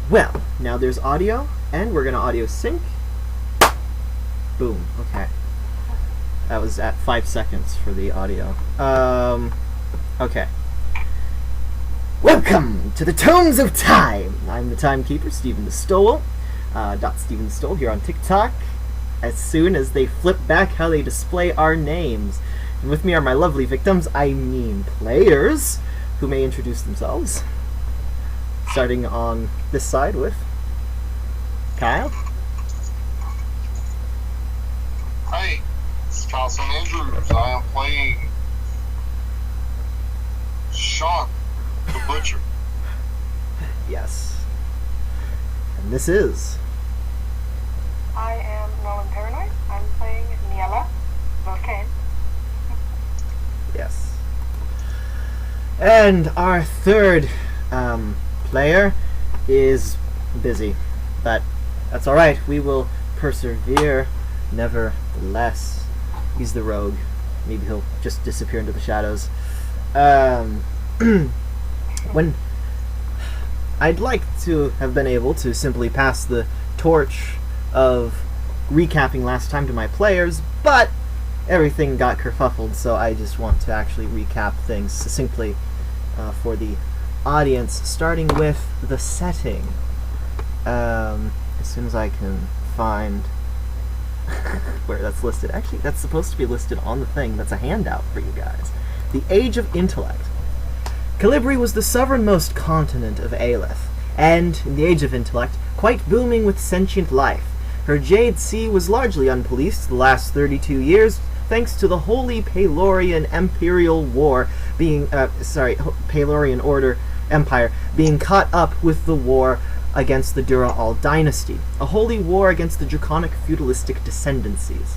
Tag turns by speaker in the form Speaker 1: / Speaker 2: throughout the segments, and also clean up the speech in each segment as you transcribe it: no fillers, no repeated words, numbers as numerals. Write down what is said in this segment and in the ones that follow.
Speaker 1: Well, now there's audio, and we're going to audio sync. Boom. Okay. That was at 5 seconds for the audio. Okay. Welcome to the Tomes of Time! I'm the timekeeper, Stephen the Stole. Stephen the Stole here on TikTok. As soon as they flip back how they display our names. And with me are my lovely victims, I mean players, who may introduce themselves. Starting on this side with Kyle.
Speaker 2: Hi, it's Carlson Andrews. I am playing Sean the Butcher.
Speaker 1: Yes. And this is...
Speaker 3: I am Nolan Paranoid. I'm playing Niela Volcane.
Speaker 1: Yes. And our third player is busy, but that's alright. We will persevere nevertheless. He's the rogue. Maybe he'll just disappear into the shadows. When I'd like to have been able to simply pass the torch of recapping last time to my players, but everything got kerfuffled, so I just want to actually recap things succinctly for the audience, starting with the setting. As soon as I can find where that's listed. Actually, that's supposed to be listed on the thing. That's a handout for you guys. The Age of Intellect. Calibri was the southernmost continent of Aleth, and, in the Age of Intellect, quite booming with sentient life. Her Jade Sea was largely unpoliced the last 32 years, thanks to the Holy Paelorian Imperial War being, Paelorian Order Empire being caught up with the war against the Dura-Al dynasty, a holy war against the draconic feudalistic descendancies.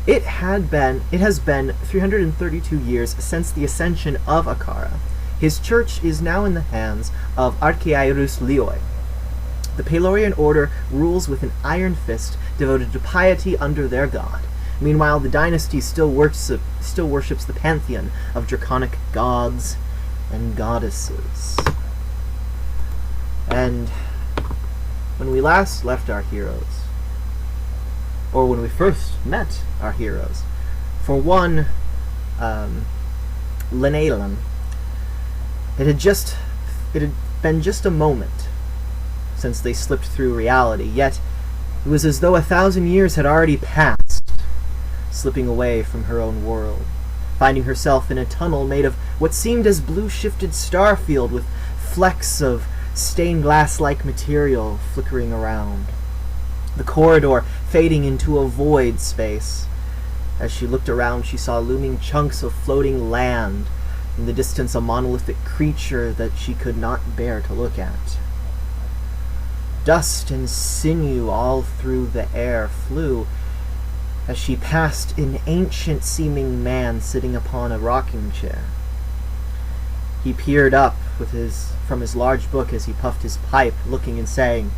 Speaker 1: It has been 332 years since the ascension of Akara. His church is now in the hands of Archaeirus Lioi. The Paelorian Order rules with an iron fist devoted to piety under their god. Meanwhile, the dynasty still worships the pantheon of draconic gods and goddesses. And when we last left our heroes, or when we first met our heroes, for one, Lenalan, it had been just a moment since they slipped through reality, yet it was as though 1,000 years had already passed, slipping away from her own world, finding herself in a tunnel made of what seemed as blue-shifted starfield with flecks of stained glass-like material flickering around. The corridor fading into a void space. As she looked around, she saw looming chunks of floating land, in the distance a monolithic creature that she could not bear to look at. Dust and sinew all through the air flew as she passed an ancient-seeming man sitting upon a rocking chair. He peered up from his large book as he puffed his pipe, looking and saying,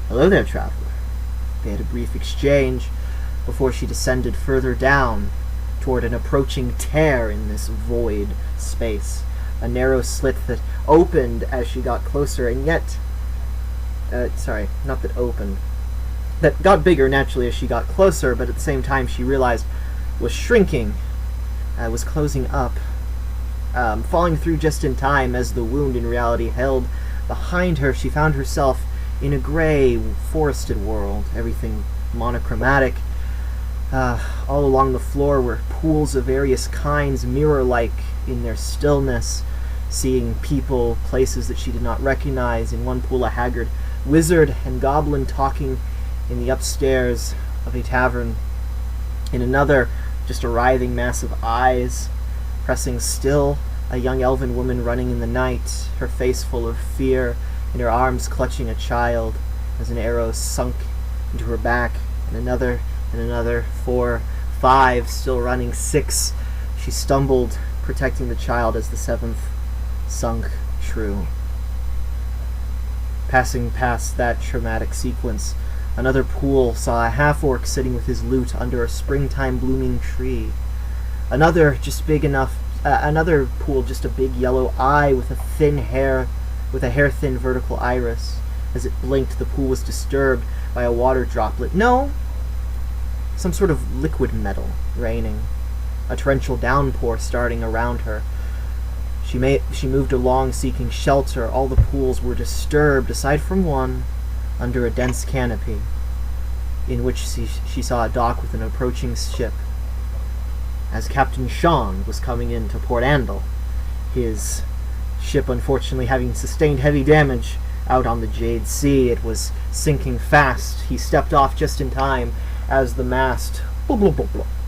Speaker 1: "Hello there, Traveler." They had a brief exchange before she descended further down toward an approaching tear in this void space, a narrow slit that opened as she got closer, and yet... not that opened. That got bigger naturally as she got closer, but at the same time she realized was shrinking, was closing up, falling through just in time as the wound in reality held behind her. She found herself in a gray, forested world, everything monochromatic. All along the floor were pools of various kinds, mirror-like in their stillness, seeing people, places that she did not recognize. In one pool, a haggard wizard and goblin talking in the upstairs of a tavern. In another, just a writhing mass of eyes, pressing still, a young elven woman running in the night, her face full of fear, in her arms clutching a child, as an arrow sunk into her back, and another, 4, 5, still running, 6. She stumbled, protecting the child as the 7th sunk true. Passing past that traumatic sequence, another pool saw a half-orc sitting with his lute under a springtime blooming tree. Another pool, just a big yellow eye with a hair-thin vertical iris. as it blinked, the pool was disturbed by a water droplet. No, some sort of liquid metal raining. A torrential downpour starting around her. She moved along seeking shelter. All the pools were disturbed, aside from one, under a dense canopy, in which she saw a dock with an approaching ship. As Captain Sean was coming into Port Andyle, his ship unfortunately having sustained heavy damage out on the Jade Sea, it was sinking fast. He stepped off just in time as the mast below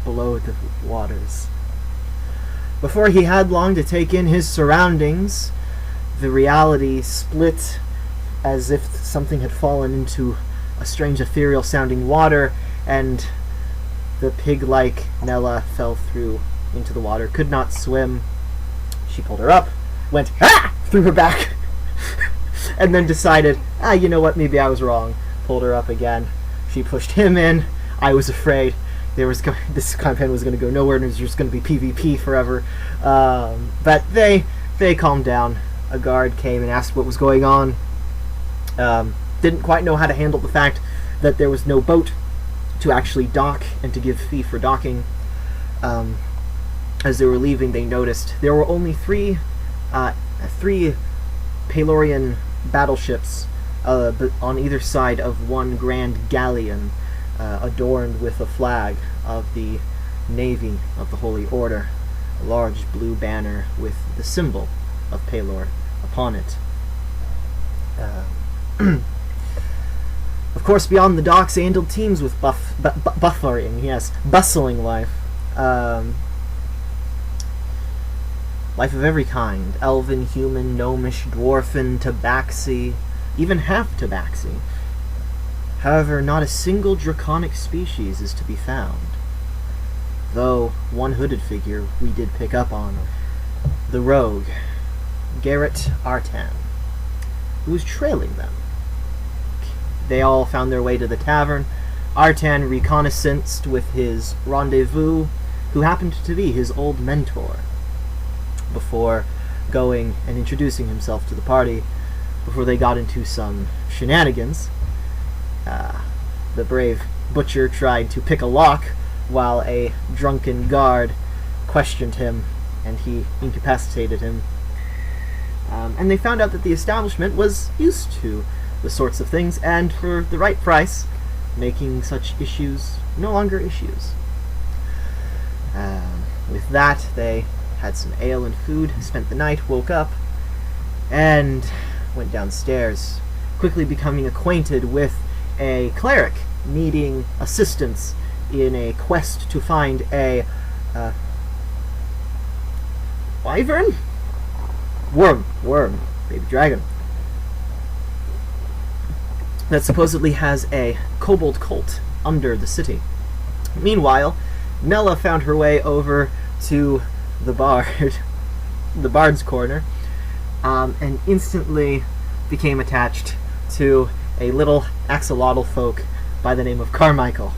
Speaker 1: the waters. Before he had long to take in his surroundings, the reality split as if something had fallen into a strange ethereal-sounding water, and the pig-like Nella fell through into the water, could not swim. She pulled her up, went, ah! Threw her back, and then decided, you know what, maybe I was wrong. Pulled her up again. She pushed him in. I was afraid this campaign was going to go nowhere, and it was just going to be PvP forever. But they calmed down. A guard came and asked what was going on. Didn't quite know how to handle the fact that there was no boat to actually dock and to give fee for docking. As they were leaving, they noticed there were only three Paelorian battleships on either side of one grand galleon, adorned with a flag of the Navy of the Holy Order, a large blue banner with the symbol of Paelor upon it. Of course, beyond the docks, Andyle teems with bustling life. Life of every kind. Elven, human, gnomish, dwarfen, tabaxi, even half-tabaxi. However, not a single draconic species is to be found. Though, one hooded figure we did pick up on. The rogue, Garrett Artan, who was trailing them. They all found their way to the tavern. Artan reconnaissanced with his rendezvous, who happened to be his old mentor, before going and introducing himself to the party, before they got into some shenanigans. The brave butcher tried to pick a lock while a drunken guard questioned him, and he incapacitated him. And they found out that the establishment was used to the sorts of things, and for the right price, making such issues no longer issues. With that, they had some ale and food, spent the night, woke up, and went downstairs, quickly becoming acquainted with a cleric needing assistance in a quest to find a wyvern? Worm, baby dragon, that supposedly has a kobold cult under the city. Meanwhile, Nella found her way over to the bard's corner, and instantly became attached to a little axolotl folk by the name of Carmichael,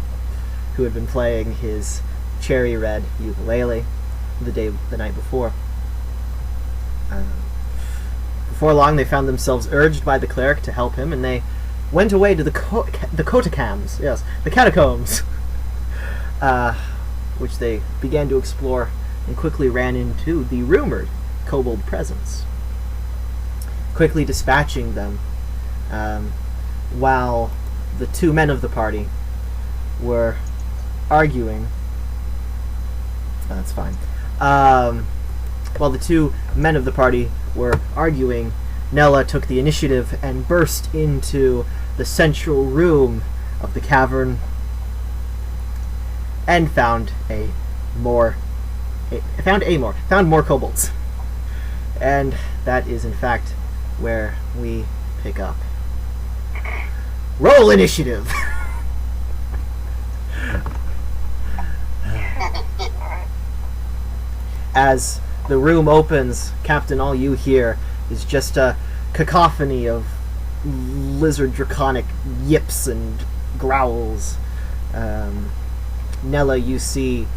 Speaker 1: who had been playing his cherry red ukulele the night before. Before long, they found themselves urged by the cleric to help him, and they went away to the Catacombs, yes, the Catacombs, which they began to explore, and quickly ran into the rumored Kobold presence, quickly dispatching them, while the two men of the party were arguing. Oh, that's fine. While the two men of the party were arguing, Nella took the initiative and burst into the central room of the cavern and found more kobolds. And that is in fact where we pick up. Roll initiative! As the room opens, Captain, all you hear is just a cacophony of lizard draconic yips and growls. Nella, you see,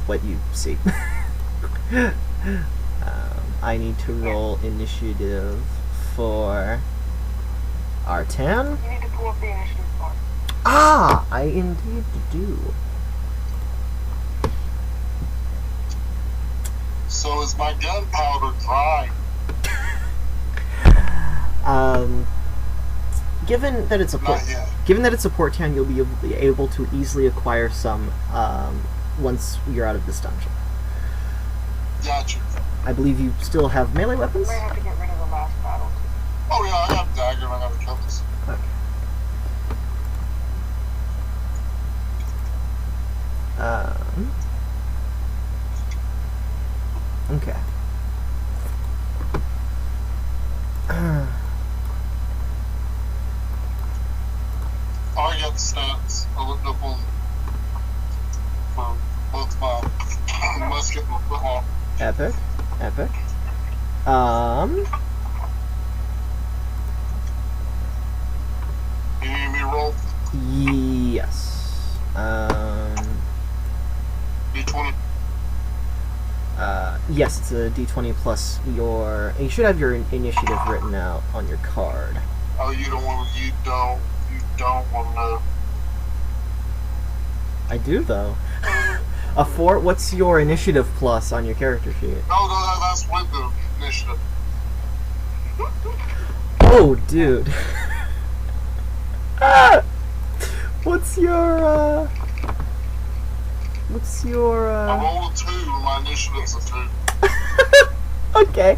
Speaker 1: what you see. I need to roll initiative for Artan?
Speaker 3: You need to pull up the initiative bar.
Speaker 1: Ah, I indeed do.
Speaker 2: So is my gunpowder dry?
Speaker 1: Given that it's a port,
Speaker 2: Not yet.
Speaker 1: given that it's a port town, you'll be able to easily acquire some once you're out of this dungeon.
Speaker 2: Gotcha.
Speaker 1: I believe you still have melee
Speaker 3: You
Speaker 1: weapons.
Speaker 3: might have to get rid of the last battle.
Speaker 2: Oh yeah, I got a dagger and I got a compass.
Speaker 1: Okay. Okay.
Speaker 2: I got the stats. I looked up on for both my musket and my footlock.
Speaker 1: Epic. Epic.
Speaker 2: You need me to roll
Speaker 1: Yes.
Speaker 2: D20.
Speaker 1: Yes, it's a D20 plus your. You should have your initiative written out on your card.
Speaker 2: Oh, you don't want to know.
Speaker 1: I do though. A 4. What's your initiative plus on your character sheet?
Speaker 2: No, that's with the initiative.
Speaker 1: Oh, dude. What's your? What's your?
Speaker 2: I rolled a 2, and my initiative's a 2.
Speaker 1: Okay.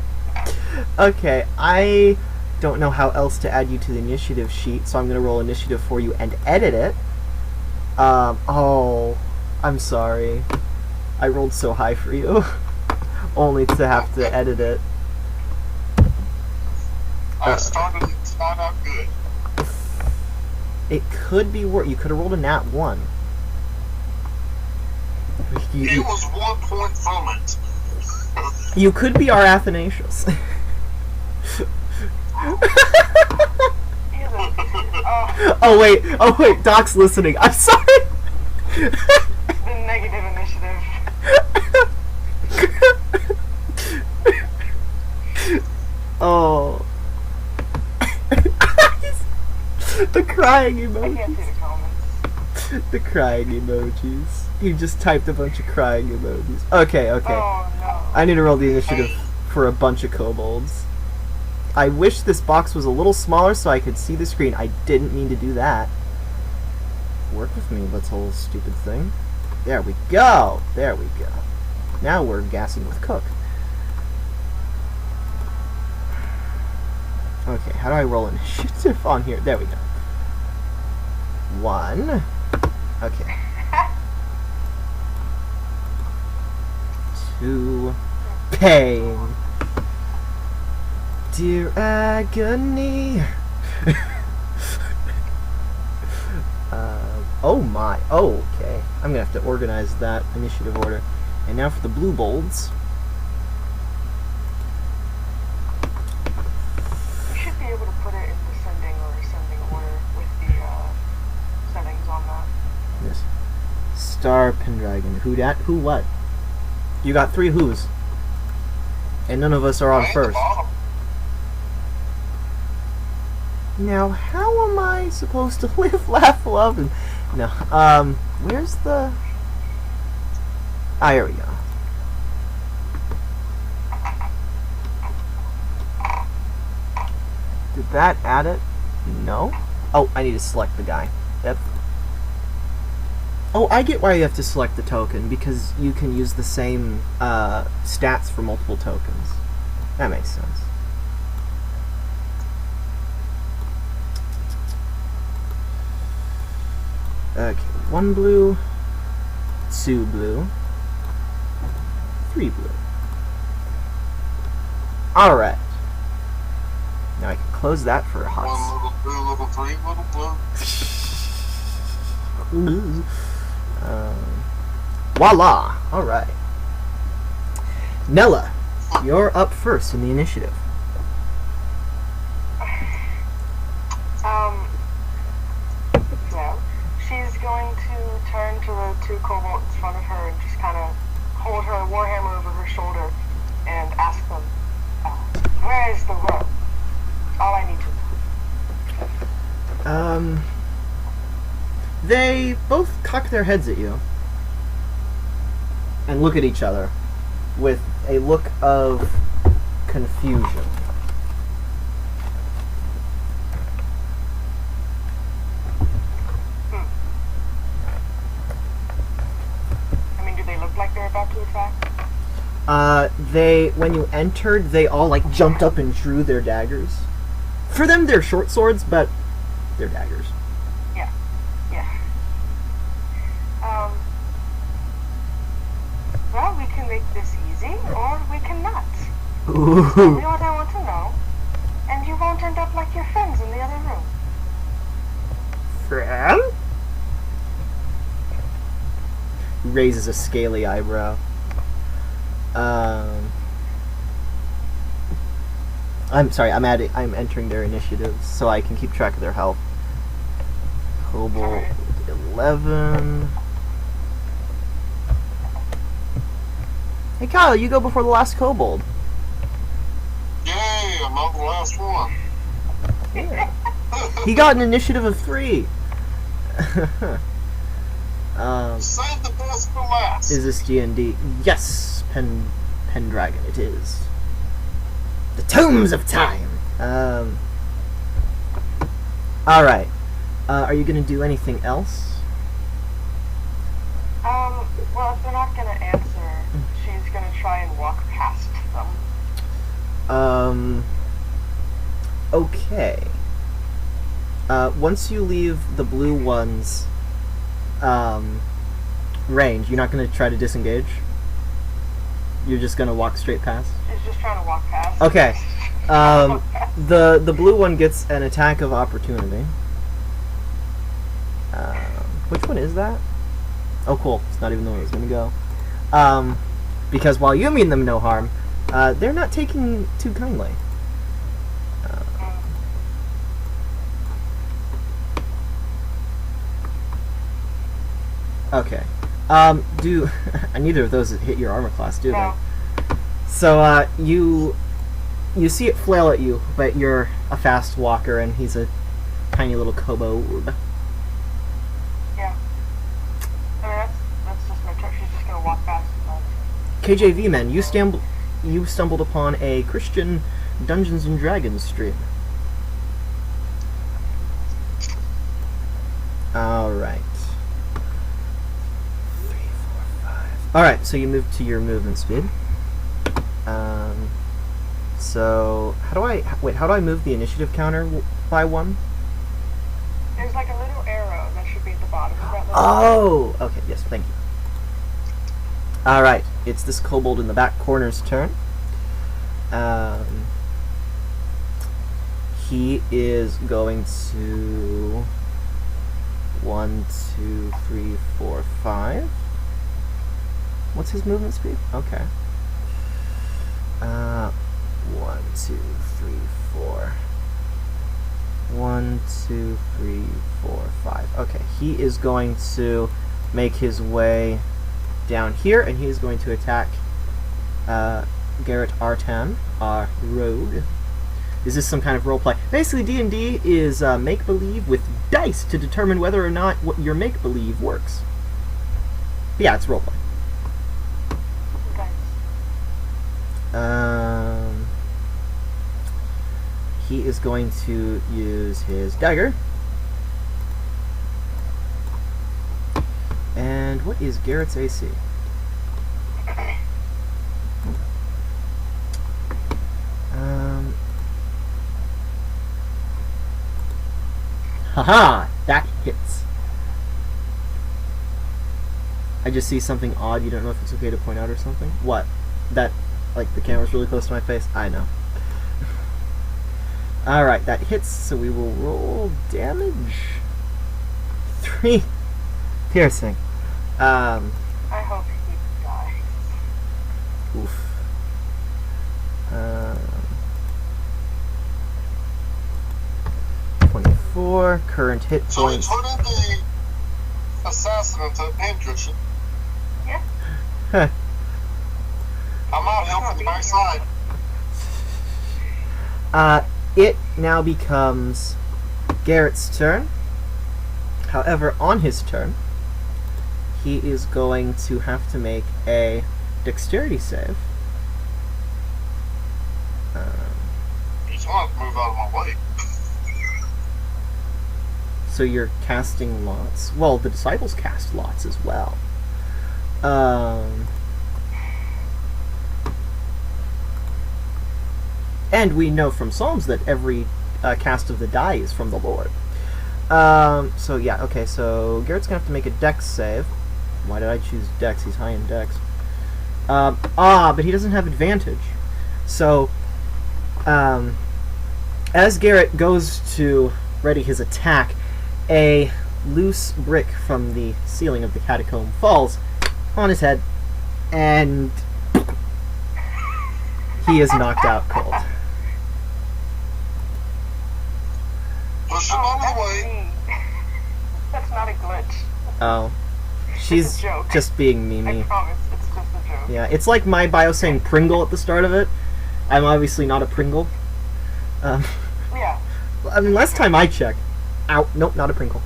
Speaker 1: Okay, I don't know how else to add you to the initiative sheet, so I'm gonna roll initiative for you and edit it. Oh, I'm sorry. I rolled so high for you, only to have to edit it.
Speaker 2: I started to not out good.
Speaker 1: It could be worse. You could have rolled a nat 1.
Speaker 2: It was 1 point from it.
Speaker 1: You could be our Athanasius. Oh wait, Doc's listening. I'm sorry.
Speaker 3: The negative initiative.
Speaker 1: Oh. The crying
Speaker 3: I can't
Speaker 1: emojis.
Speaker 3: see the comments.
Speaker 1: The crying emojis. He just typed a bunch of crying emojis. Okay.
Speaker 3: Oh no.
Speaker 1: I need to roll the initiative for a bunch of kobolds. I wish this box was a little smaller so I could see the screen. I didn't mean to do that. Work with me, little stupid thing. There we go. There we go. Now we're gassing with Cook. Okay, how do I roll initiative on here? There we go. 1. Okay. 2. Pain. Dear agony. Oh my. Oh, okay. I'm gonna have to organize that initiative order. And now for the blue bolds.
Speaker 3: You should be able to put it in descending or ascending order with the settings on that.
Speaker 1: Yes. Star Pendragon. Who dat? Who what? You got 3 who's. And none of us are on
Speaker 2: Right at the
Speaker 1: first.
Speaker 2: bottom.
Speaker 1: Now, how am I supposed to live, laugh, love, and... No. Where's the... Ah, here we go. Did that add it? No? Oh, I need to select the guy. Yep. Oh, I get why you have to select the token, because you can use the same stats for multiple tokens. That makes sense. Okay, 1 blue, 2 blue, 3 blue. Alright. Now I can close that for a hot
Speaker 2: 1 little 2, little 3, little blue.
Speaker 1: Voila! Alright. Nella, you're up first in the initiative.
Speaker 3: Yeah. She's going to turn to the 2 kobolds in front of her and just kind of hold her warhammer over her shoulder and ask them, where is the rope? All I need to know.
Speaker 1: They both cock their heads at you and look at each other with a look of confusion.
Speaker 3: I mean, do they look like they're about to attack?
Speaker 1: When you entered, they all, like, jumped up and drew their daggers. For them, they're short swords, but they're daggers.
Speaker 3: Yeah. Well, we can make this easy, or we can not. Tell me what I want to know, and you won't end up like your friends in the other room.
Speaker 1: Friend? He raises a scaly eyebrow. I'm sorry, I'm entering their initiatives so I can keep track of their health. Kobold 11. Hey Kyle, you go before the last Kobold.
Speaker 2: Yay, I'm not the last one.
Speaker 1: Yeah. He got an initiative of 3.
Speaker 2: Save the best for last.
Speaker 1: Is this D&D? Yes, Pendragon, it is. The Tombs of Time. Alright. Are you going to do anything else?
Speaker 3: Well, if they're not gonna answer, she's gonna try and walk past them.
Speaker 1: Okay. Once you leave the blue one's range, you're not going to try to disengage? You're just going to walk straight past?
Speaker 3: She's just trying to walk past.
Speaker 1: Okay. The blue one gets an attack of opportunity. Which one is that? Oh, cool. It's not even the one that's going to go. Because while you mean them no harm, they're not taking too kindly. Okay. Do neither of those hit your armor class, do
Speaker 3: No.
Speaker 1: they? So, you see it flail at you, but you're a fast walker, and he's a tiny little kobold.
Speaker 3: Yeah. I mean, that's just my turn. She's just gonna walk past them.
Speaker 1: KJV men, you stumbled upon a Christian Dungeons and Dragons stream. Alright. 3, 4, 5. Alright, so you move to your movement speed. So how do I move the initiative counter by 1?
Speaker 3: There's like a little arrow that should be at the bottom of that little
Speaker 1: Oh! Okay, yes, thank you. Alright, it's this kobold in the back corner's turn. He is going to 1, 2, 3, 4, 5. What's his movement speed? Okay. 1, 2, 3, 4. 1, 2, 3, 4, 5. Okay, he is going to make his way down here, and he is going to attack Garrett Artan, our rogue. Is this some kind of roleplay? Basically, D&D is make-believe with dice to determine whether or not what your make-believe works. But yeah, it's roleplay.
Speaker 3: dice.
Speaker 1: He is going to use his dagger. And what is Garrett's AC? Haha! That hits. I just see something odd. You don't know if it's okay to point out or something? What? That, like, the camera's really close to my face? I know. Alright, that hits, so we will roll damage. 3 piercing.
Speaker 3: I hope he dies.
Speaker 1: Oof. 24, current hit
Speaker 2: So he
Speaker 1: points.
Speaker 2: turned the assassin into a paintbrush.
Speaker 3: Yeah.
Speaker 1: Huh.
Speaker 2: I'm out helping my side.
Speaker 1: It now becomes Garrett's turn. However, on his turn, he is going to have to make a dexterity save.
Speaker 2: He's going to move out of my way.
Speaker 1: So you're casting lots. Well, the disciples cast lots as well. And we know from Psalms that every cast of the die is from the Lord. So yeah, okay, so Garrett's gonna have to make a dex save. Why did I choose dex? He's high in dex. But he doesn't have advantage. So, as Garrett goes to ready his attack, a loose brick from the ceiling of the catacomb falls on his head, and he is knocked out cold.
Speaker 2: Push him out of the way.
Speaker 3: That's not a glitch.
Speaker 1: Oh. She's
Speaker 3: It's a joke.
Speaker 1: just being
Speaker 3: I
Speaker 1: memey.
Speaker 3: promise, it's just a joke.
Speaker 1: Yeah, it's like my bio saying Pringle at the start of it. I'm obviously not a Pringle.
Speaker 3: Yeah.
Speaker 1: I mean, last time I checked. Ow. Nope, not a Pringle.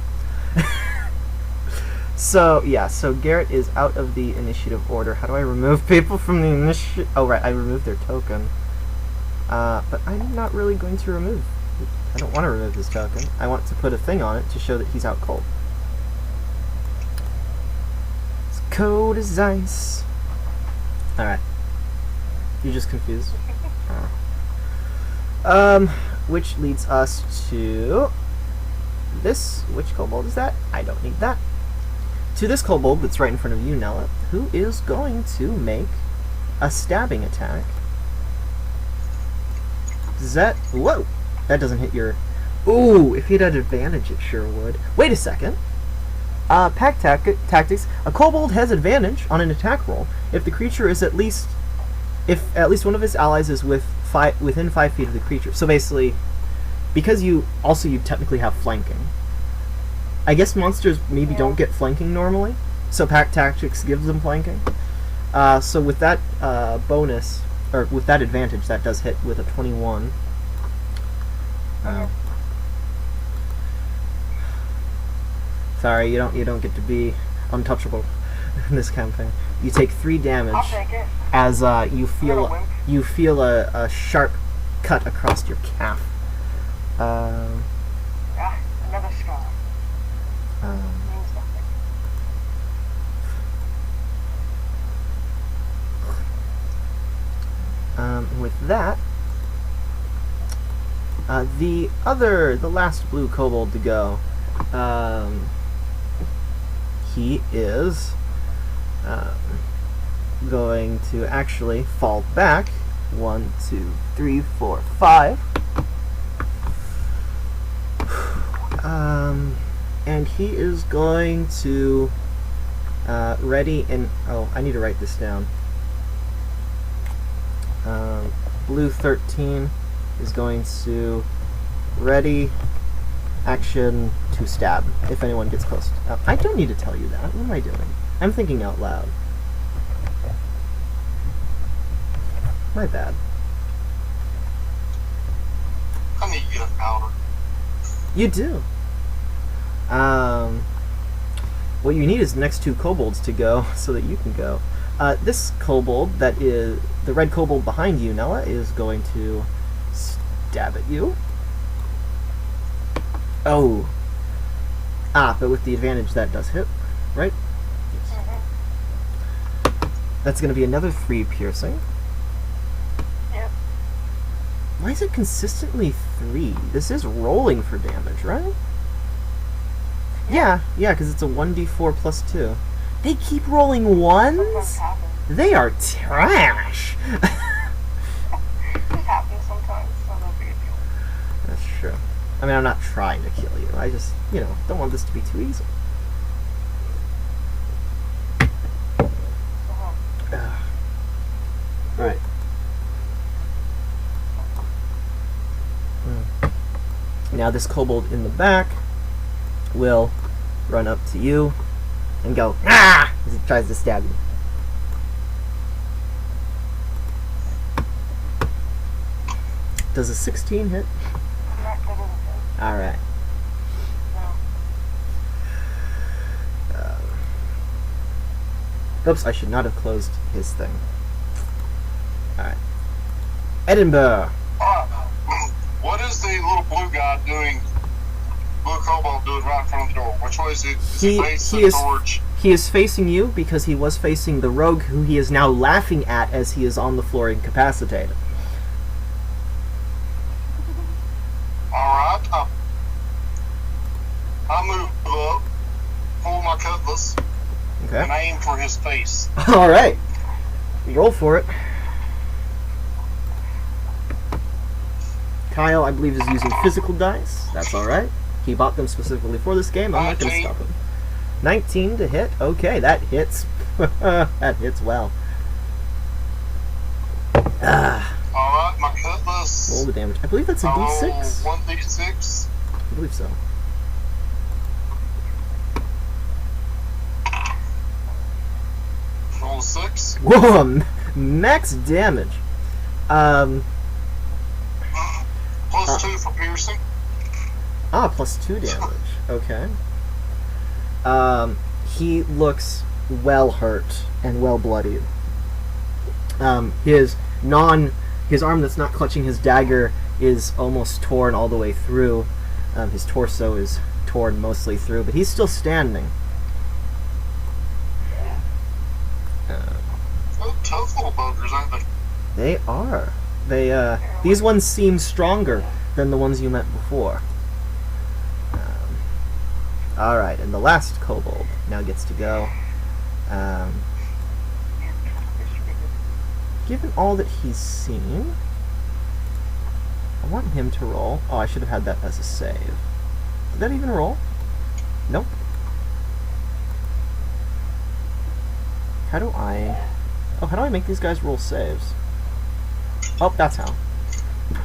Speaker 1: So, yeah, so Garrett is out of the initiative order. How do I remove people from the initiative? Oh, right, I removed their token. But I'm not really going to remove. I don't want to remove his token. I want to put a thing on it to show that he's out cold. It's cold as ice. Alright. You're just confused? Which leads us to this. Which kobold is that? I don't need that. To this kobold that's right in front of you, Nella, who is going to make a stabbing attack. Does that... Whoa! That doesn't hit your... Ooh, if he'd had advantage, it sure would. Wait a second. Pack tactics. A kobold has advantage on an attack roll if the creature is at least... If at least one of his allies is within 5 feet of the creature. So basically, because you technically have flanking. I guess monsters maybe don't get flanking normally, so pack tactics gives them flanking. So with that bonus, or with that advantage, that does hit with a 21. Sorry, you don't get to be untouchable in this campaign. You take 3 damage
Speaker 3: I'll take it.
Speaker 1: as you
Speaker 3: Little wimp.
Speaker 1: feel a sharp cut across your calf.
Speaker 3: Another scar. Means nothing.
Speaker 1: With that, the last blue kobold to go, he is going to actually fall back. 1, 2, 3, 4, 5. And he is going to ready and... Oh, I need to write this down. Blue 13 is going to ready action to stab if anyone gets close. I don't need to tell you that. What am I doing? I'm thinking out loud. My bad.
Speaker 2: I need to get a powder.
Speaker 1: You do. What you need is the next 2 kobolds to go so that you can go. This kobold, that is the red kobold behind you, Nella, is going to stab at you. Oh. But with the advantage, that does hit, right? Yes. That's going to be another 3 piercing.
Speaker 3: Yep.
Speaker 1: Why is it consistently 3? This is rolling for damage, right? Yeah, because it's a 1d4 plus 2. They keep rolling
Speaker 3: Sometimes
Speaker 1: 1s?
Speaker 3: happens.
Speaker 1: They are trash!
Speaker 3: It happens sometimes. It's not a big deal.
Speaker 1: That's true. I mean, I'm not trying to kill you. I just, don't want this to be too easy. Alright. Now this kobold in the back will run up to you and go, ah! As it tries to stab you. Does a 16 hit?
Speaker 3: That doesn't hit.
Speaker 1: Alright. Oops, I should not have closed his thing. Alright. Edinburgh.
Speaker 2: What is the little blue guy doing? Blue Kobold doing right in front of the door? Which way is it? Is he facing towards?
Speaker 1: He is facing you because he was facing the rogue, who he is now laughing at as he is on the floor incapacitated.
Speaker 2: Alright. I move up, pull my cutlass,
Speaker 1: Okay.
Speaker 2: and aim for his face.
Speaker 1: Alright. Roll for it. Kyle, I believe, is using physical dice. That's alright. He bought them specifically for this game. I'm not going to stop him. 19 to hit. Okay, that hits. That hits well.
Speaker 2: Alright, my cutlass.
Speaker 1: Roll the damage. I believe that's a D6.
Speaker 2: 1d6.
Speaker 1: I believe so.
Speaker 2: Roll a 6.
Speaker 1: Whoa! Max damage.
Speaker 2: Plus 2 for piercing.
Speaker 1: Plus 2 damage. Okay. He looks well hurt and well bloodied. His arm that's not clutching his dagger is almost torn all the way through. His torso is torn mostly through, but he's still standing.
Speaker 2: Tough little buggers, aren't they?
Speaker 1: They are. These ones seem stronger than the ones you met before. Alright, and the last kobold now gets to go. Given all that he's seen, I want him to roll. Oh, I should have had that as a save. Did that even roll? Nope. How do I make these guys roll saves? Oh, that's how.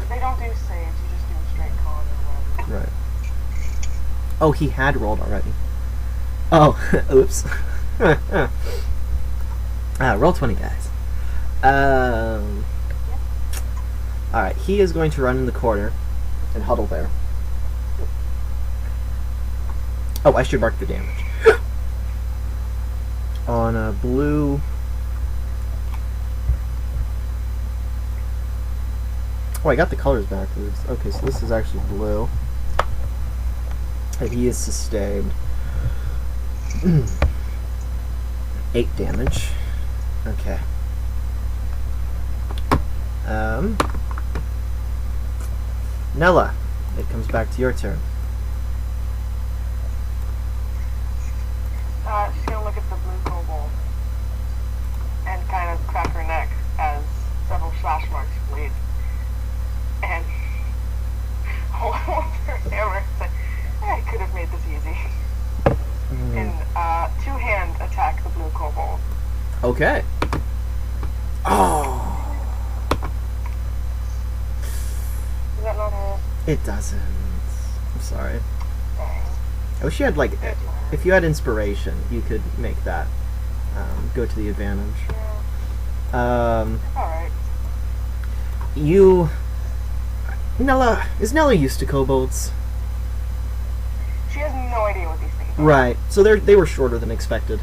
Speaker 3: They don't do saves, you just do a straight con and roll.
Speaker 1: Right. Oh, he had rolled already. Oh, oops. Roll 20, guys. Alright, he is going to run in the corner and huddle there. Oh, I should mark the damage. On a blue... Oh, I got the colors backwards. Okay, so this is actually blue. And he is sustained 8 damage. Okay. Nella, it comes back to your turn.
Speaker 3: She's gonna look at the blue kobold and kind of crack her neck as several slash marks bleed. And hold her hammer and say, I could have made this easy. And two-hand attack the blue kobold.
Speaker 1: Okay. Oh.
Speaker 3: Does that not hit?
Speaker 1: It doesn't. I'm sorry. I wish you had, like, if you had inspiration, you could make that go to the advantage.
Speaker 3: Yeah. Alright.
Speaker 1: Is Nella used to kobolds?
Speaker 3: She has no idea what these things are.
Speaker 1: Right. So they were shorter than expected.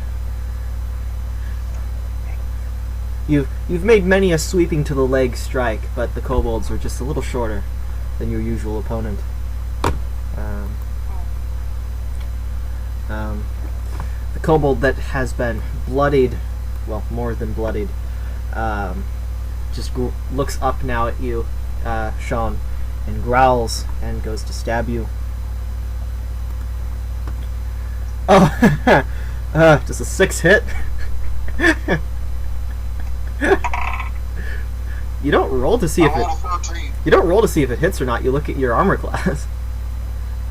Speaker 1: You've made many a sweeping to the leg strike, but the kobolds are just a little shorter than your usual opponent. The kobold that has been bloodied, well, more than bloodied, just looks up now at you, Sean, and growls and goes to stab you. Oh, just a 6 hit. You don't roll to see if you don't roll to see if it hits or not. You look at your armor class.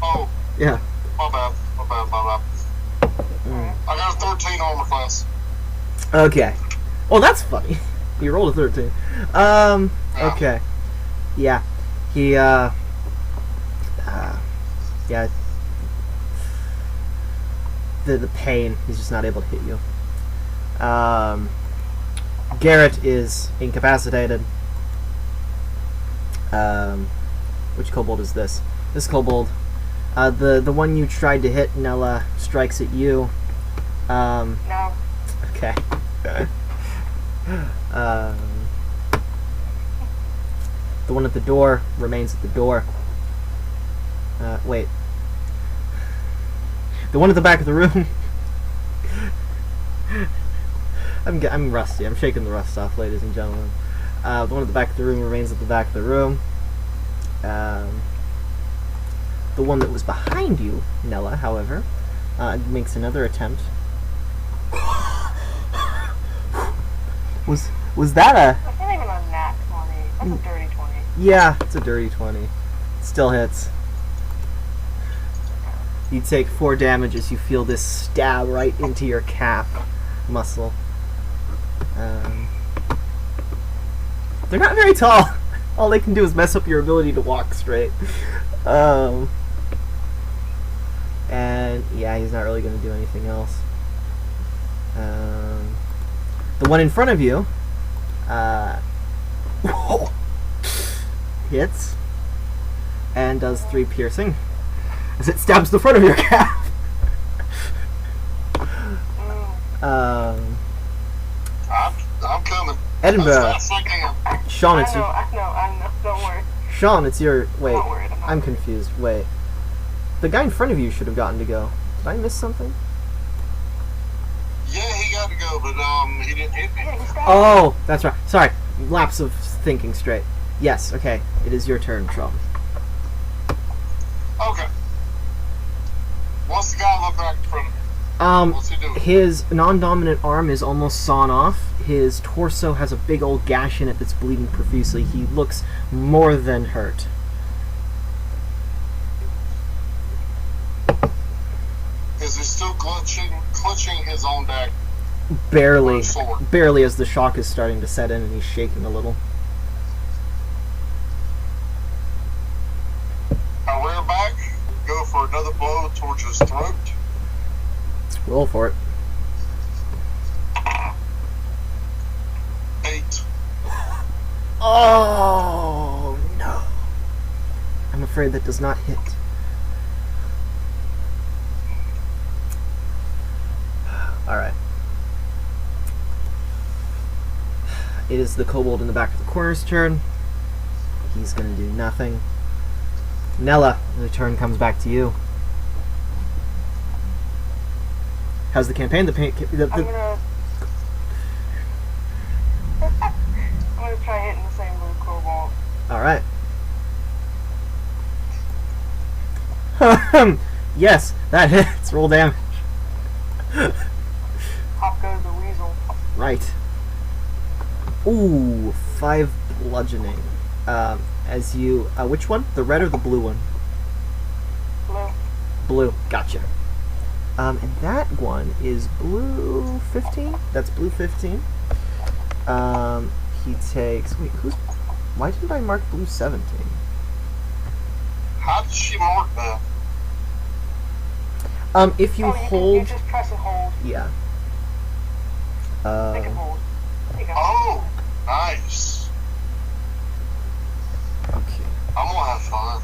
Speaker 2: Oh.
Speaker 1: Yeah.
Speaker 2: My bad. I got a 13 armor class.
Speaker 1: Okay. Oh, that's funny. You rolled a 13.
Speaker 2: Yeah.
Speaker 1: Okay. Yeah. He, yeah. The pain, he's just not able to hit you. Garrett is incapacitated. Which kobold is this? This kobold. The one you tried to hit, Nella, strikes at you.
Speaker 3: No.
Speaker 1: Okay. um, the one at the door remains at the door. Wait. The one at the back of the room. I'm rusty. I'm shaking the rust off, ladies and gentlemen. The one at the back of the room remains at the back of the room. The one that was behind you, Nella, however, makes another attempt. Was that a...
Speaker 3: That's not even a nat 20. That's a dirty 20.
Speaker 1: Yeah, it's a dirty 20. Still hits. You take 4 damage as you feel this stab right into your calf muscle. They're not very tall. All they can do is mess up your ability to walk straight. And yeah, he's not really going to do anything else. The one in front of you hits and does 3 piercing as it stabs the front of your calf.
Speaker 2: I'm coming.
Speaker 1: Edinburgh. Sean, it's you.
Speaker 3: I know. Don't worry.
Speaker 1: Sean, it's your... Wait,
Speaker 3: Not worried,
Speaker 1: I'm confused. Wait. The guy in front of you should have gotten to go. Did I miss something?
Speaker 2: Yeah, he got to go, but he didn't hit me.
Speaker 3: Yeah, he's got
Speaker 1: Oh, that's right. Sorry. Lapse of thinking straight. Yes, okay. It is your turn, Sean.
Speaker 2: Okay. What's the guy look like in front of me? What's he doing?
Speaker 1: His non-dominant arm is almost sawn off. His torso has a big old gash in it that's bleeding profusely. He looks more than hurt.
Speaker 2: Is he still clutching his own dagger?
Speaker 1: Barely.
Speaker 2: Sword.
Speaker 1: Barely, as the shock is starting to set in and he's shaking a little.
Speaker 2: I rear back, go for another blow towards his throat.
Speaker 1: Roll for it.
Speaker 2: 8.
Speaker 1: Oh, no. I'm afraid that does not hit. Alright. It is the kobold in the back of the corner's turn. He's going to do nothing. Nella, the turn comes back to you. How's the campaign?
Speaker 3: I'm gonna try hitting the same blue kobold.
Speaker 1: Alright. Yes, that hits. Roll damage.
Speaker 3: Pop goes the weasel.
Speaker 1: Right. Ooh, 5 bludgeoning. As you... which one? The red or the blue one?
Speaker 3: Blue.
Speaker 1: Blue. Gotcha. And that one is blue 15? That's blue 15. He takes... Wait, who's... Why didn't I mark blue 17?
Speaker 2: How did she mark that?
Speaker 1: If you
Speaker 3: You
Speaker 1: hold...
Speaker 3: just press and hold.
Speaker 1: Yeah.
Speaker 3: They can hold. There you go.
Speaker 2: Oh, nice.
Speaker 1: Okay.
Speaker 2: I'm gonna have fun.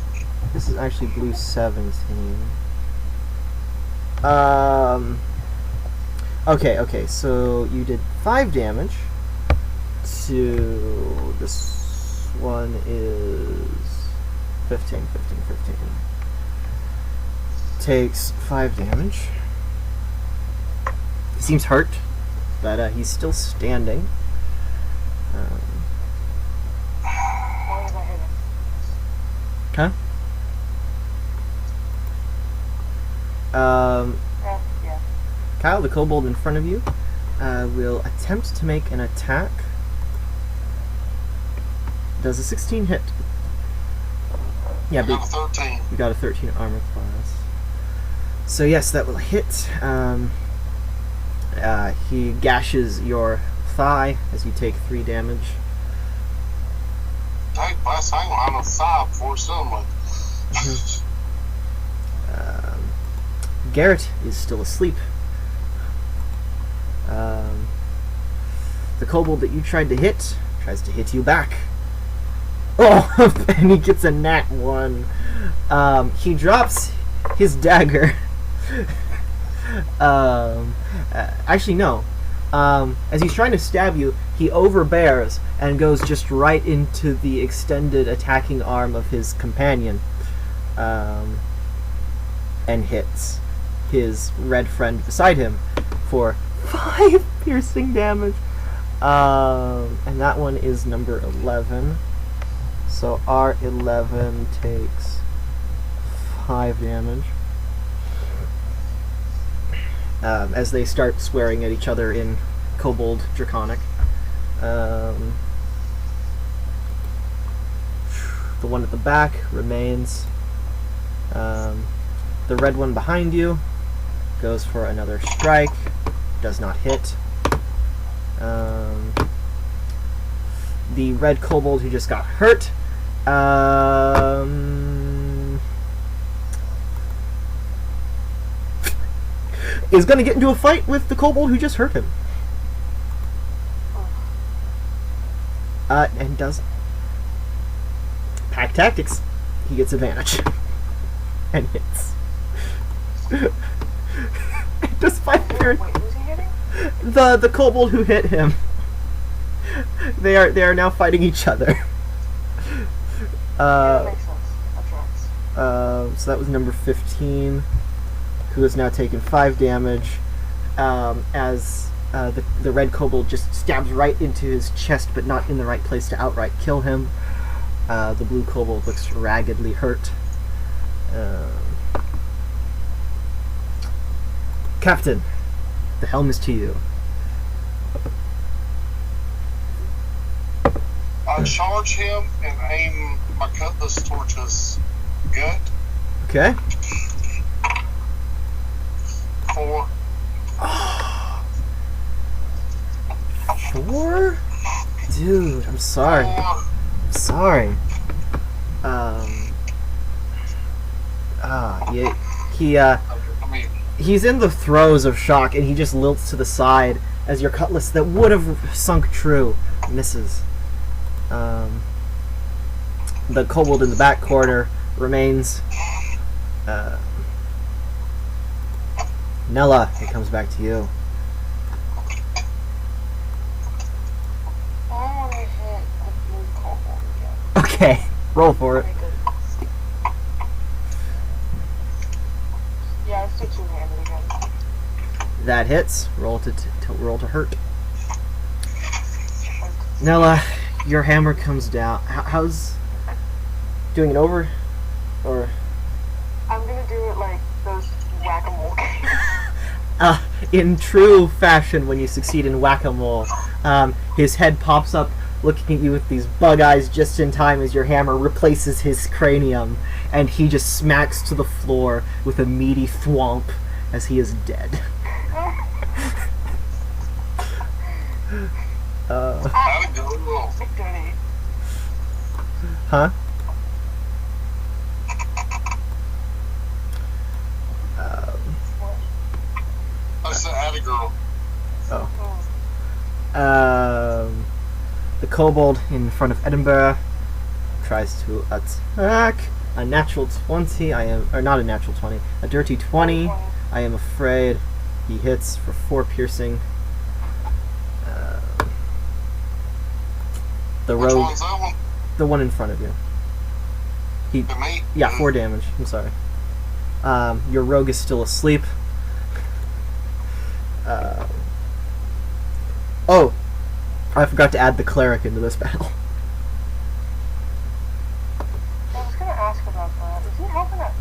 Speaker 1: This is actually blue 17. Okay, so you did 5 damage to... This one is 15. Takes 5 damage. He seems hurt, but he's still standing.
Speaker 3: Why did I hit him?
Speaker 1: Huh?
Speaker 3: Yeah.
Speaker 1: Kyle, the kobold in front of you, will attempt to make an attack. Does a 16 hit? Yeah,
Speaker 2: I got a 13.
Speaker 1: you got a 13 armor class. So yes, that will hit. He gashes your thigh as you take 3 damage.
Speaker 2: Dang, last time I'm on a 5 before someone.
Speaker 1: Garrett is still asleep. The kobold that you tried to hit tries to hit you back. Oh, and he gets a nat 1. He drops his dagger. Actually, no. As he's trying to stab you, he overbears and goes just right into the extended attacking arm of his companion, and hits his red friend beside him for 5 piercing damage. And that one is number 11. So R11 takes 5 damage. As they start swearing at each other in Kobold Draconic. The one at the back remains. The red one behind you goes for another strike. Does not hit. The red kobold who just got hurt is going to get into a fight with the kobold who just hurt him. And does pack tactics. He gets advantage and hits. Does 5 pierce.
Speaker 3: Wait, who's he hitting?
Speaker 1: The kobold who hit him. They are now fighting each other.
Speaker 3: That makes sense. That tracks.
Speaker 1: So that was number 15, who has now taken 5 damage, as the red kobold just stabs right into his chest, but not in the right place to outright kill him. The blue kobold looks raggedly hurt. Captain, the helm is to you.
Speaker 2: I charge him and aim my cutlass towards his gut.
Speaker 1: Okay.
Speaker 2: 4.
Speaker 1: 4? Dude, I'm sorry.
Speaker 2: 4.
Speaker 1: I'm sorry. Yeah, he's in the throes of shock, and he just lilts to the side as your cutlass that would have sunk true misses. The kobold in the back corner remains. Nella, it comes back to you.
Speaker 3: I want to hit the blue kobold again.
Speaker 1: Okay, roll for it.
Speaker 3: Okay, good. Yeah, let's do two-handed again.
Speaker 1: That hits. Roll to roll to hurt. Nella, your hammer comes down. How's doing it over, or?
Speaker 3: I'm gonna do it like those whack-a-mole games.
Speaker 1: In true fashion, when you succeed in whack-a-mole, his head pops up, looking at you with these bug eyes just in time as your hammer replaces his cranium, and he just smacks to the floor with a meaty thwomp as he is dead.
Speaker 3: Victory.
Speaker 1: Huh?
Speaker 2: I said, atta girl.
Speaker 1: The kobold in front of Edinburgh tries to attack. A natural 20. Or not a natural 20. A dirty 20. I am afraid he hits for 4 piercing. The
Speaker 2: Which
Speaker 1: rogue,
Speaker 2: one's that one?
Speaker 1: the one in front of you.
Speaker 2: To me?
Speaker 1: Yeah, 4 damage. I'm sorry. Your rogue is still asleep. Oh, I forgot to add the cleric into this battle.
Speaker 3: I was gonna ask about that. Is he helping us?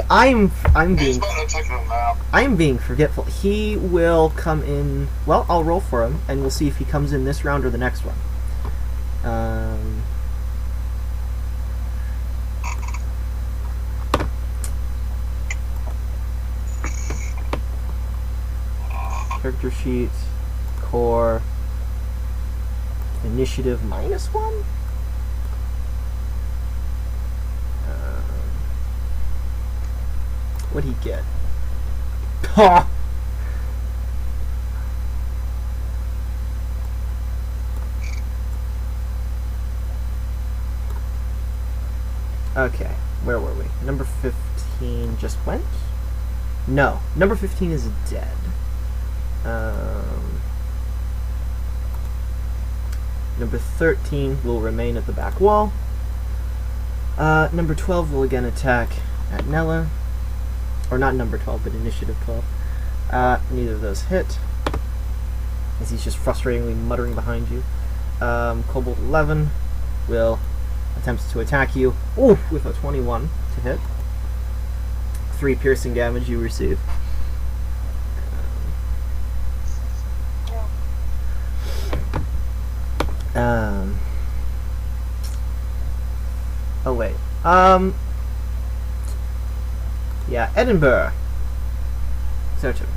Speaker 1: I'm
Speaker 2: He's
Speaker 1: being
Speaker 2: about to take a nap.
Speaker 1: I'm being forgetful. He will come in. Well, I'll roll for him, and we'll see if he comes in this round or the next one. Character sheet, core, initiative -1. What'd he get? Ha! Okay, where were we? Number 15 just went? No, number 15 is dead. Number 13 will remain at the back wall. Number 12 will again attack at Nella. Or not number 12, but initiative 12. Neither of those hit, as he's just frustratingly muttering behind you. Kobold 11 will attempt to attack you. Ooh, with a 21 to hit. 3 piercing damage you receive. Oh wait. Yeah, Edinburgh. Certain.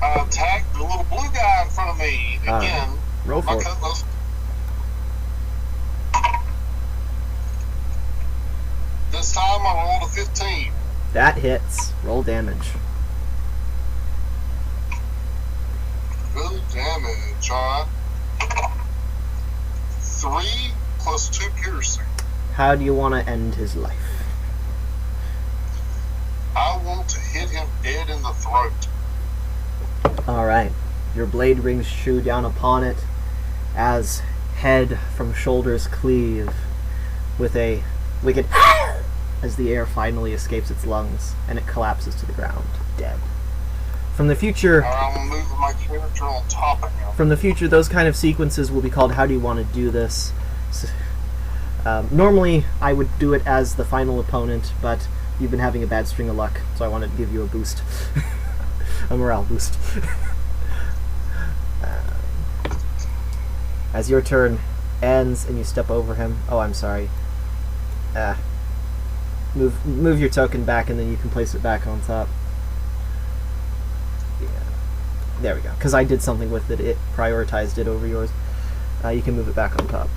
Speaker 2: Attack the little blue guy in front of me again.
Speaker 1: Roll for it.
Speaker 2: This time I rolled a 15.
Speaker 1: That hits. Roll damage.
Speaker 2: Good damage, alright. 3 plus 2 piercing.
Speaker 1: How do you want to end his life?
Speaker 2: I want to hit him dead in the throat.
Speaker 1: Alright. Your blade rings true down upon it as head from shoulders cleave with a wicked as the air finally escapes its lungs and it collapses to the ground, dead. From the future,
Speaker 2: I'm moving my character on top of him.
Speaker 1: From the future, those kind of sequences will be called "How do you want to do this?" So, normally, I would do it as the final opponent, but you've been having a bad string of luck, so I wanted to give you a boost, a morale boost. As your turn ends and you step over him, oh, I'm sorry. Move your token back, and then you can place it back on top. There we go. Because I did something with it. It prioritized it over yours. You can move it back on top.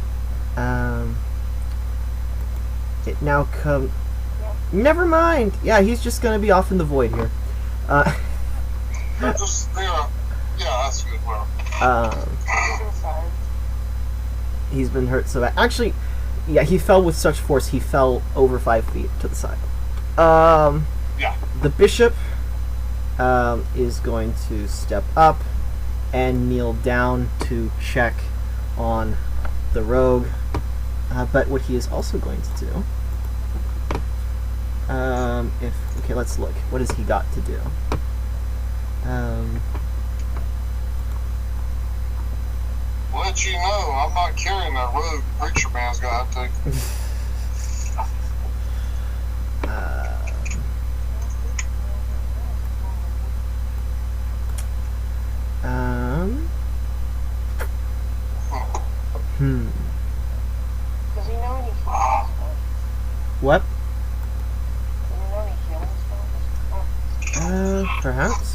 Speaker 1: It now comes... Never mind! Yeah, he's just going to be off in the void here.
Speaker 2: Yeah, that's good. Well.
Speaker 1: He's been hurt so bad. Actually, yeah, he fell with such force, he fell over 5 feet to the side.
Speaker 2: Yeah.
Speaker 1: The bishop... is going to step up and kneel down to check on the rogue. But what he is also going to do... okay, let's look. What has he got to do?
Speaker 2: Let you know, I'm not carrying that rogue preacher man's got to.
Speaker 3: Does he know any healing spells?
Speaker 1: What?
Speaker 3: Does he know any healing spells?
Speaker 1: Perhaps.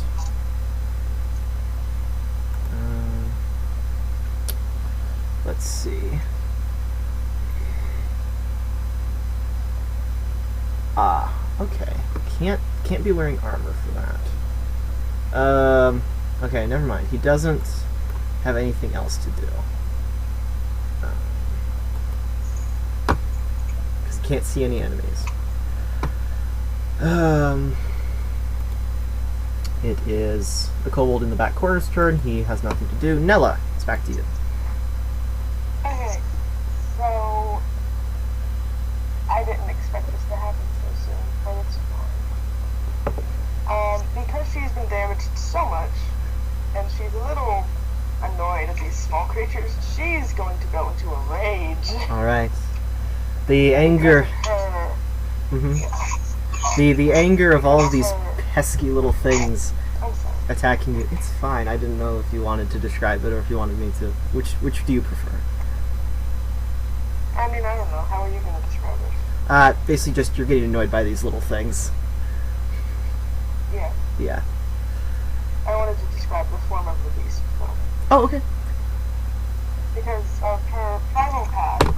Speaker 1: Let's see. Okay. Can't be wearing armor for that. Okay, never mind. He doesn't have anything else to do. Because he can't see any enemies. It is the kobold in the back corner's turn. He has nothing to do. Nella, it's back to you.
Speaker 3: Okay, so I didn't expect this to happen so soon, but it's fine. Because she's been damaged so much, and she's a little annoyed at these small creatures, she's going to go into a rage.
Speaker 1: Alright. The anger... The anger of all of these pesky little things attacking you. It's fine. I didn't know if you wanted to describe it or if you wanted me to. Which do you prefer?
Speaker 3: I mean, I don't know. How are you going to describe it?
Speaker 1: Basically just you're getting annoyed by these little things.
Speaker 3: Yeah.
Speaker 1: Yeah.
Speaker 3: I wanted to describe the form of the beast. So.
Speaker 1: Oh, okay.
Speaker 3: Because of her primal pad,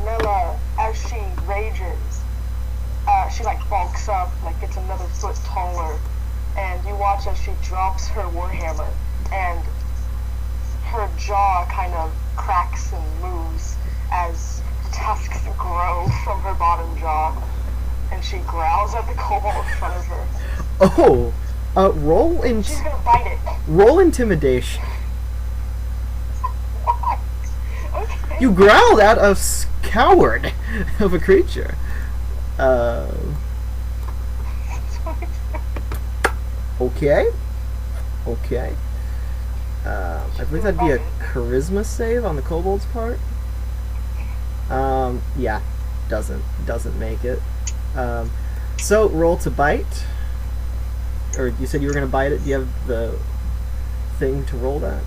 Speaker 3: Nella, as she rages, she bulks up, gets another foot taller, and you watch as she drops her warhammer, and her jaw kind of cracks and moves as tusks grow from her bottom jaw, and she growls at the kobold in front of her.
Speaker 1: Oh! Roll
Speaker 3: She's gonna bite it.
Speaker 1: roll intimidation.
Speaker 3: What? Okay.
Speaker 1: You growled at a coward of a creature. Okay. Okay. I believe that'd be a charisma save on the kobold's part. Yeah, doesn't make it. So roll to bite. Or you said you were gonna bite it. Do you have the thing to roll that?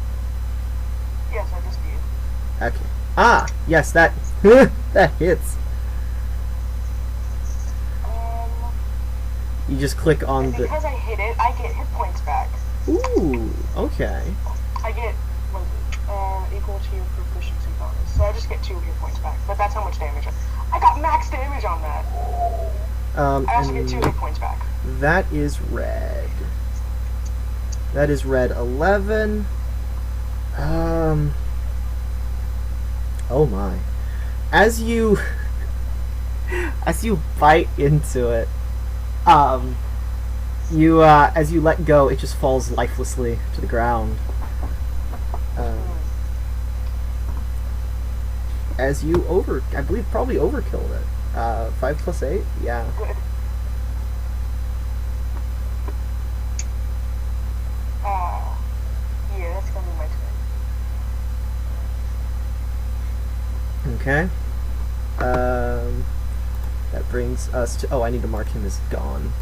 Speaker 3: Yes, I just did.
Speaker 1: Okay. Ah, yes, that that hits. You just click on
Speaker 3: And
Speaker 1: the.
Speaker 3: because I hit it, I get hit points back.
Speaker 1: Ooh, okay.
Speaker 3: I get equal to your proficiency bonus, so I just get 2 hit points back. But that's how much damage I got. Max damage on that. I also get 2 hit points back.
Speaker 1: That is red. That is red 11. Oh my. As you bite into it, as you let go, it just falls lifelessly to the ground. As you I believe probably overkilled it. 5 plus 8? Yeah.
Speaker 3: Good. Yeah, that's gonna be my turn.
Speaker 1: Okay. That brings us to... Oh, I need to mark him as gone.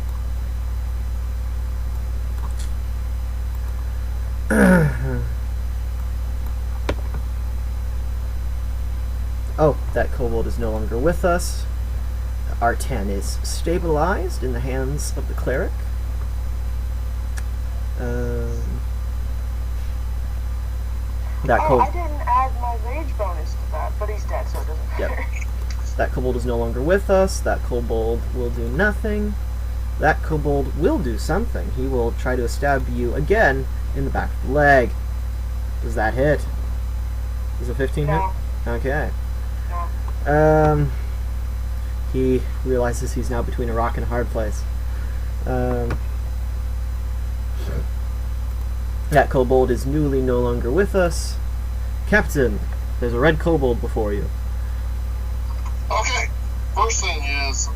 Speaker 1: Oh, that kobold is no longer with us. Our 10 is stabilized in the hands of the cleric. That
Speaker 3: I
Speaker 1: kobold...
Speaker 3: didn't add my rage bonus to that, but he's dead, so it doesn't matter.
Speaker 1: Yep. That kobold is no longer with us. That kobold will do nothing. That kobold will do something. He will try to stab you again in the back of the leg. Does that hit? Does a 15
Speaker 3: No.
Speaker 1: hit? Okay.
Speaker 3: No.
Speaker 1: He realizes he's now between a rock and a hard place. That kobold is newly no longer with us. Captain, there's a red kobold before you.
Speaker 2: Okay. First thing is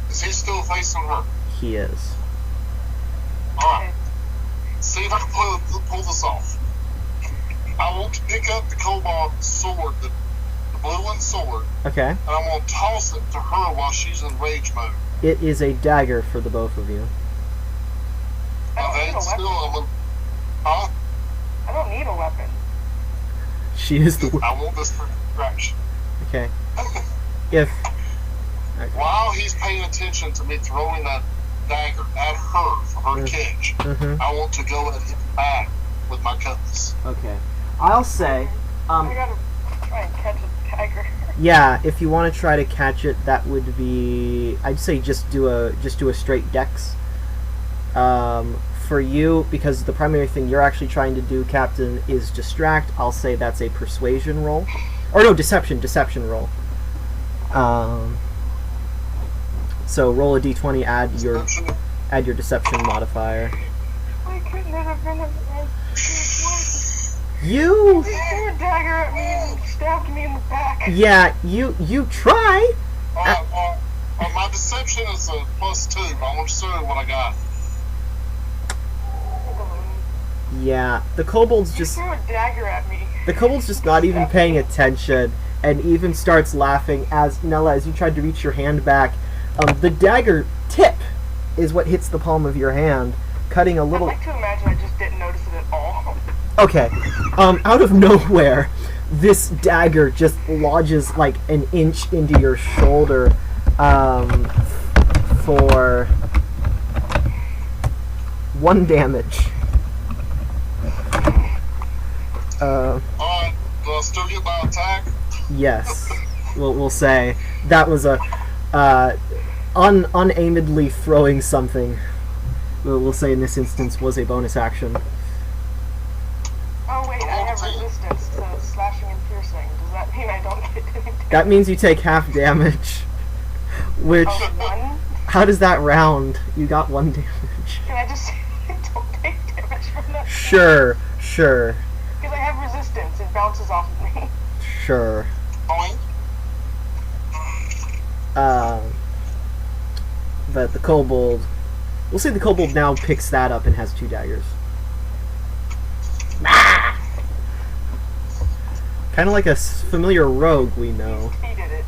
Speaker 2: he still facing her?
Speaker 1: He is.
Speaker 2: Alright. See if I can pull this off. I want to pick up the kobold sword, the blue one sword,
Speaker 1: Okay.
Speaker 2: and I'm going to toss it to her while she's in rage mode.
Speaker 1: It is a dagger for the both of you.
Speaker 3: I don't
Speaker 2: Okay,
Speaker 3: need a
Speaker 2: still,
Speaker 3: weapon.
Speaker 2: huh?
Speaker 3: I don't need a weapon.
Speaker 1: She is the...
Speaker 2: I want this for distraction.
Speaker 1: Okay. If...
Speaker 2: While he's paying attention to me throwing that dagger at her for her catch, I want to go and hit back with my cutlass.
Speaker 1: Okay. I'll say...
Speaker 3: I gotta try and catch a dagger.
Speaker 1: Yeah, if you want to try to catch it, that would be... I'd say just do a straight dex. For you, because the primary thing you're actually trying to do, Captain, is distract, I'll say that's a persuasion roll. Or no, deception roll. So roll a d20, add your deception modifier.
Speaker 3: I couldn't have been a
Speaker 1: You...
Speaker 3: He threw a dagger at me and stabbed me in the back.
Speaker 1: Yeah, you try.
Speaker 2: My deception is a +2. I want to see what I got.
Speaker 1: Yeah, the kobold's
Speaker 3: He
Speaker 1: just...
Speaker 3: threw a dagger at me.
Speaker 1: The kobold's just not even paying attention, and even starts laughing as, Nella, as you tried to reach your hand back, the dagger tip is what hits the palm of your hand, cutting a little...
Speaker 3: I'd like to imagine I just didn't notice it at all.
Speaker 1: Okay, out of nowhere, this dagger just lodges like an inch into your shoulder, for 1 damage.
Speaker 2: Alright, do I still get my attack?
Speaker 1: Yes, we'll say that was a unaimedly throwing something. We'll say in this instance was a bonus action.
Speaker 3: Oh wait, I have resistance to slashing and piercing. Does that mean I don't get any damage?
Speaker 1: That means you take half damage. Which,
Speaker 3: Oh, 1?
Speaker 1: how does that round? You got 1 damage.
Speaker 3: Can I
Speaker 1: Sure.
Speaker 3: Because I have resistance, it bounces off of me.
Speaker 1: Sure.
Speaker 2: Boing.
Speaker 1: But the kobold... We'll say the kobold now picks that up and has 2 daggers. Kind of like a familiar rogue we know.
Speaker 3: He did it.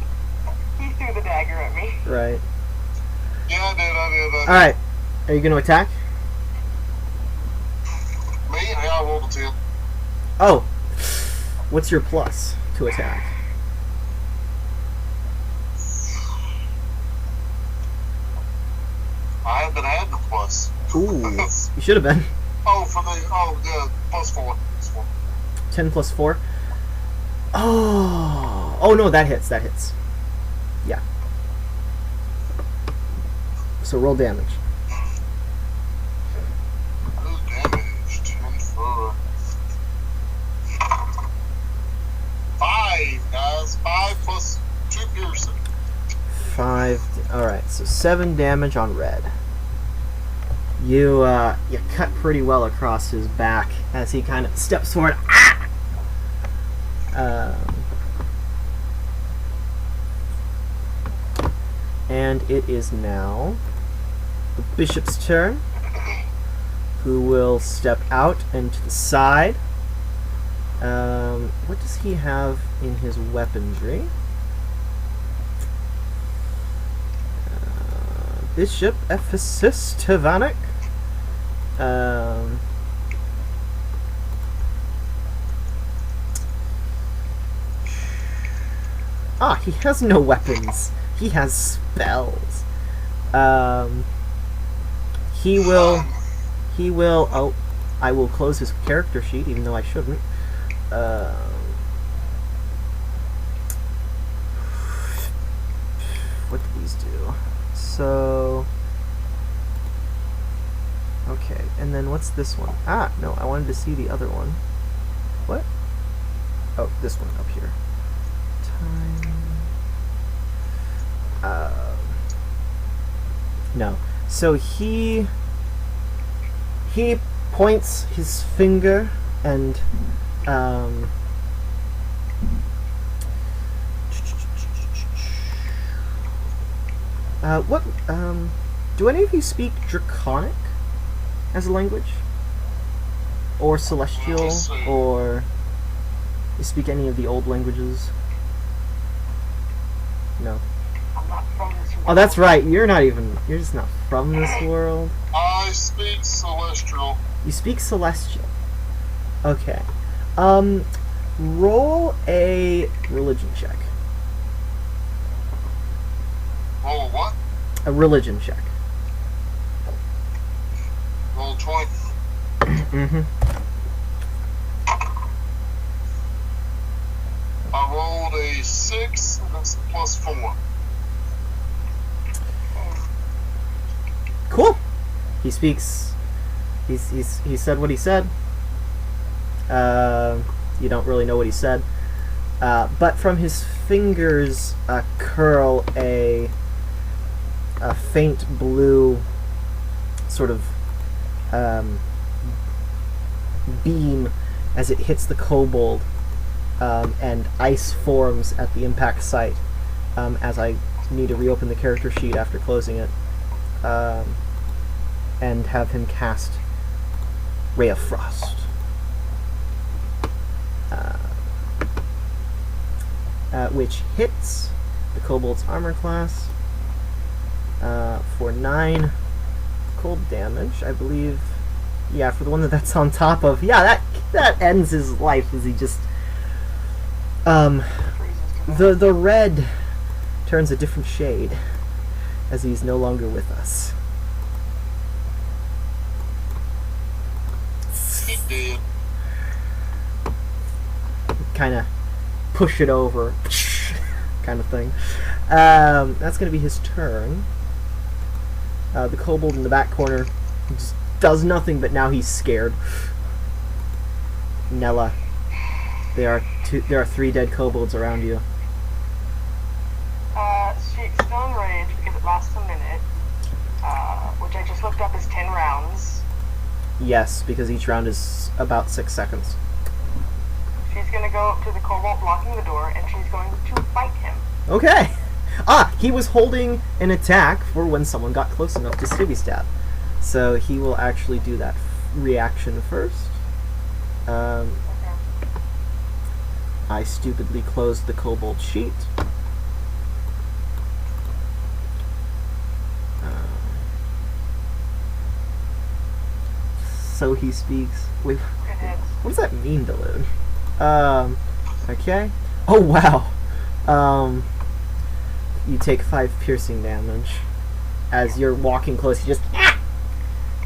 Speaker 3: He threw the dagger at me.
Speaker 1: Right.
Speaker 2: Yeah, I did.
Speaker 1: Alright. Are you going to attack?
Speaker 2: Me? Yeah, I rolled a 10.
Speaker 1: Oh. What's your plus to attack?
Speaker 2: I haven't had the plus.
Speaker 1: Ooh. You should have been.
Speaker 2: Yeah, plus 4.
Speaker 1: 10 plus 4. Oh no, that hits. Yeah. So roll damage.
Speaker 2: Ooh, damage. 10 for 5, guys. 5 plus 2 piercing.
Speaker 1: 5. Alright, so 7 damage on red. You cut pretty well across his back as he kind of steps forward. And it is now the bishop's turn, who will step out and to the side. What does he have in his weaponry? Bishop Ephesus Tyvanick. He has no weapons. He has spells. He will. Oh, I will close his character sheet, even though I shouldn't. What do these do? So. Okay, and then what's this one? No, I wanted to see the other one. What? Oh, this one up here. Time. No. So he points his finger and do any of you speak Draconic as a language? Or Celestial? Or you speak any of the old languages? No.
Speaker 3: I'm not from this world.
Speaker 1: Oh, that's right. You're just not from this world.
Speaker 2: I speak Celestial.
Speaker 1: You speak Celestial. Okay. Roll a religion check.
Speaker 2: Roll what?
Speaker 1: A religion check.
Speaker 2: Roll 20.
Speaker 1: Mm-hmm.
Speaker 2: I rolled a 6, and that's plus 4.
Speaker 1: Cool. He speaks. He said what he said. You don't really know what he said, but from his fingers curl a faint blue sort of beam as it hits the kobold, and ice forms at the impact site. As I need to reopen the character sheet after closing it. And have him cast Ray of Frost. Which hits the Kobold's armor class for 9 cold damage, I believe. Yeah, for the one that's on top of. Yeah, that ends his life as he just. The red turns a different shade as he's no longer with us.
Speaker 2: He did.
Speaker 1: Kind of push it over, kind of thing. That's going to be his turn. The kobold in the back corner just does nothing, but now he's scared. Nella, there are 3 dead kobolds around you.
Speaker 3: She's still enraged because it lasts a minute, which I just looked up as 10 rounds.
Speaker 1: Yes, because each round is about 6 seconds.
Speaker 3: She's gonna go up to the kobold blocking the door, and she's going to fight him.
Speaker 1: Okay. Ah, he was holding an attack for when someone got close enough to stabby stab. So he will actually do that reaction first.
Speaker 3: Okay.
Speaker 1: I stupidly closed the kobold sheet. So he speaks. Wait,
Speaker 3: It hits.
Speaker 1: what does that mean, Delude? Okay. Oh, wow. You take 5 piercing damage. As you're walking close, you just...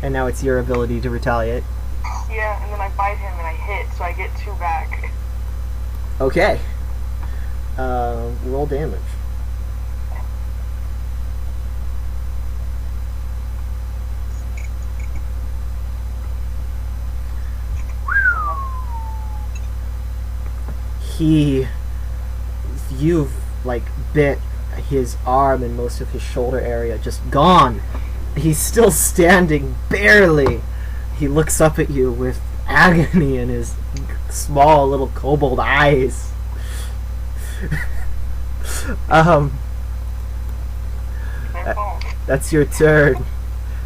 Speaker 1: And now it's your ability to retaliate.
Speaker 3: Yeah, and then I bite him and I hit, so I get 2 back.
Speaker 1: Okay. Roll damage. You've, like, bit his arm and most of his shoulder area, just gone. He's still standing, barely. He looks up at you with agony in his small little kobold eyes. That's your turn.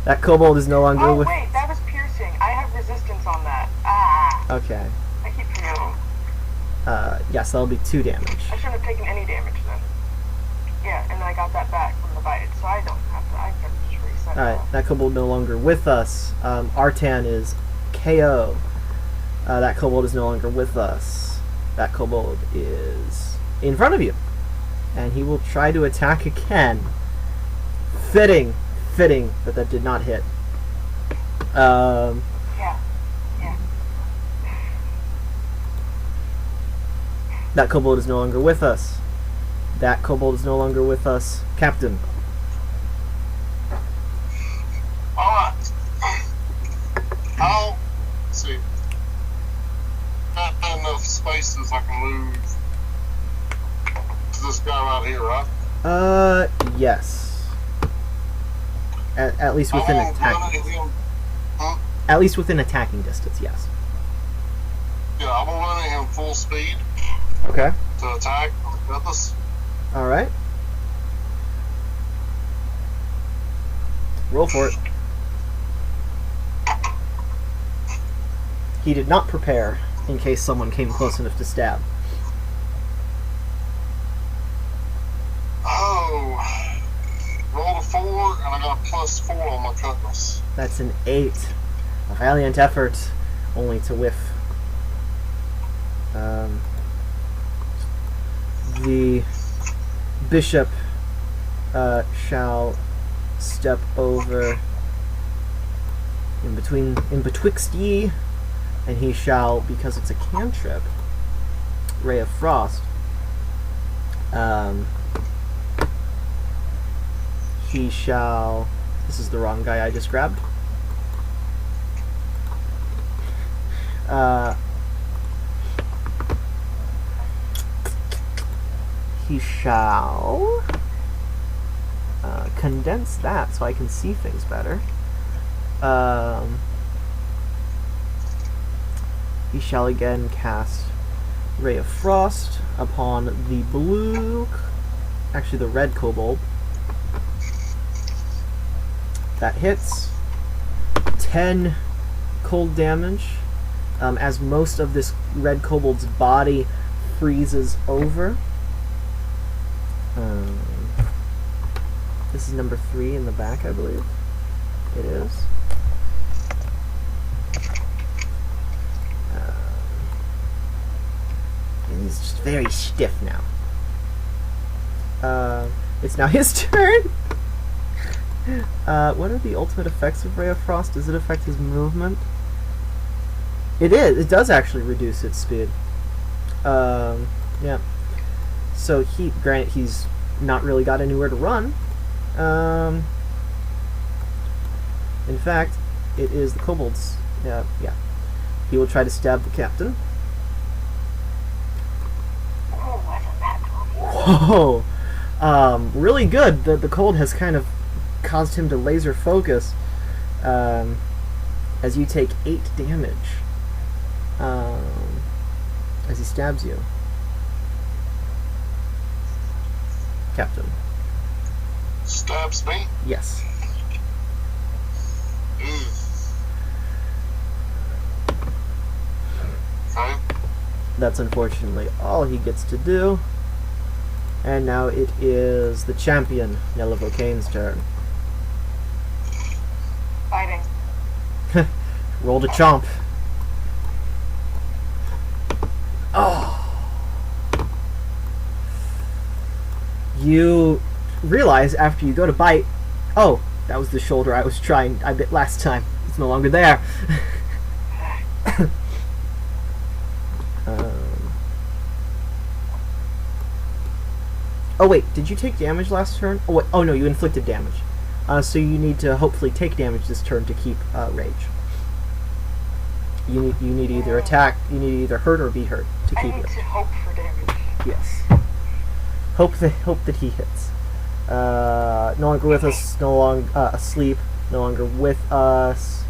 Speaker 1: That kobold is no longer
Speaker 3: Oh,
Speaker 1: with...
Speaker 3: wait, that was piercing. I have resistance on that. Ah,
Speaker 1: Okay.
Speaker 3: I keep forgetting.
Speaker 1: Yes, that'll be 2 damage.
Speaker 3: I shouldn't have taken any damage then. Yeah, and then I got that back from the bite, so I don't have to. I can just reset.
Speaker 1: Alright, that kobold no longer with us. Artan is KO. That kobold is no longer with us. That kobold is in front of you. And he will try to attack again. Fitting that did not hit.
Speaker 3: Yeah.
Speaker 1: That kobold is no longer with us. That kobold is no longer with us. Captain.
Speaker 2: Alright. I'll see. Got enough spaces I can move to this guy right here, right?
Speaker 1: Yes. At least within
Speaker 2: I'm gonna run
Speaker 1: attacking.
Speaker 2: at him. Huh?
Speaker 1: At least within attacking distance, yes.
Speaker 2: Yeah, I'm gonna run at him full speed
Speaker 1: Okay.
Speaker 2: to attack with us.
Speaker 1: Alright. Roll for it. He did not prepare in case someone came close enough to stab.
Speaker 2: Oh. Rolled a 4, and I got a +4 on my cutlass.
Speaker 1: That's an 8. A valiant effort, only to whiff. The bishop shall step over in betwixt ye, and he shall, because it's a cantrip, Ray of Frost, he shall... This is the wrong guy I just grabbed. He shall condense that so I can see things better. He shall again cast Ray of Frost upon the blue... Actually, the red kobold. That hits. 10 cold damage. As most of this red kobold's body freezes over. This is number 3 in the back, I believe. It is. And he's just very stiff now. It's now his turn! What are the ultimate effects of Ray of Frost? Does it affect his movement? It is. It does actually reduce its speed. Yeah. So granted, he's not really got anywhere to run. In fact, it is the kobolds. Yeah. He will try to stab the captain.
Speaker 3: Oh, wasn't that
Speaker 1: Whoa! Really good. The cold has kind of caused him to laser focus. And as you take 8 damage as he stabs you. Captain.
Speaker 2: Stabs me?
Speaker 1: Yes.
Speaker 2: Okay.
Speaker 1: That's unfortunately all he gets to do. And now it is the champion, Nellivocane's turn.
Speaker 3: Fighting.
Speaker 1: Roll to chomp. Oh. You realize after you go to bite, oh, that was the shoulder I bit last time. It's no longer there. Oh wait, did you take damage last turn? Oh, wait, oh no, you inflicted damage. So you need to hopefully take damage this turn to keep rage. You need to either attack, you need to either hurt or be hurt to keep
Speaker 3: I need
Speaker 1: it.
Speaker 3: to hope for damage.
Speaker 1: Yes. Hope that he hits. No longer with us. No longer asleep. No longer with us.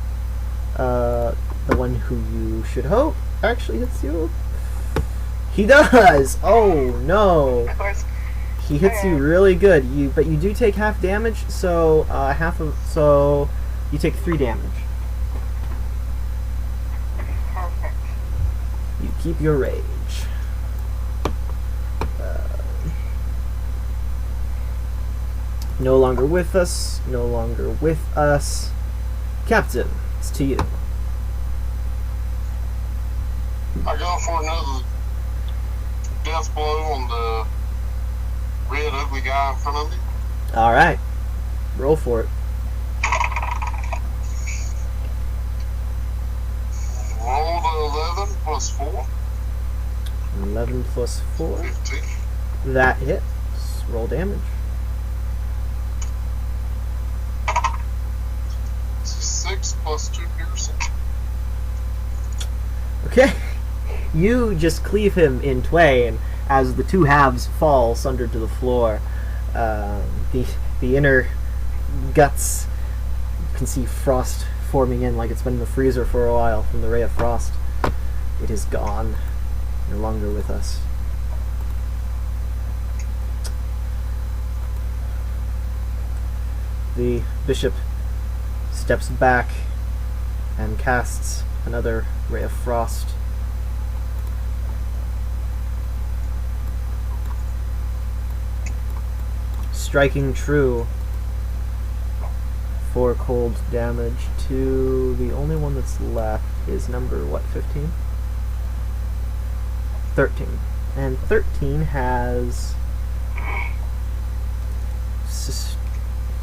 Speaker 1: The one who you should hope actually hits you. He does. Oh no.
Speaker 3: Of course.
Speaker 1: He hits you really good. But you do take half damage. So so you take 3 damage.
Speaker 3: Perfect.
Speaker 1: You keep your rage. No longer with us. No longer with us. Captain, it's to you.
Speaker 2: I go for another death blow on the red ugly guy in front of me.
Speaker 1: All right, roll for it.
Speaker 2: Roll the 11 plus 4.
Speaker 1: 11 plus 4.
Speaker 2: 15.
Speaker 1: That hits. Roll damage.
Speaker 2: 6 plus 2 piercing.
Speaker 1: Okay. You just cleave him in twain as the 2 halves fall sundered to the floor. The inner guts, you can see frost forming in like it's been in the freezer for a while from the ray of frost. It is gone. No longer with us. The bishop steps back and casts another ray of frost. Striking true for cold damage to the only one that's left is number, what, 15? 13. And 13 has...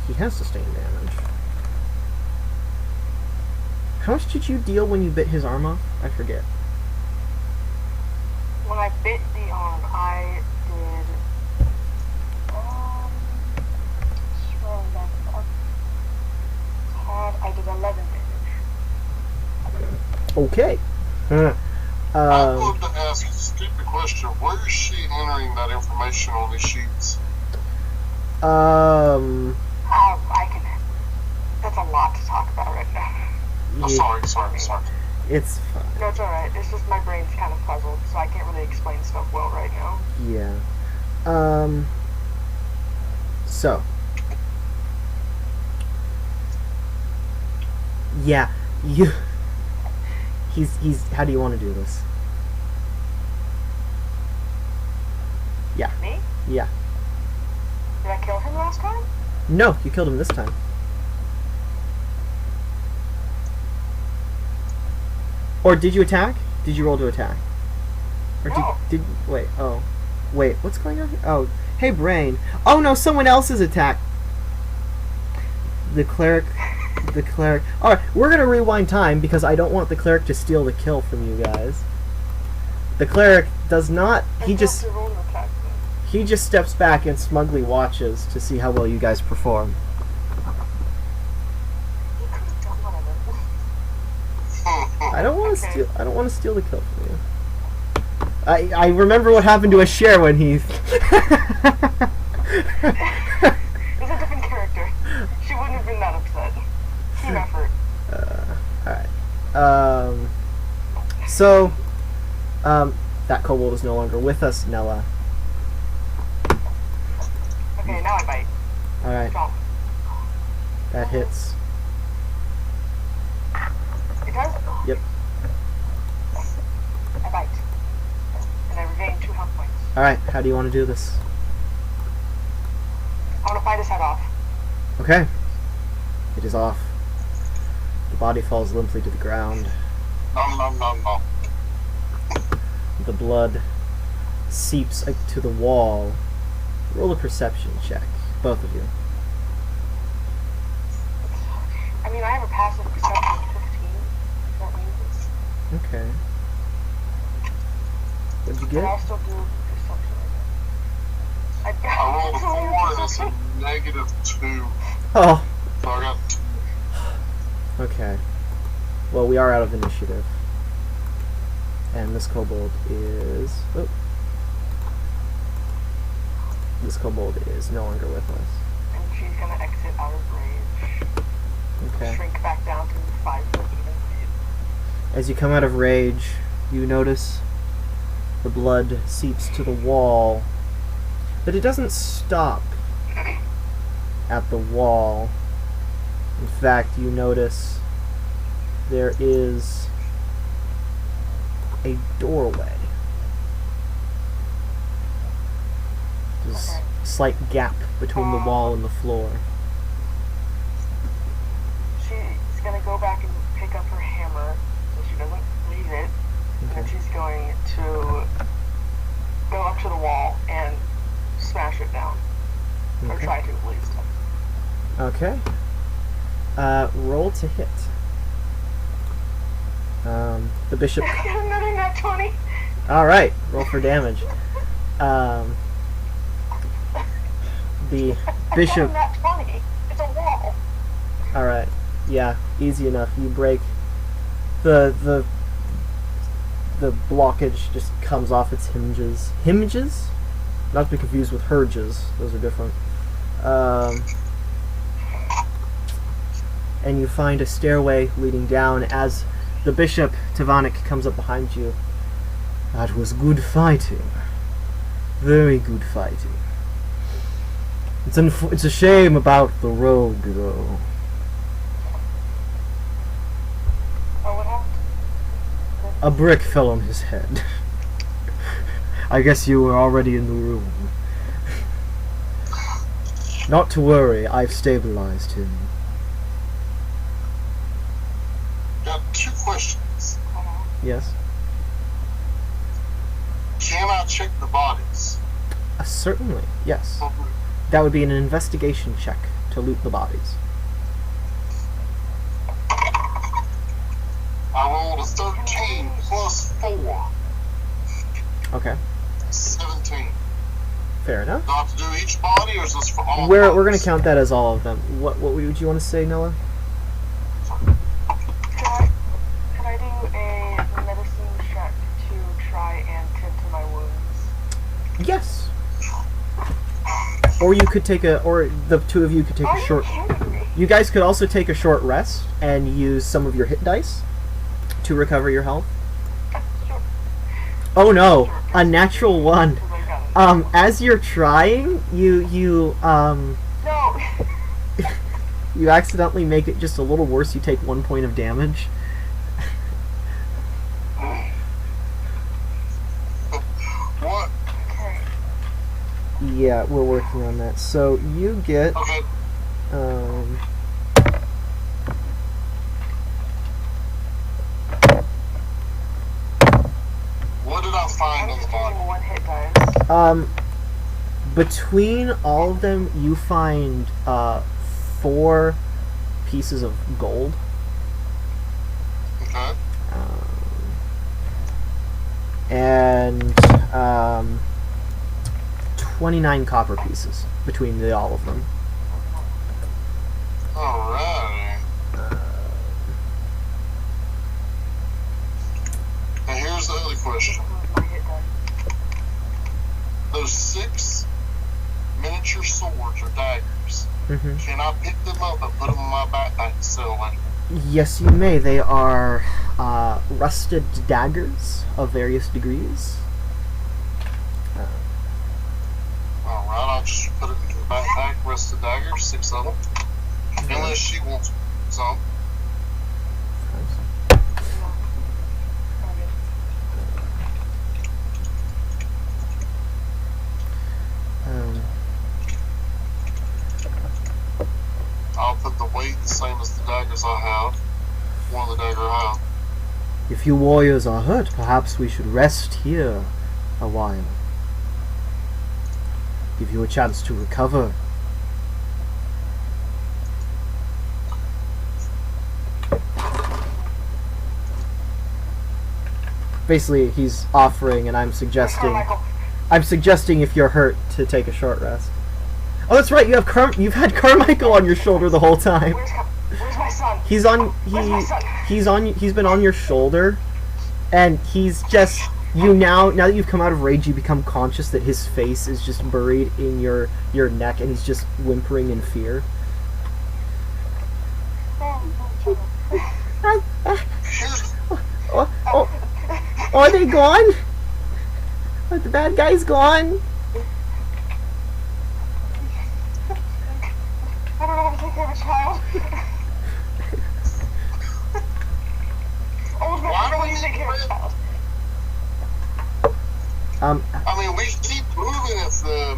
Speaker 1: he has sustained damage. How much did you deal when you bit his arm off? I forget.
Speaker 3: When I bit the arm, I did. Scrolling back up. I did 11 damage.
Speaker 1: Okay.
Speaker 2: I'd love to ask a stupid question. Where is she entering that information on these sheets?
Speaker 3: I can. That's a lot to talk about right now.
Speaker 2: Oh, sorry.
Speaker 1: It's fine.
Speaker 3: No, it's alright. It's just my brain's kind of puzzled, so I can't really explain stuff well right now.
Speaker 1: Yeah. So. Yeah, he's, how do you want to do this? Yeah.
Speaker 3: Me?
Speaker 1: Yeah.
Speaker 3: Did I kill him last time?
Speaker 1: No, you killed him this time. Or did you attack? Did you roll to attack? Or
Speaker 3: No.
Speaker 1: Wait, what's going on here? Oh, hey brain. Oh no, someone else's attack. The cleric. Alright, we're gonna rewind time because I don't want the cleric to steal the kill from you guys. The cleric does not. He just steps back and smugly watches to see how well you guys perform. I don't want to steal. I don't want to steal the kill from you. I remember what happened to Asher when he.
Speaker 3: It's a different character. She wouldn't have been that upset. Team effort.
Speaker 1: Alright. So, that kobold is no longer with us, Nella.
Speaker 3: Okay, now I bite.
Speaker 1: Alright,
Speaker 3: Strong.
Speaker 1: that hits.
Speaker 3: It does?
Speaker 1: Yep.
Speaker 3: I bite. And I regain 2 health points.
Speaker 1: Alright, how do you want to do this?
Speaker 3: I want to bite his head off.
Speaker 1: Okay. It is off. The body falls limply to the ground.
Speaker 2: Nom nom nom nom.
Speaker 1: The blood seeps to the wall. Roll a perception check, both of you.
Speaker 3: I mean, I have a passive perception of 15. That means it's...
Speaker 1: Okay. What'd you
Speaker 3: But
Speaker 1: get?
Speaker 3: I'll still do perception. I got
Speaker 2: I rolled a 4 and it's a -2.
Speaker 1: Oh,
Speaker 2: So I got 2.
Speaker 1: okay. Well, we are out of initiative. And this kobold is... Oh. This kobold is no longer with us.
Speaker 3: And she's gonna exit out of rage.
Speaker 1: Okay.
Speaker 3: Shrink back down to 5 foot even.
Speaker 1: As you come out of rage, you notice the blood seeps to the wall, but it doesn't stop at the wall. In fact, you notice there is a doorway. There's a slight gap between the wall and the floor.
Speaker 3: She's gonna go back and pick up her hammer so she doesn't leave it. And
Speaker 1: Okay.
Speaker 3: she's going to go up to the wall and smash it down. Or
Speaker 1: Okay.
Speaker 3: try to, at least.
Speaker 1: Okay. Roll to hit. The bishop.
Speaker 3: I got another nat 20.
Speaker 1: Alright, roll for damage. The bishop.
Speaker 3: I got a nat 20. It's a wall.
Speaker 1: Alright, yeah, easy enough. You break the blockage just comes off its hinges. Hinges? Not to be confused with herges. Those are different. And you find a stairway leading down as the bishop, Tyvanick, comes up behind you. That was good fighting. Very good fighting. It's a shame about the rogue, though.
Speaker 3: Oh, what happened?
Speaker 1: A brick fell on his head. I guess you were already in the room. Not to worry, I've stabilized him.
Speaker 2: Got 2 questions.
Speaker 1: Yes?
Speaker 2: Can I check the bodies?
Speaker 1: Certainly, yes. That would be an investigation check to loot the bodies.
Speaker 2: I rolled a 13 plus 4.
Speaker 1: Okay,
Speaker 2: 17.
Speaker 1: fair enough.
Speaker 2: Do I have to do each body, or is this for all
Speaker 1: We're going
Speaker 2: bodies?
Speaker 1: to count that as all of them. What would you want to say, Noah?
Speaker 3: Could I do a medicine check to try and tend to my wounds?
Speaker 1: Yes. Or you could take or the two of you could take
Speaker 3: Are
Speaker 1: a
Speaker 3: you
Speaker 1: short.
Speaker 3: kidding me?
Speaker 1: You guys could also take a short rest and use some of your hit dice to recover your health.
Speaker 3: Sure.
Speaker 1: Oh no, a natural 1.
Speaker 3: 'Cause I got it.
Speaker 1: As you're trying, you
Speaker 3: No!
Speaker 1: you accidentally make it just a little worse. You take 1 point of damage.
Speaker 2: What?
Speaker 3: Okay.
Speaker 1: Yeah, we're working on that. So you get
Speaker 2: Okay. What did I find
Speaker 3: I'm
Speaker 2: in the
Speaker 3: just
Speaker 2: body?
Speaker 3: using 1 hit dice.
Speaker 1: between all of them, you find 4 pieces of gold.
Speaker 2: Okay.
Speaker 1: And 29 copper pieces between all of them.
Speaker 2: Alright. And here's the other question.
Speaker 3: My hit dice.
Speaker 2: Those 6 miniature swords or daggers,
Speaker 1: Mm-hmm.
Speaker 2: can I pick them up and put them in my backpack and sell later?
Speaker 1: Yes, you may. They are rusted daggers of various degrees.
Speaker 2: Alright, I'll just put it into the backpack, rest of the daggers, 6 of them. Unless she wants some. I'll put the weight the same as the daggers I have. One of the dagger I have.
Speaker 1: If you warriors are hurt, perhaps we should rest here a while. Give you a chance to recover. Basically, he's offering, and I'm suggesting if you're hurt to take a short rest. Oh, that's right. You've had Carmichael on your shoulder the whole time.
Speaker 3: Where's my son?
Speaker 1: He's been on your shoulder, and he's just now that you've come out of rage, you become conscious that his face is just buried in your neck, and he's just whimpering in fear. Are they gone? Are the bad guys gone?
Speaker 3: I don't know how to take care of a child. Old man, how do you take care of a child?
Speaker 2: I mean, we keep moving if the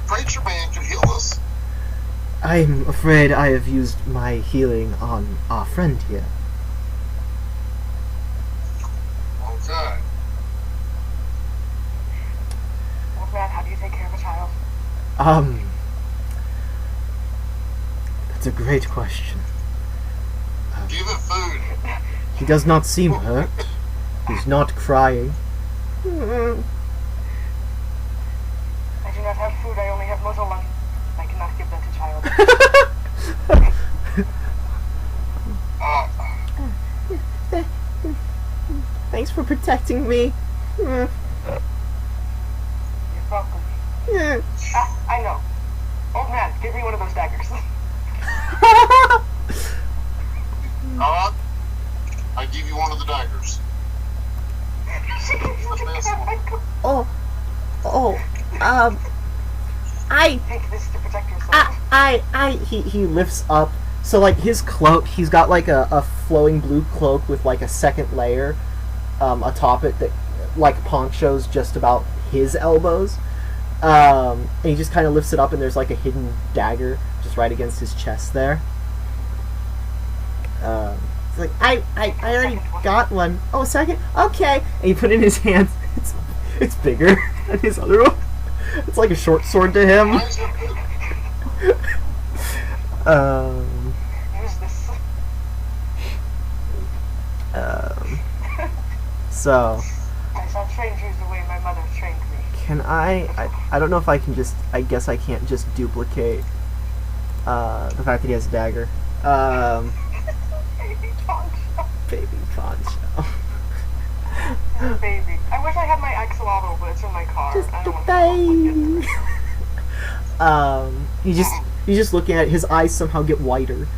Speaker 2: preacher man can heal us.
Speaker 1: I'm afraid I have used my healing on our friend here.
Speaker 2: Okay.
Speaker 3: Old man, how do you take care of a child?
Speaker 1: That's a great question.
Speaker 2: Give it food.
Speaker 1: He does not seem hurt. He's not crying.
Speaker 3: I do not have food, I only have mozolung. I cannot give that to child.
Speaker 1: Thanks for protecting me.
Speaker 3: You're welcome. I know. Old man, give me one of those daggers.
Speaker 2: Alright. I give you one of the daggers.
Speaker 3: Take this to protect yourself.
Speaker 1: He lifts up. So, like, his cloak, he's got, like, a flowing blue cloak with, like, a second layer atop it that, like, ponchos just about his elbows. And he just kind of lifts it up, and there's, like, a hidden dagger just right against his chest there. It's like, I already got one. Oh, a second? Okay. And he put it in his hands. It's bigger than his other one. It's like a short sword to him.
Speaker 3: Use this.
Speaker 1: So
Speaker 3: I shall train you the way my mother trained me.
Speaker 1: can I don't know if I can just, I guess I can't just duplicate the fact that he has a dagger.
Speaker 3: Baby Poncho.
Speaker 1: Baby Poncho.
Speaker 3: Baby. I wish I had my axolotl, but it's in my car.
Speaker 1: Just
Speaker 3: I
Speaker 1: a
Speaker 3: don't want to
Speaker 1: baby. He's just looking at it. His eyes somehow get whiter.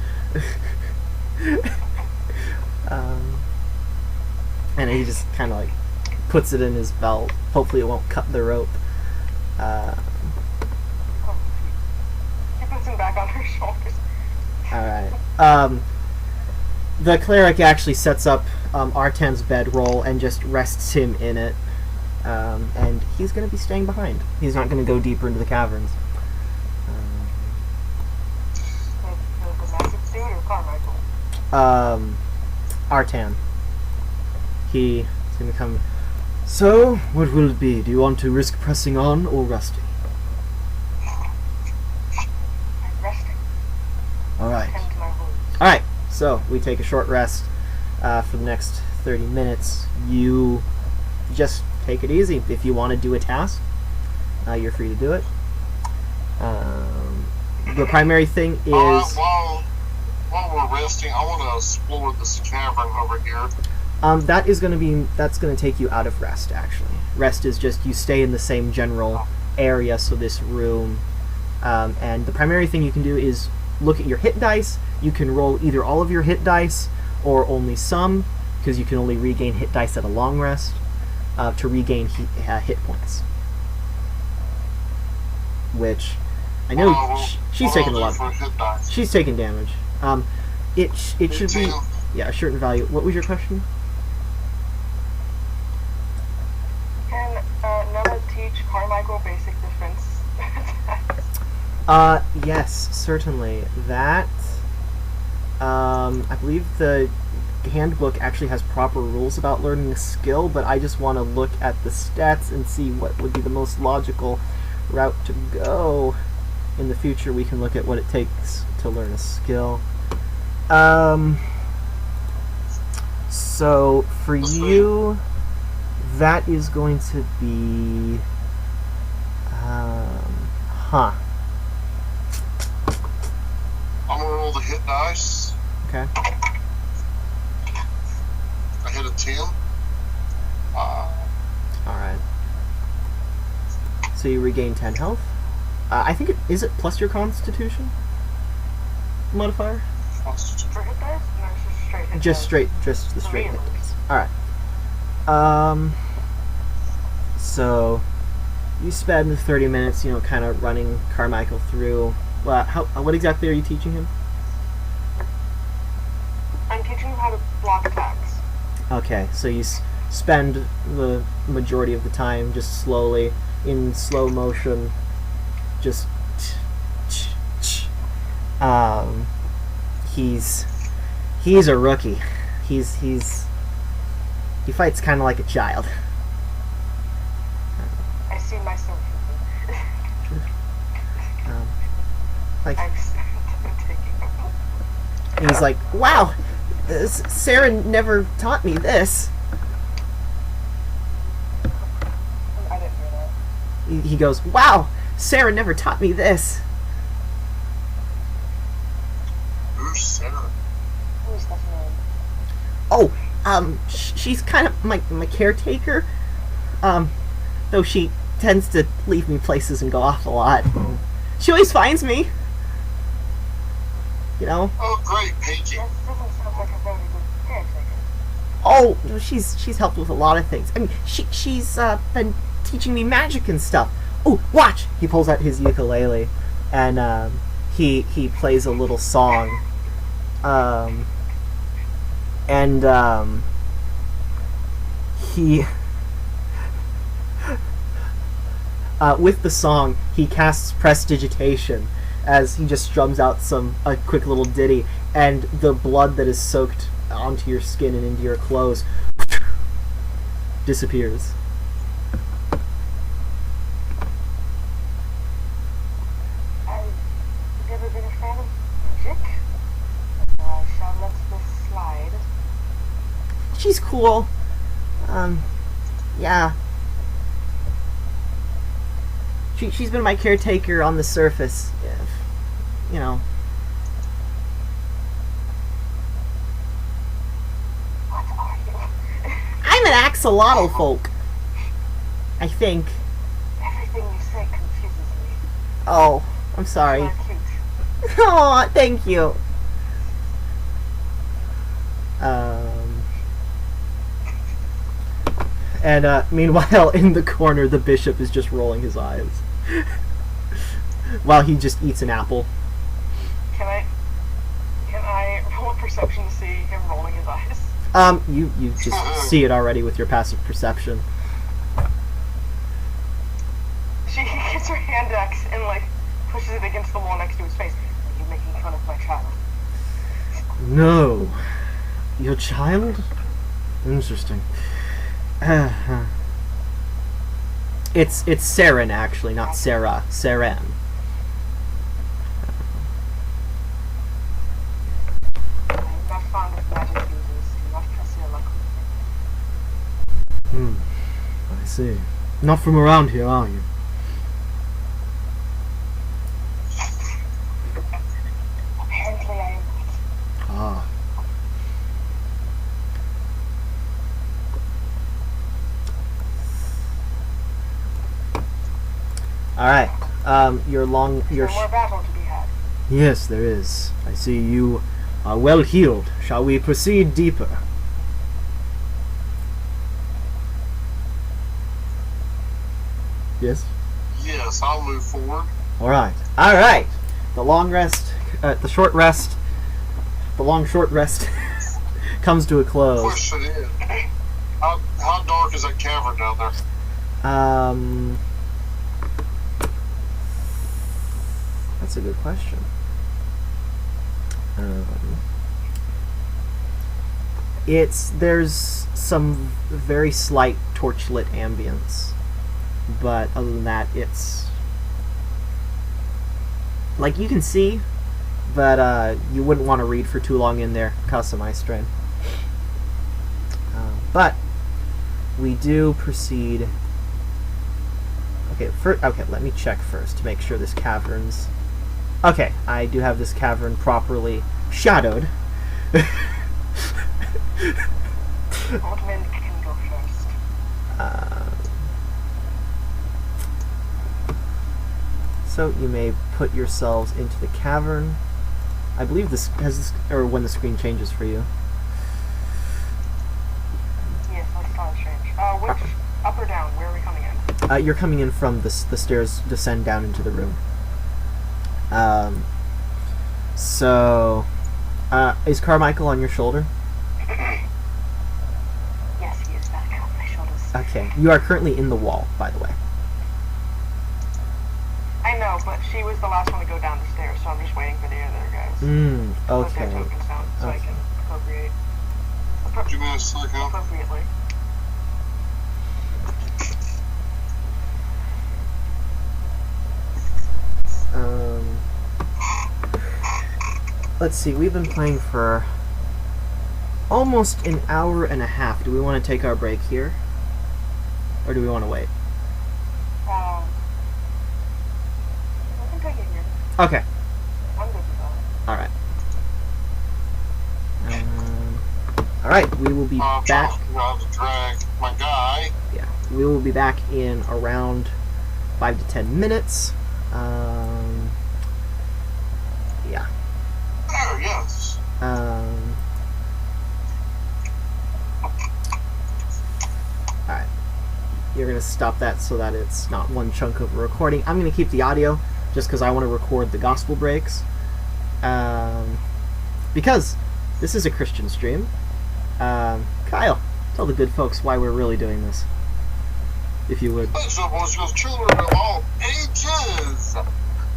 Speaker 1: And he just kind of like puts it in his belt. Hopefully it won't cut the rope.
Speaker 3: He puts him back on her shoulders.
Speaker 1: Alright. The cleric actually sets up Artan's bedroll and just rests him in it. And he's going to be staying behind. He's not going to go deeper into the caverns.
Speaker 3: The massive dude or Carmichael?
Speaker 1: Artan. He's going to come. So, what will it be? Do you want to risk pressing on or resting?
Speaker 3: I'm resting.
Speaker 1: Alright.
Speaker 3: Tend to my wounds.
Speaker 1: Alright, so we take a short rest for the next 30 minutes. You just take it easy. If you want to do a task, you're free to do it. The primary thing is...
Speaker 2: while we're resting, I want to explore this cavern over here.
Speaker 1: that's going to take you out of rest, actually. Rest is just you stay in the same general area, so this room. And the primary thing you can do is look at your hit dice. You can roll either all of your hit dice or only some, because you can only regain hit dice at a long rest to regain hit points. Which I know she's taking a lot. She's taking damage. It should be a certain value. What was your question?
Speaker 3: Can Nella teach Carmichael basic defense?
Speaker 1: Yes, certainly. That, I believe the handbook actually has proper rules about learning a skill, but I just want to look at the stats and see what would be the most logical route to go. In the future, we can look at what it takes to learn a skill. So, for you, that is going to be...
Speaker 2: I'm gonna roll the hit dice.
Speaker 1: Okay.
Speaker 2: I hit a 10.
Speaker 1: Alright. So you regain 10 health. I think is it plus your constitution modifier?
Speaker 2: Constitution.
Speaker 3: For hit dice? No, it's
Speaker 1: Just the straight hit dice. Alright. So you spend 30 minutes, kind of running Carmichael through. What exactly are you teaching him?
Speaker 3: I'm teaching him how to block attacks.
Speaker 1: Okay, so you spend the majority of the time just slowly, in slow motion, just he's a rookie. He fights kind of like a child.
Speaker 3: I see myself.
Speaker 1: Like
Speaker 3: I'm taking.
Speaker 1: he's like, wow, Sarah never taught me this.
Speaker 3: I didn't hear that.
Speaker 1: He goes, wow, Sarah never taught me this.
Speaker 2: Who's Sarah?
Speaker 3: Who's that name?
Speaker 1: Oh, she's kind of my caretaker. Though she tends to leave me places and go off a lot. She always finds me.
Speaker 2: Oh, great, Paige.
Speaker 3: That doesn't sound like a very good caretaker.
Speaker 1: Oh, she's helped with a lot of things. I mean, she's been teaching me magic and stuff. Oh, watch! He pulls out his ukulele, and he plays a little song. He with the song, he casts prestidigitation as he just strums out a quick little ditty, and the blood that is soaked onto your skin and into your clothes disappears.
Speaker 3: I've never been a fan of magic. I shall let this slide.
Speaker 1: She's cool. Yeah. She's been my caretaker on the surface.
Speaker 3: What are you?
Speaker 1: I'm an axolotl folk. I think.
Speaker 3: Everything you say confuses me.
Speaker 1: Oh, I'm sorry.
Speaker 3: You're cute.
Speaker 1: Oh, thank you. And meanwhile, in the corner, the bishop is just rolling his eyes while he just eats an apple.
Speaker 3: Can I roll a perception to see him rolling his eyes?
Speaker 1: You just see it already with your passive perception.
Speaker 3: She gets her hand axe and pushes it against the wall next to his face. Are you making fun of my child?
Speaker 1: No. Your child? Interesting. It's Saren, actually, not Sarah. Saren.
Speaker 3: I'm not fond of magic users. Do not press your luck with me.
Speaker 1: I see. Not from around here, are you?
Speaker 3: Apparently I am not.
Speaker 1: Ah. Alright. Your
Speaker 3: There's no more battle to be had.
Speaker 1: Yes, there is. I see you are well healed. Shall we proceed deeper? Yes?
Speaker 2: Yes, I'll move forward.
Speaker 1: Alright. Alright! The long rest, the short rest, the long short rest comes to a close.
Speaker 2: Question is, how dark is that cavern down there?
Speaker 1: That's a good question. There's some very slight torchlit ambience, but other than that, it's like you can see, but you wouldn't want to read for too long in there, cause some eye strain. But we do proceed. Okay, let me check first to make sure this cavern's. Okay, I do have this cavern properly shadowed.
Speaker 3: Oddman can go first.
Speaker 1: So you may put yourselves into the cavern. I believe this has this, or when the screen changes for you.
Speaker 3: Yes, that's not strange. Which up or down? Where are we coming in?
Speaker 1: You're coming in from the stairs, descend down into the room. So, is Carmichael on your shoulder?
Speaker 3: Yes, he is back on my shoulders.
Speaker 1: Okay, you are currently in the wall, by the way.
Speaker 3: I know, but she was the last one to go down the stairs, so I'm just waiting for the other guys. Put their
Speaker 1: Okay.
Speaker 3: tokens down so I can appropriate.
Speaker 2: Give me a second.
Speaker 3: Appropriately.
Speaker 1: Let's see, we've been playing for almost an hour and a half. Do we want to take our break here? Or do we want to wait?
Speaker 3: I think I get here.
Speaker 1: Okay.
Speaker 3: I'm good with that.
Speaker 1: Alright. Alright, we will be back.
Speaker 2: Around to drag my guy.
Speaker 1: Yeah, we will be back in around 5 to 10 minutes. Yeah.
Speaker 2: There, yes.
Speaker 1: Alright. You're going to stop that so that it's not one chunk of a recording. I'm going to keep the audio just because I want to record the gospel breaks. Because this is a Christian stream. Kyle, tell the good folks why we're really doing this. If you would.
Speaker 2: So, boys, girls, children of all ages.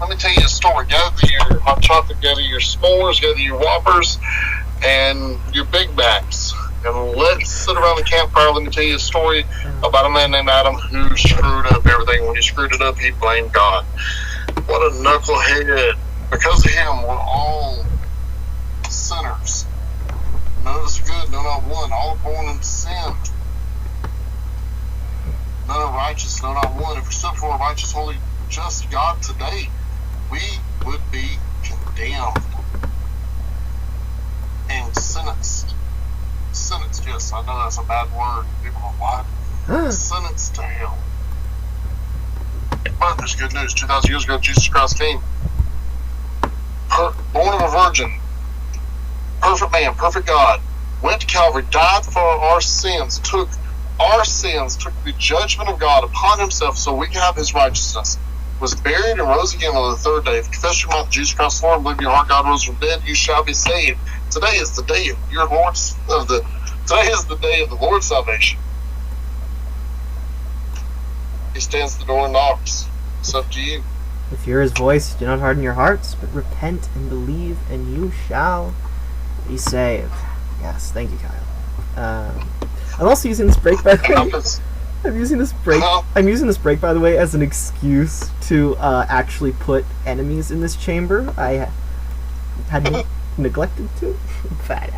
Speaker 2: Let me tell you a story. Gather your hot chocolate, gather your s'mores, gather your whoppers, and your Big Macs. And let's sit around the campfire. Let me tell you a story about a man named Adam who screwed up everything. When he screwed it up, he blamed God. What a knucklehead. Because of him, we're all sinners. None of us are good, no, not one. All are born in sin. None are righteous, no, not one. If we stood for a righteous, holy, just God today, we would be condemned and sentenced. Sentenced, yes, I know that's a bad word. People don't like it. Sentenced to hell. But there's good news. 2,000 years ago, Jesus Christ came. Born of a virgin. Perfect man, perfect God. Went to Calvary, died for our sins, took the judgment of God upon himself so we can have his righteousness. Was buried and rose again on the third day. If you confess your mouth Jesus Christ the Lord and believe in your heart God rose from the dead, you shall be saved. Today is the day of today is the day of the Lord's salvation. He stands at the door and knocks. It's up to you.
Speaker 1: If you hear his voice, do not harden your hearts, but repent and believe, and you shall be saved. Yes, thank you, Kyle. I'm also using this break, by the way. I'm using this break, by the way, as an excuse to actually put enemies in this chamber. I had neglected to, but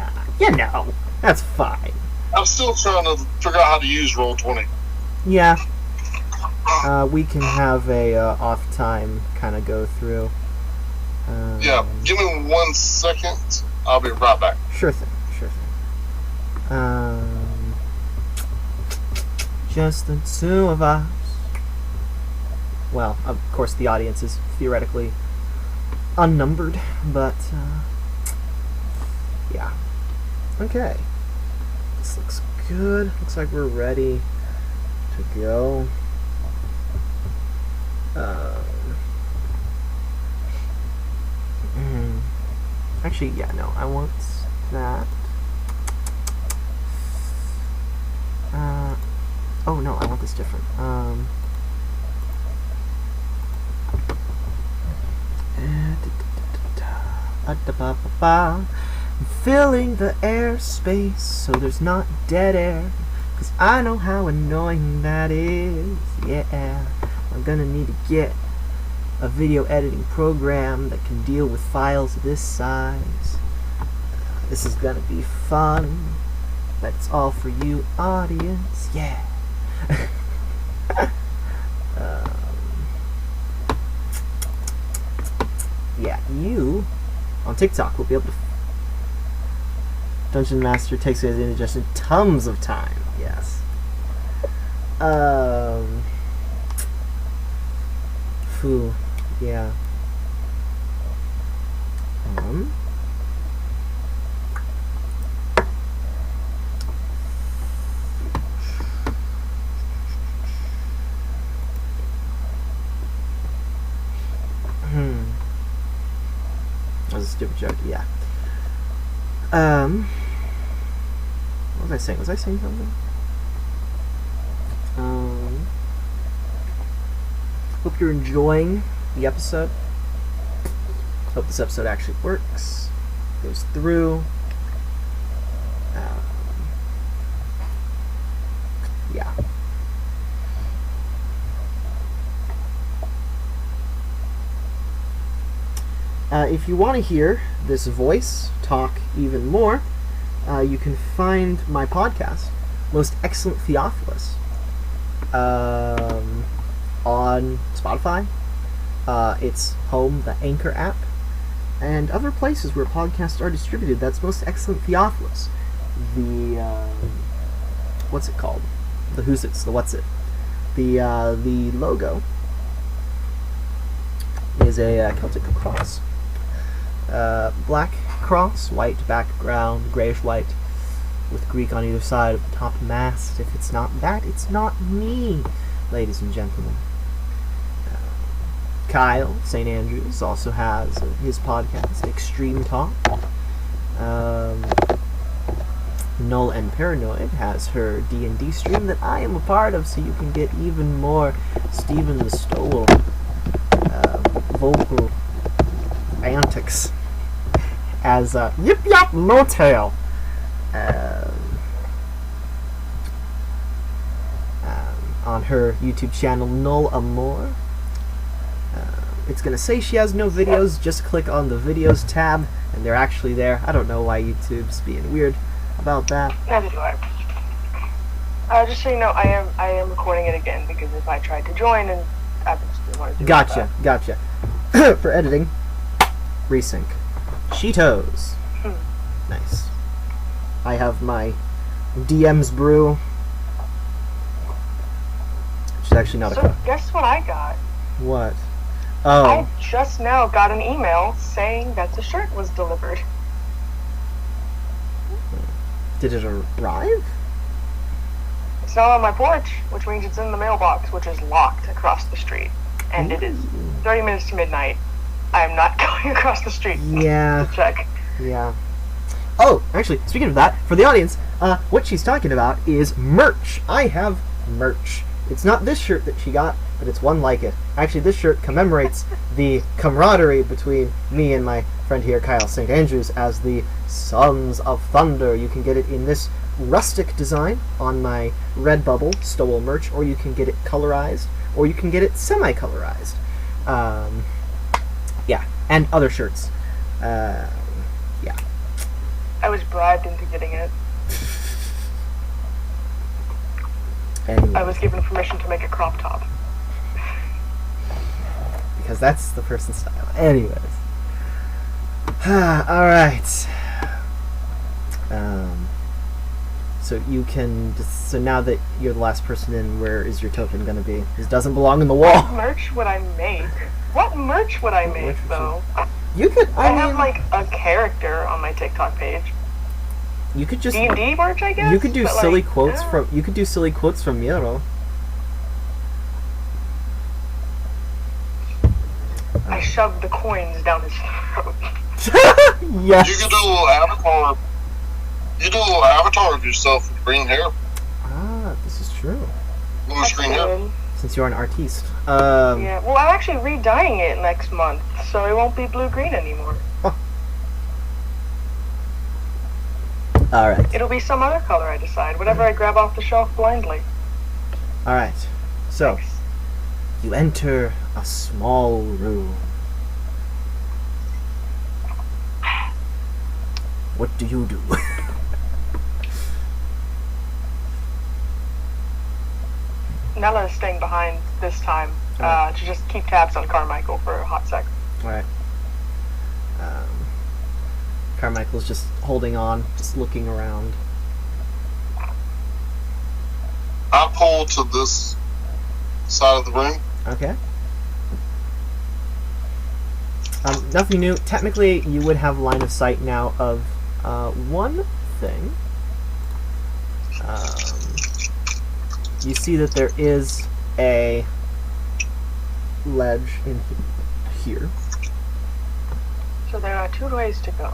Speaker 1: that's fine.
Speaker 2: I'm still trying to figure out how to use Roll20.
Speaker 1: Yeah. We can have a off time kind of go through.
Speaker 2: Yeah, give me 1 second. I'll be right back.
Speaker 1: Sure thing. Just the two of us. Well, of course, the audience is theoretically unnumbered, but yeah. Okay. This looks good. Looks like we're ready to go. Actually, yeah, no, I want that. Oh no, I want this different. I'm filling the airspace so there's not dead air, 'cause I know how annoying that is. Yeah, I'm gonna need to get a video editing program that can deal with files this size. This is gonna be fun. That's all for you, audience. Yeah. Yeah, you on TikTok will be able to. Dungeon Master takes his indigestion tons of time. Yes. Phew. Yeah. That was a stupid joke. Yeah. What was I saying? Was I saying something? Hope you're enjoying the episode. Hope this episode actually works, goes through. Yeah. If you want to hear this voice talk even more, you can find my podcast, Most Excellent Theophilus, on Spotify, its home, the Anchor app, and other places where podcasts are distributed. That's Most Excellent Theophilus. The what's it called? The who's it's, the what's it? The logo is a Celtic cross. Black cross, white background, grayish white, with Greek on either side of the top mast. If it's not that, it's not me, ladies and gentlemen. Kyle St. Andrews also has his podcast, Extreme Talk. Null and Paranoid has her D&D stream that I am a part of, so you can get even more Stephen the Stowell vocal antics as Yip Yap Motel. On her YouTube channel, Null Amore. It's gonna say she has no videos. Just click on the videos tab, and they're actually there. I don't know why YouTube's being weird about that.
Speaker 3: Neither do I. Just so you know, I am recording it again because if I tried to join and I just didn't want to do
Speaker 1: Gotcha. For editing, resync. Cheetos. Nice. I have my DM's brew. Which is actually not
Speaker 3: So guess what I got?
Speaker 1: What? Oh.
Speaker 3: I just now got an email saying that the shirt was delivered.
Speaker 1: Did it arrive?
Speaker 3: It's not on my porch, which means it's in the mailbox, which is locked across the street. And it is 30 minutes to midnight. I am not going across the street to check.
Speaker 1: Yeah. Oh, actually, speaking of that, for the audience, what she's talking about is merch. I have merch. It's not this shirt that she got, but it's one like it. Actually, this shirt commemorates the camaraderie between me and my friend here, Kyle St. Andrews, as the Sons of Thunder. You can get it in this rustic design on my Redbubble Stowell merch, or you can get it colorized, or you can get it semi-colorized. Yeah, and other shirts. Yeah.
Speaker 3: I was bribed into getting it.
Speaker 1: Anyway.
Speaker 3: I was given permission to make a crop top.
Speaker 1: Because that's the person's style. Anyways. Alright. So you can just, so now that you're the last person in, where is your token gonna be? This doesn't belong in the wall.
Speaker 3: What merch would I make? What merch would I make, though?
Speaker 1: You could.
Speaker 3: I
Speaker 1: I
Speaker 3: have
Speaker 1: mean,
Speaker 3: like a character on my TikTok page.
Speaker 1: you could just.
Speaker 3: D&D merch, I guess.
Speaker 1: You could do
Speaker 3: but,
Speaker 1: silly
Speaker 3: like,
Speaker 1: quotes
Speaker 3: yeah.
Speaker 1: from. You could do silly quotes from Miro.
Speaker 3: I shoved the coins down his throat.
Speaker 1: Yes.
Speaker 2: You could do a little avatar. You do a little avatar of yourself with green hair.
Speaker 1: Ah, this is true.
Speaker 2: Bluish
Speaker 3: That's
Speaker 2: green hair.
Speaker 3: good.
Speaker 1: Since you're an artiste.
Speaker 3: Yeah. Well, I'm actually re-dyeing it next month, so it won't be blue-green anymore.
Speaker 1: All right.
Speaker 3: It'll be some other color I decide, whatever I grab off the shelf blindly.
Speaker 1: All right. So
Speaker 3: Thanks.
Speaker 1: you enter a small room. What do you do?
Speaker 3: Nella is staying behind this time to just keep tabs on Carmichael for a hot sec.
Speaker 1: All right. Carmichael's just holding on, just looking around.
Speaker 2: I pull to this side of the room.
Speaker 1: Okay. Nothing new. Technically, you would have line of sight now of one thing. You see that there is a ledge in here.
Speaker 3: So there are 2 ways to go.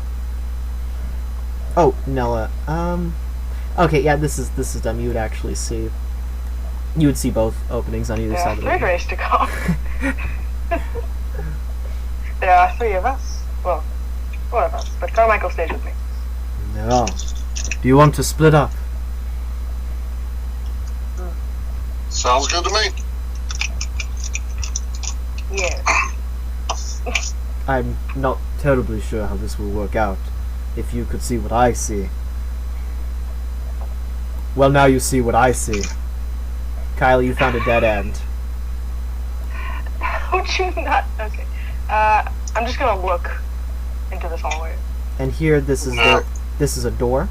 Speaker 1: Oh, Nella. Okay, yeah, this is dumb. You would actually see. You would see both openings on either
Speaker 3: There
Speaker 1: side
Speaker 3: are
Speaker 1: of the
Speaker 3: 3
Speaker 1: room.
Speaker 3: ways to go. There are 3 of us. Well, 4 of us, but Carmichael stays with me.
Speaker 1: No. Do you want to split up?
Speaker 2: Sounds good to me.
Speaker 3: Yeah.
Speaker 1: I'm not terribly sure how this will work out. If you could see what I see. Well, now you see what I see. Kyle, you found a dead end.
Speaker 3: Don't you not? Okay. I'm just gonna look into this hallway.
Speaker 1: And here, this is a door.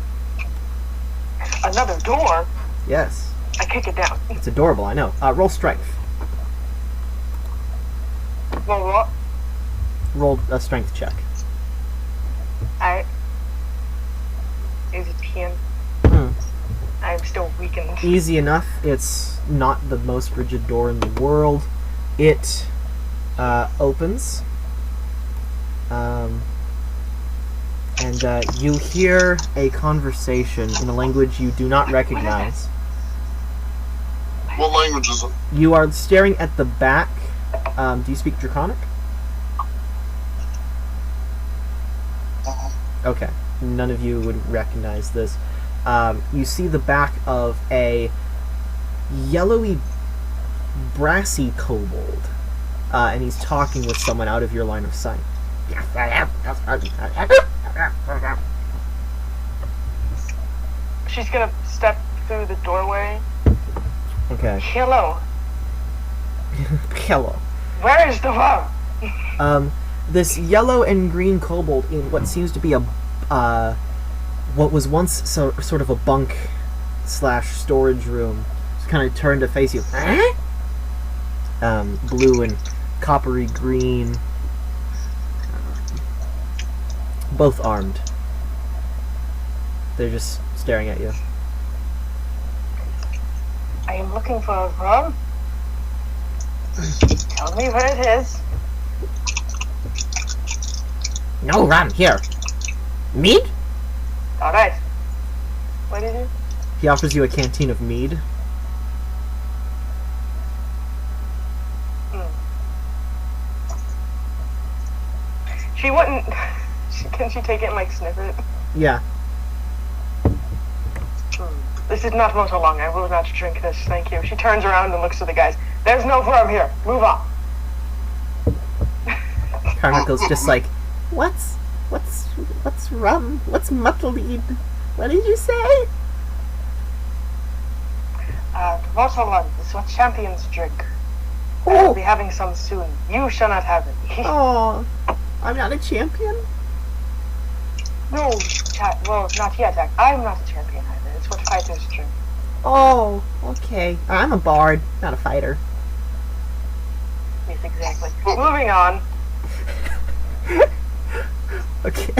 Speaker 3: Another door?
Speaker 1: Yes.
Speaker 3: I kick it down.
Speaker 1: It's adorable, I know. Roll strength.
Speaker 3: Well, what?
Speaker 1: Roll a strength check.
Speaker 3: Is it 10?
Speaker 1: Hmm.
Speaker 3: I'm still weakened.
Speaker 1: Easy enough. It's not the most rigid door in the world. It opens. And you hear a conversation in a language you do not recognize.
Speaker 2: What language is it?
Speaker 1: You are staring at the back. Do you speak Draconic? Okay. None of you would recognize this. You see the back of a yellowy, brassy kobold. And he's talking with someone out of your line of sight. Yes, I am.
Speaker 3: She's gonna step through the doorway.
Speaker 1: Okay.
Speaker 3: Hello.
Speaker 1: Hello.
Speaker 3: Where is the worm?
Speaker 1: This yellow and green kobold in what seems to be a, what was once sort of a bunk / storage room, just kind of turned to face you. Blue and coppery green, both armed. They're just staring at you.
Speaker 3: I am looking for a worm. Tell me where it is.
Speaker 1: No rum here. Mead?
Speaker 3: Alright. What is it?
Speaker 1: He offers you a canteen of mead.
Speaker 3: She wouldn't... Can she take it and, like, sniff it?
Speaker 1: Yeah.
Speaker 3: This is not motor long. I will not drink this. Thank you. She turns around and looks to the guys. There's no worm here. Move on.
Speaker 1: Carmichael's just like, what's rum? What's muttleed? What did you say?
Speaker 3: Motor long is what champions drink. I
Speaker 1: Oh.
Speaker 3: will be having some soon. You shall not have it.
Speaker 1: Oh, I'm not a champion.
Speaker 3: No, well, not yet. I'm not a champion either. It's what fighters drink.
Speaker 1: Oh, okay. I'm a bard, not a fighter.
Speaker 3: Yes, exactly. Moving on.
Speaker 1: Okay.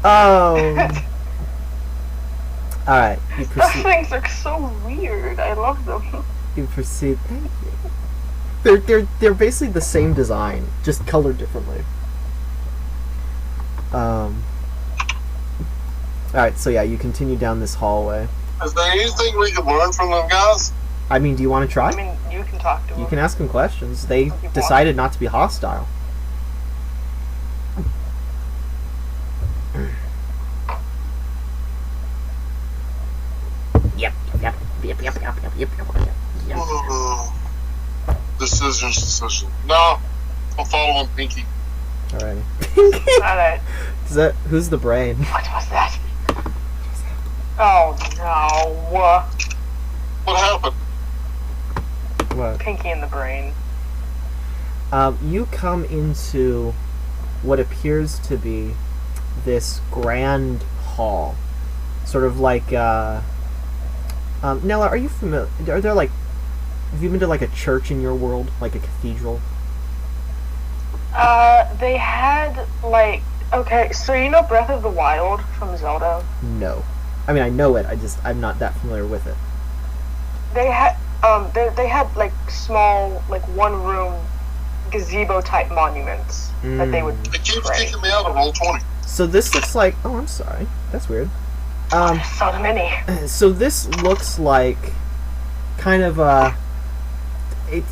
Speaker 1: Oh. Alright, you
Speaker 3: Those
Speaker 1: proceed.
Speaker 3: things are so weird. I love them.
Speaker 1: You proceed. Thank you. They're basically the same design, just colored differently. Alright, so yeah, you continue down this hallway.
Speaker 2: Is there anything we can learn from them guys?
Speaker 1: I mean, do you want to try?
Speaker 3: I mean, you can talk to them.
Speaker 1: You can ask them questions. They
Speaker 3: Okay,
Speaker 1: decided not to be hostile. Yep.
Speaker 2: Decision. No, I'm following Pinky.
Speaker 1: Alright.
Speaker 3: Alright.
Speaker 1: Is that who's the brain?
Speaker 3: What was that? Oh no.
Speaker 2: What happened?
Speaker 1: What?
Speaker 3: Pinky in the brain.
Speaker 1: You come into what appears to be this grand hall, sort of like. Nella, are you familiar? Are there like? Have you been to like a church in your world, like a cathedral?
Speaker 3: They had like. Okay, so you know Breath of the Wild from Zelda?
Speaker 1: No. I mean, I know it. I'm not that familiar with it.
Speaker 3: They had they had like small, like one room gazebo type monuments that they would
Speaker 2: It keeps
Speaker 3: pray.
Speaker 2: kicking me out of Roll20.
Speaker 1: So this looks like. Oh, I'm sorry. That's weird.
Speaker 3: So many.
Speaker 1: So this looks like kind of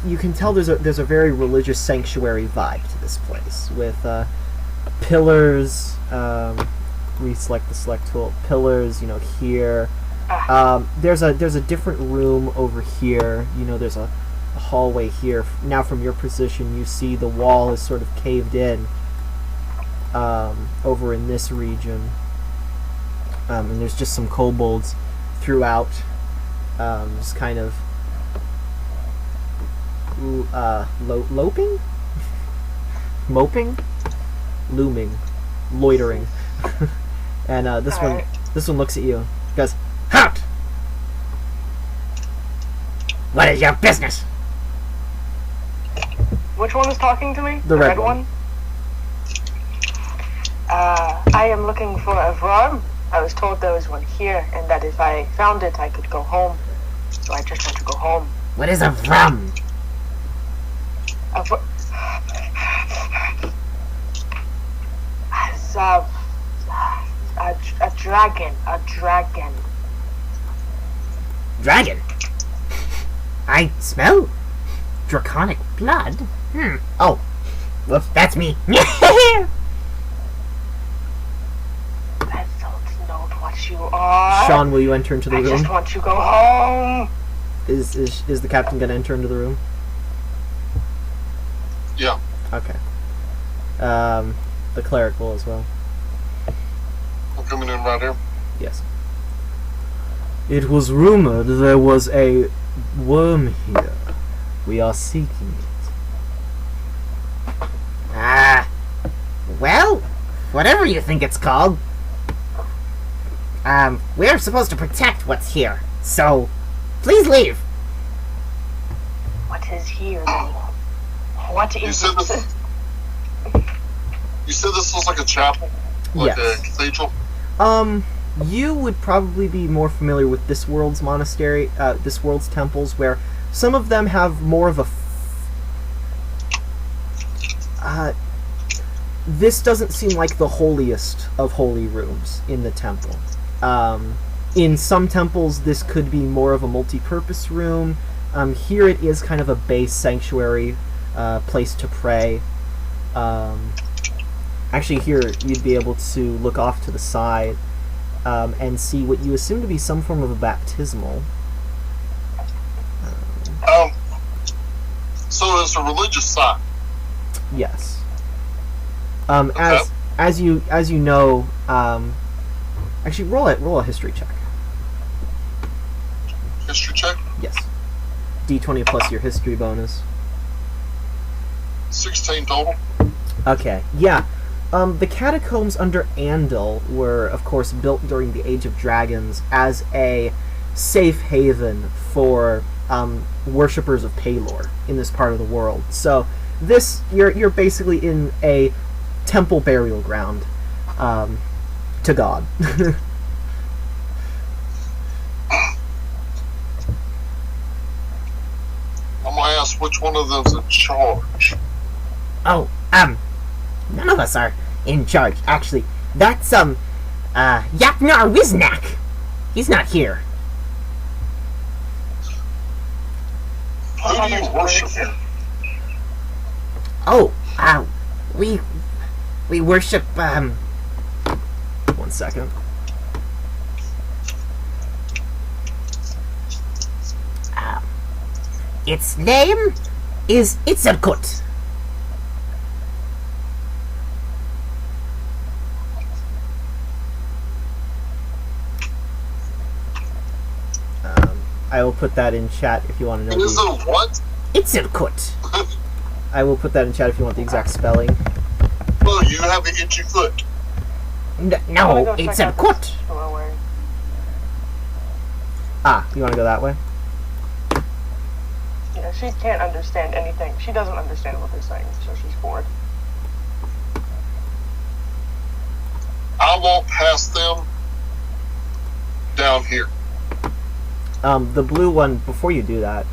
Speaker 1: you can tell there's a very religious sanctuary vibe to this place with pillars. Reselect the select tool. Pillars, here. There's a different room over here. There's a hallway here. Now from your position, you see the wall is sort of caved in over in this region. And there's just some kobolds throughout, just kind of loping? Moping? Looming. Loitering. And this
Speaker 3: Alright.
Speaker 1: one looks at you. Goes, "Halt! What is your business?"
Speaker 3: Which one is talking to me?
Speaker 1: The red one.
Speaker 3: I am looking for a worm. I was told there was one here, and that if I found it, I could go home. So I just want to go home.
Speaker 1: What is a vrum?
Speaker 3: A wo- As a dragon. A dragon.
Speaker 1: Dragon? I smell draconic blood. Oh. Whoops, that's me.
Speaker 3: I don't know what you are.
Speaker 1: Sean, will you enter into the
Speaker 3: I
Speaker 1: room?
Speaker 3: just want to go home.
Speaker 1: Is the captain going to enter into the room?
Speaker 2: Yeah.
Speaker 1: Okay. The cleric will as well.
Speaker 2: I'm coming in right here.
Speaker 1: Yes. It was rumored there was a worm here. We are seeking it. Well, whatever you think it's called. We're supposed to protect what's here, so please leave.
Speaker 3: What is here, then? What
Speaker 2: You
Speaker 3: is
Speaker 2: said
Speaker 3: this?
Speaker 2: You said this was like a chapel? Like
Speaker 1: Yes.
Speaker 2: a cathedral?
Speaker 1: You would probably be more familiar with this world's monastery, this world's temples, where some of them have more of a. This doesn't seem like the holiest of holy rooms in the temple. In some temples, this could be more of a multi-purpose room. Here it is kind of a base sanctuary, place to pray. Actually, here you'd be able to look off to the side and see what you assume to be some form of a baptismal.
Speaker 2: So it's a religious site.
Speaker 1: Yes.
Speaker 2: Okay.
Speaker 1: As you know, actually roll a history check.
Speaker 2: History check?
Speaker 1: Yes. D20 plus your history bonus.
Speaker 2: 16 total.
Speaker 1: Okay. Yeah. The catacombs under Andyle were, of course, built during the Age of Dragons as a safe haven for worshippers of Paelor in this part of the world. So this you're basically in a temple burial ground to God.
Speaker 2: I'm gonna ask which one of them's in charge.
Speaker 4: Oh, none of us are in charge, actually. That's, Yapnar Wiznak. He's not here.
Speaker 2: Who do you worship?
Speaker 4: Oh, we worship,
Speaker 1: 1 second.
Speaker 4: its name is Itzerkut.
Speaker 1: I will put that in chat if you want to know.
Speaker 2: Is it what?
Speaker 4: Itzerkut.
Speaker 1: I will put that in chat if you want the exact spelling.
Speaker 2: Well, you have an itchy foot.
Speaker 4: No, Itzerkut.
Speaker 1: Ah, you want to go that way?
Speaker 3: Yeah, she can't understand anything. She doesn't understand what they're saying, so she's bored.
Speaker 2: I walk past them down here.
Speaker 1: The blue one, before you do that,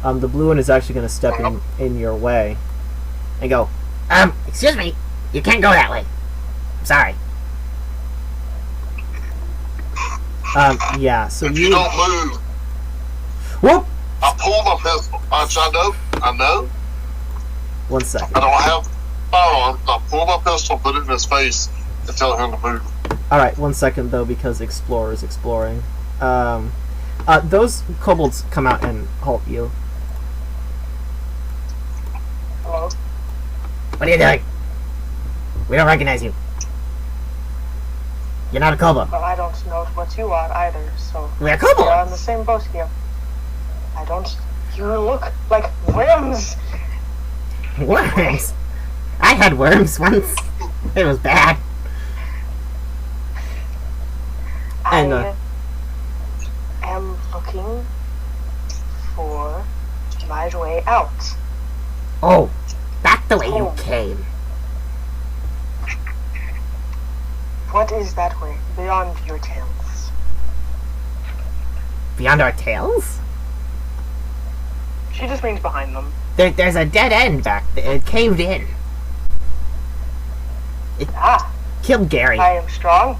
Speaker 1: the blue one is actually going to step in your way and go,
Speaker 4: Excuse me, you can't go that way. I'm sorry.
Speaker 1: Yeah, so
Speaker 2: If
Speaker 1: you...
Speaker 2: you don't move,
Speaker 1: Whoop!
Speaker 2: I pull my pistol. I know.
Speaker 1: 1 second.
Speaker 2: I don't have firearms. I pull my pistol, put it in his face, and tell him to move.
Speaker 1: Alright, 1 second though, because Explorer is exploring. Those kobolds come out and halt you.
Speaker 3: Hello?
Speaker 4: What are you doing? We don't recognize you. You're not a kobold.
Speaker 3: Well, I don't know what you are either, so...
Speaker 4: We're
Speaker 3: We are
Speaker 4: kobolds.
Speaker 3: on the same boat here. I don't... You look like worms!
Speaker 4: Worms. I had worms once. It was bad.
Speaker 1: And,
Speaker 3: I am looking for my way out.
Speaker 4: Oh, that's the way you came.
Speaker 3: What is that way beyond your tails?
Speaker 4: Beyond our tails?
Speaker 3: She just means behind them.
Speaker 4: There's a dead end back there. It caved in.
Speaker 3: Ah,
Speaker 4: Killed Gary.
Speaker 3: I am strong.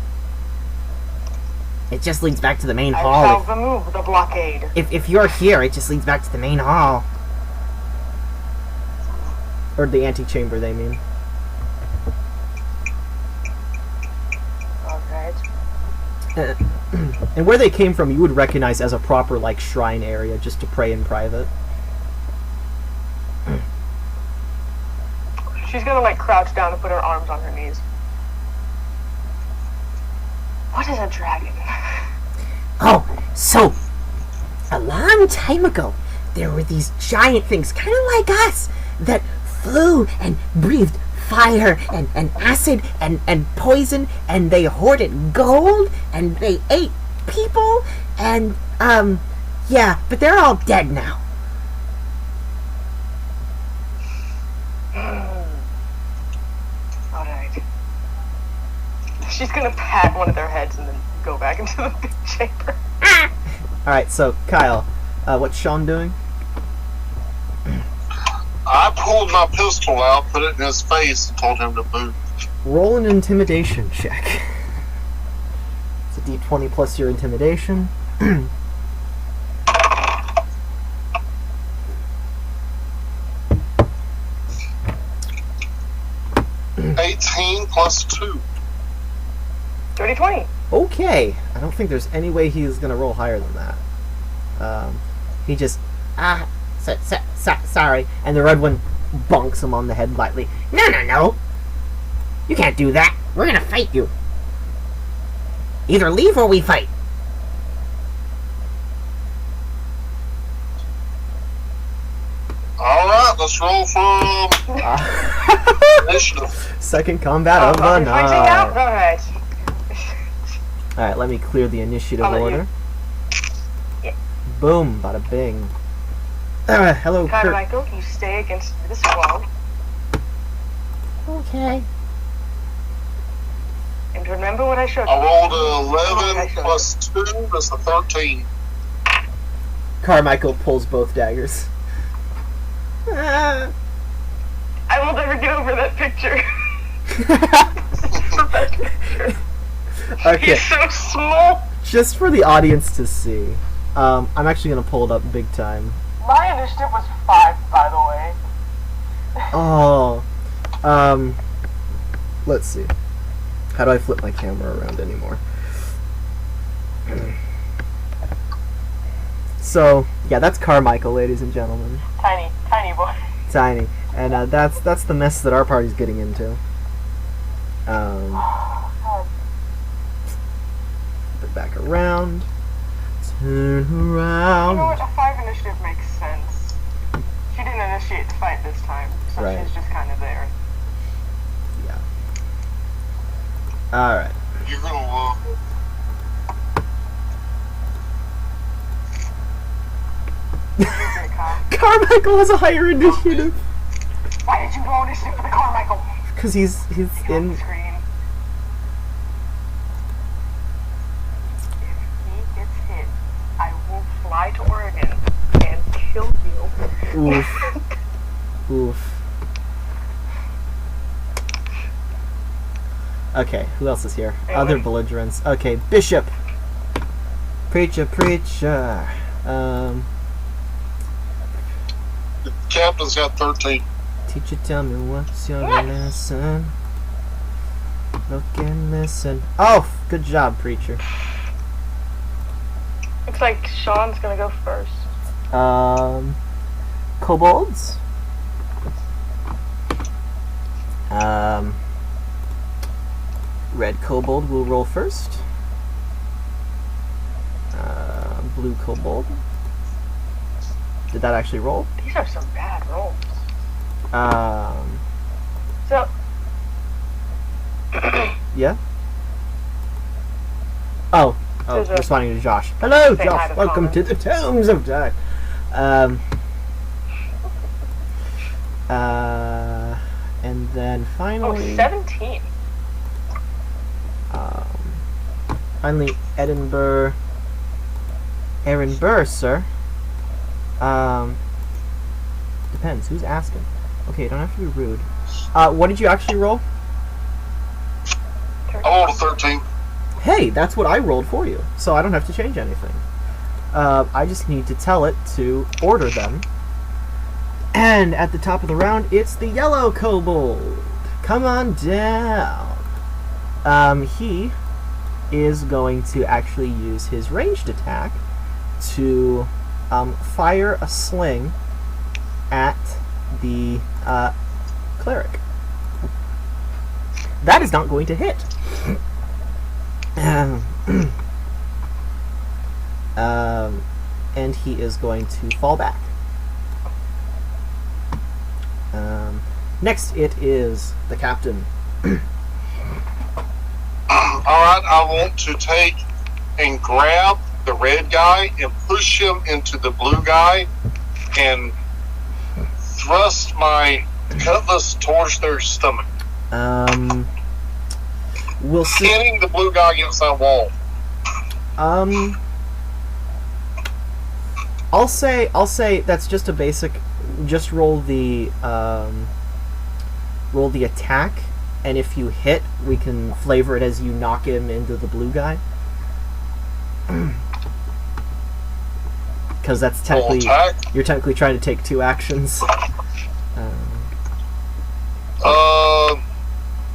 Speaker 4: It just leads back to the main
Speaker 3: I
Speaker 4: hall.
Speaker 3: shall remove the blockade.
Speaker 4: If you're here, it just leads back to the main hall.
Speaker 1: Or the antechamber, they mean.
Speaker 3: Alright.
Speaker 1: And where they came from, you would recognize as a proper, like, shrine area, just to pray in private.
Speaker 3: She's gonna, like, crouch down and put her arms on her knees. What is a dragon?
Speaker 4: Oh, so a long time ago, there were these giant things, kind of like us, that flew and breathed fire and acid and poison, and they hoarded gold, and they ate people, and, yeah, but they're all dead now.
Speaker 3: Alright. She's gonna pat one of their heads and then go back into the big chamber.
Speaker 1: Alright, so, Kyle, what's Sean doing?
Speaker 2: I pulled my pistol out, put it in his face, and told him to move.
Speaker 1: Roll an intimidation check. It's a d20 plus your intimidation.
Speaker 2: 18 plus 2.
Speaker 3: 30-20.
Speaker 1: Okay, I don't think there's any way he's gonna roll higher than that. He just,
Speaker 4: Sorry.
Speaker 1: and the red one bonks him on the head lightly.
Speaker 4: No. You can't do that. We're gonna fight you. Either leave or we fight.
Speaker 2: Alright, let's roll from initiative.
Speaker 1: Second combat of the
Speaker 3: Are we fighting out?
Speaker 1: night.
Speaker 3: Alright.
Speaker 1: Alright, let me clear the initiative
Speaker 3: I'll let you-
Speaker 1: order.
Speaker 3: Yeah.
Speaker 1: Boom, bada bing. Hello, Kurt.
Speaker 3: Michael, you stay against this wall.
Speaker 4: Okay.
Speaker 3: And remember what I showed you.
Speaker 2: I rolled a 11 plus 2, that's a 13.
Speaker 1: Carmichael pulls both daggers.
Speaker 3: I will never get over that picture.
Speaker 1: Okay,
Speaker 3: He's so small.
Speaker 1: just for the audience to see, I'm actually gonna pull it up big time.
Speaker 3: My initiative was 5, by the way.
Speaker 1: Oh, let's see. How do I flip my camera around anymore? So, yeah, that's Carmichael, ladies and gentlemen.
Speaker 3: Tiny boy.
Speaker 1: Tiny. And that's the mess that our party's getting into.
Speaker 3: God.
Speaker 1: Flip it back around. Turn
Speaker 3: You
Speaker 1: around.
Speaker 3: know what? A 5 initiative makes sense. She didn't initiate the fight this time, so
Speaker 1: Right.
Speaker 3: she's just kind of there.
Speaker 1: Yeah. Alright.
Speaker 2: You're gonna
Speaker 3: Great, Kyle.
Speaker 1: Carmichael has a higher initiative.
Speaker 3: Why did you roll initiative for the Carmichael?
Speaker 1: Because he's
Speaker 3: On the
Speaker 1: in.
Speaker 3: screen. If he gets hit, I will fly to Oregon and kill you.
Speaker 1: Oof. Oof. Okay, who else is here?
Speaker 3: Anyway.
Speaker 1: Other belligerents. Okay, Bishop. Preacher, preacher.
Speaker 2: The captain's got 13.
Speaker 1: Teacher, tell me what's your lesson. Look and listen. Oh, good job, preacher.
Speaker 3: Looks like Sean's gonna go first.
Speaker 1: Kobolds. Red Kobold will roll first. Blue Kobold. Did that actually roll?
Speaker 3: These are some bad rolls. So,
Speaker 1: Yeah? Oh,
Speaker 3: There's a-
Speaker 1: responding to Josh. Hello,
Speaker 3: Say hi
Speaker 1: Josh.
Speaker 3: to the
Speaker 1: Welcome to the Tombs of Time. And then
Speaker 3: oh,
Speaker 1: finally...
Speaker 3: 17.
Speaker 1: Finally, Edinburgh. Aaron Burr, sir. Depends. Who's asking? Okay, you don't have to be rude. What did you actually roll?
Speaker 2: I rolled a 13.
Speaker 1: Hey, that's what I rolled for you, so I don't have to change anything. I just need to tell it to order them. And at the top of the round, it's the yellow kobold. Come on down. He is going to actually use his ranged attack to fire a sling at the cleric. That is not going to hit. And he is going to fall back. Next, it is the captain.
Speaker 2: Alright, I want to take and grab the red guy and push him into the blue guy and thrust my cutlass towards their stomach,
Speaker 1: We'll see.
Speaker 2: hitting the blue guy against that wall.
Speaker 1: I'll say that's just a basic. Just roll the attack, and if you hit, we can flavor it as you knock him into the blue guy. Because that's technically
Speaker 2: attack?
Speaker 1: you're technically trying to take 2 actions.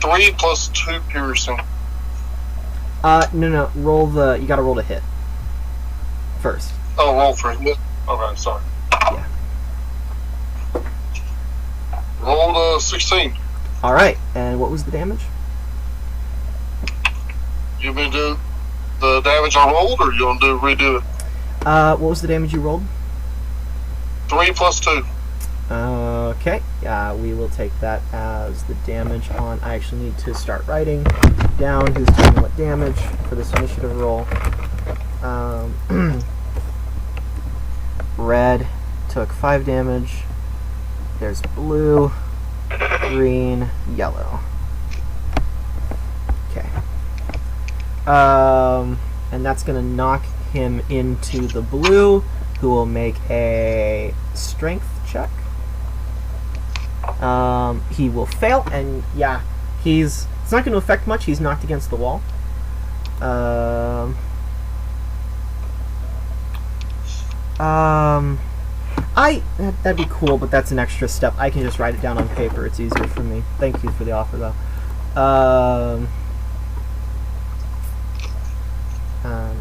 Speaker 2: 3 plus 2 piercing.
Speaker 1: No. Roll the. You got to roll to hit first.
Speaker 2: Oh, roll for hit. Okay, sorry.
Speaker 1: Yeah.
Speaker 2: Rolled a 16.
Speaker 1: All right. And what was the damage?
Speaker 2: You want me to do the damage I rolled, or you want to redo it?
Speaker 1: What was the damage you rolled?
Speaker 2: 3 plus 2.
Speaker 1: Okay, we will take that as the damage on. I actually need to start writing down who's taking what damage for this initiative roll. Red took 5 damage. There's blue. green, yellow. Okay. And that's gonna knock him into the blue, who will make a strength check. He will fail, and yeah, it's not going to affect much. He's knocked against the wall. That'd be cool, but that's an extra step. I can just write it down on paper. It's easier for me. Thank you for the offer, though.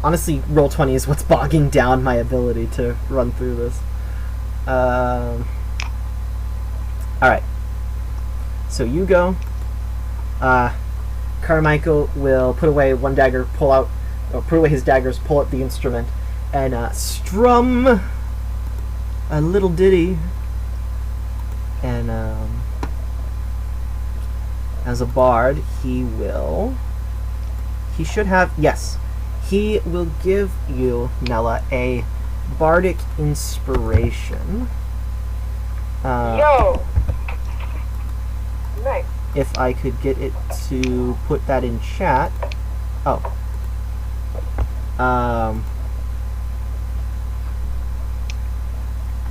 Speaker 1: Honestly, Roll20 is what's bogging down my ability to run through this. Alright. So you go. Carmichael will put away one dagger, put away his daggers, pull out the instrument, and strum a little ditty. And as a bard, he will give you, Nella, a bardic inspiration.
Speaker 3: Yo! Nice.
Speaker 1: If I could get it to put that in chat. Oh.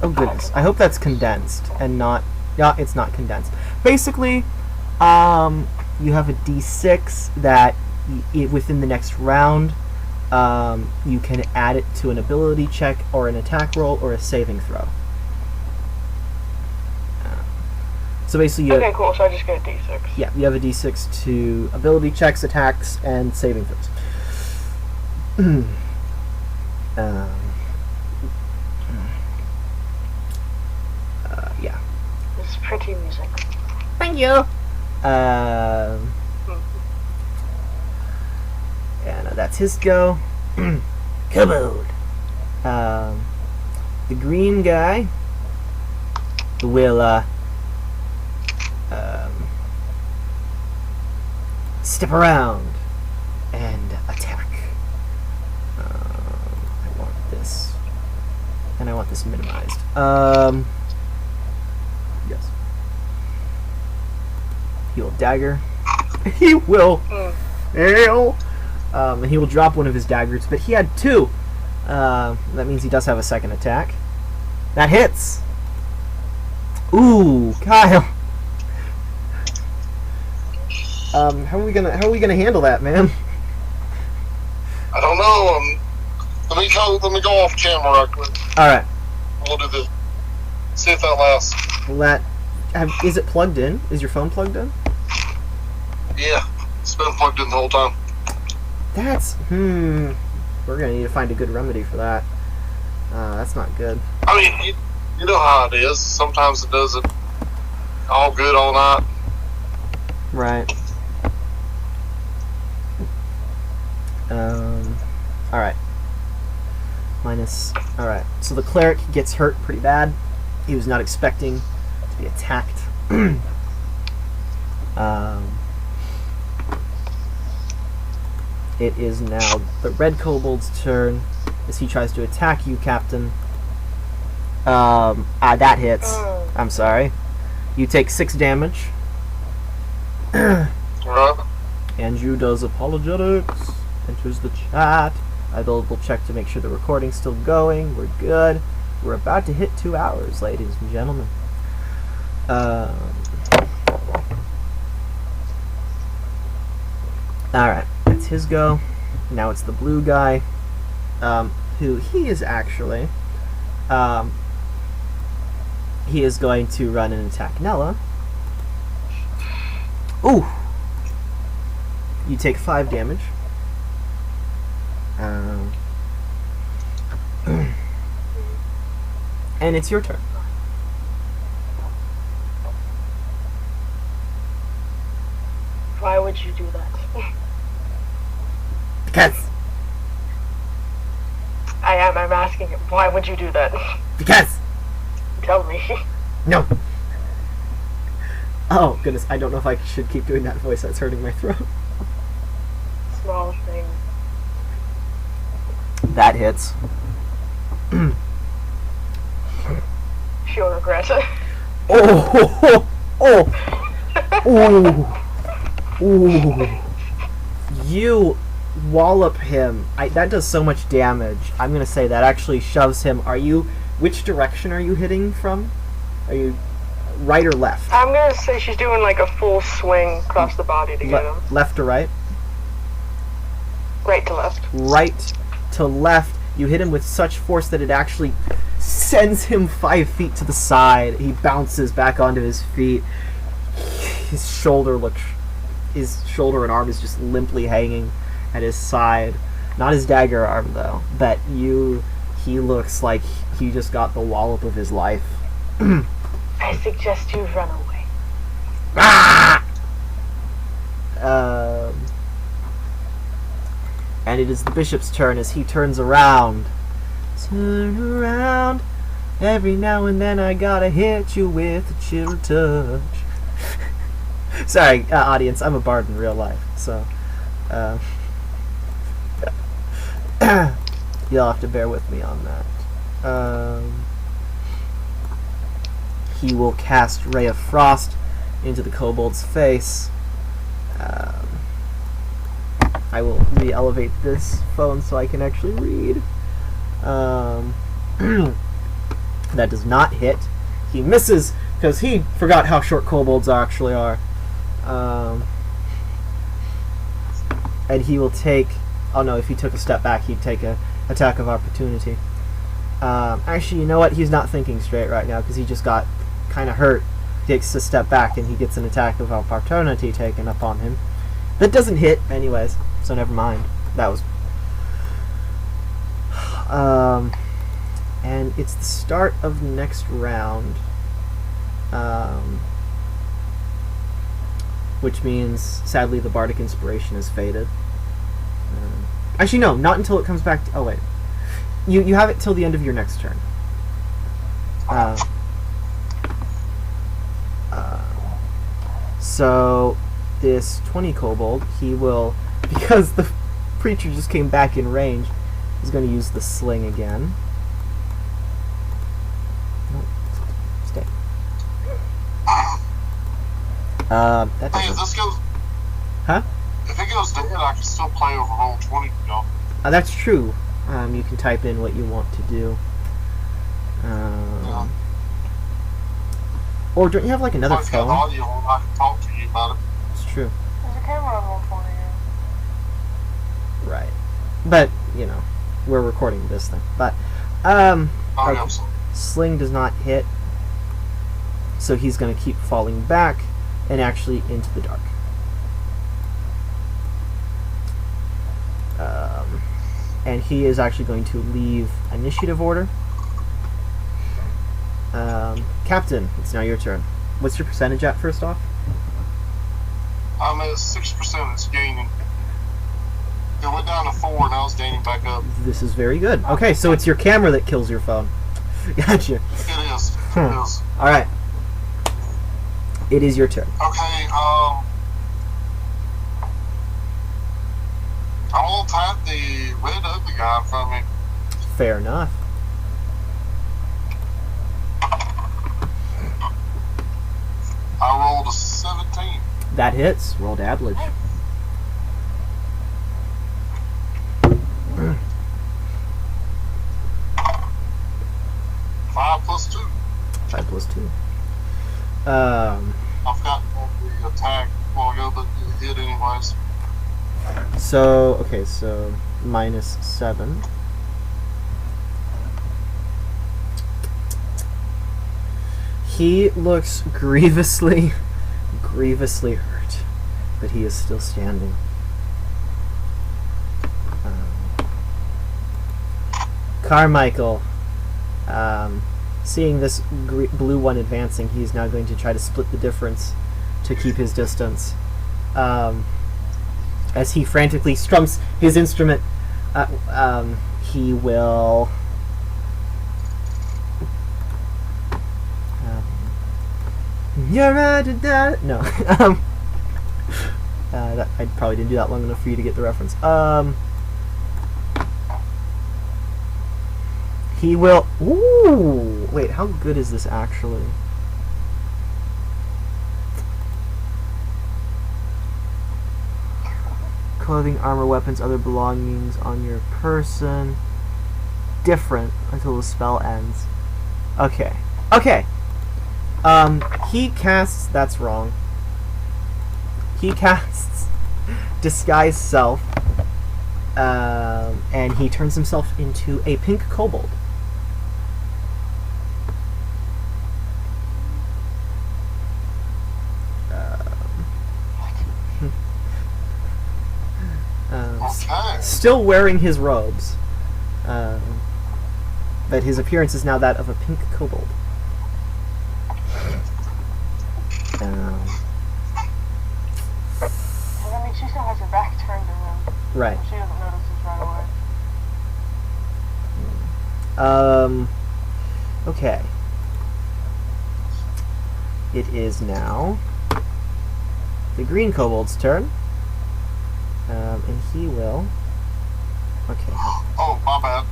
Speaker 1: Oh goodness. I hope that's condensed and not... Yeah, it's not condensed. Basically, you have a d6 that within the next round, you can add it to an ability check or an attack roll or a saving throw. So basically,
Speaker 3: okay, cool. So I just get a d6.
Speaker 1: Yeah, you have a d6 to ability checks, attacks, and saving throws. Yeah.
Speaker 3: It's pretty music.
Speaker 1: Thank you. And that's his go. Kobold. The green guy will step around and attack. I want this, and I want this minimized. Yes. He will dagger. He will fail. And he will drop one of his daggers, but he had two. That means he does have a second attack. That hits. Ooh, Kyle. How are we gonna handle that, man?
Speaker 2: I don't know. Let me go off camera right quick.
Speaker 1: All right.
Speaker 2: We'll do this. See if that lasts.
Speaker 1: Is it plugged in? Is your phone plugged in?
Speaker 2: Yeah, it's been plugged in the whole time.
Speaker 1: That's we're gonna need to find a good remedy for that. That's not good.
Speaker 2: I mean, you know how it is. Sometimes it doesn't all good all night.
Speaker 1: Right. Alright. Alright. So the cleric gets hurt pretty bad. He was not expecting to be attacked. It is now the red kobold's turn as he tries to attack you, Captain. That hits. I'm sorry. You take 6 damage.
Speaker 2: Right.
Speaker 1: Andrew does apologetics. Enters the chat. I double check to make sure the recording's still going. We're good. We're about to hit 2 hours, ladies and gentlemen. Alright, that's his go. Now it's the blue guy. Who he is actually. He is going to run and attack Nella. Ooh! You take 5 damage. And it's your turn.
Speaker 3: Why would you do that?
Speaker 1: Because.
Speaker 3: I'm asking him, why would you do that?
Speaker 1: Because.
Speaker 3: Tell me.
Speaker 1: No. Oh, goodness. I don't know if I should keep doing that voice. That's hurting my throat.
Speaker 3: Small thing.
Speaker 1: That hits.
Speaker 3: She'll regret it.
Speaker 1: Oh! Ooh. Ooh. You wallop him. That does so much damage. I'm gonna say that actually shoves him. Which direction are you hitting from? Are you right or left?
Speaker 3: I'm gonna say she's doing like a full swing across the body to get him.
Speaker 1: Left or right?
Speaker 3: Right to left.
Speaker 1: Right to left. You hit him with such force that it actually sends him 5 feet to the side. He bounces back onto his feet. His shoulder and arm is just limply hanging at his side. Not his dagger arm though, but he looks like he just got the wallop of his life.
Speaker 3: I suggest you run away.
Speaker 1: And it is the bishop's turn as he turns around. Turn around. Every now and then I gotta hit you with a chill touch. Sorry, audience, I'm a bard in real life, so you'll have to bear with me on that. He will cast Ray of Frost into the kobold's face. I will re-elevate this phone so I can actually read. That does not hit. He misses because he forgot how short kobolds actually are. And he will take... Oh no, if he took a step back, he'd take a attack of opportunity. Actually, you know what? He's not thinking straight right now because he just got kind of hurt. He takes a step back and he gets an attack of opportunity taken up on him. That doesn't hit anyways, so never mind. That was... and it's the start of the next round. Which means, sadly, the Bardic Inspiration has faded. Actually, no, not until it comes back... Oh, wait. You have it till the end of your next turn. So, this 20 kobold, he will... Because the preacher just came back in range, he's going to use the sling again. Stay. That
Speaker 2: Hey,
Speaker 1: doesn't...
Speaker 2: if this goes...
Speaker 1: Huh?
Speaker 2: If it goes dead, I can still play over roll 20, you know?
Speaker 1: That's true. You can type in what you want to do.
Speaker 2: Yeah.
Speaker 1: Or don't you have like another
Speaker 2: If I got
Speaker 1: phone?
Speaker 2: audio, I can talk to you about it.
Speaker 1: It's true.
Speaker 3: There's a camera on roll 20 here.
Speaker 1: Right. But, you know, we're recording this thing. But,
Speaker 2: Oh, yeah,
Speaker 1: okay.
Speaker 2: I'm sorry.
Speaker 1: Sling does not hit. So he's going to keep falling back and actually into the dark. And he is actually going to leave initiative order. Captain, it's now your turn. What's your percentage at, first off?
Speaker 2: I'm at 6%, it's gaining. It went down to 4, now it's gaining back up.
Speaker 1: This is very good. Okay, so it's your camera that kills your phone. Gotcha.
Speaker 2: It is. It is.
Speaker 1: Alright. It is your turn.
Speaker 2: Okay, I will tap the red ugly guy in front of me.
Speaker 1: Fair enough.
Speaker 2: I rolled a 17.
Speaker 1: That hits. Roll damage.
Speaker 2: Five plus 2.
Speaker 1: 5 plus 2.
Speaker 2: I forgot the attack a while ago, but it hit anyways.
Speaker 1: So, okay, so minus 7. He looks grievously hurt, but he is still standing. Carmichael, seeing this blue one advancing, he's now going to try to split the difference to keep his distance. As he frantically strums his instrument, he will... You're right, no. I probably didn't do that long enough for you to get the reference. He will... Ooh! Wait, how good is this actually? clothing, armor, weapons, other belongings on your person. Different until the spell ends. Okay. Okay. He casts... That's wrong. He casts Disguise Self. And he turns himself into a pink kobold.
Speaker 2: Okay.
Speaker 1: Still wearing his robes. But his appearance is now that of a pink kobold.
Speaker 3: I mean, she still has her back turned to him.
Speaker 1: Right.
Speaker 3: She doesn't notice this right away.
Speaker 1: Okay. It is now the green kobold's turn. And he will... Okay.
Speaker 2: Oh, my bad.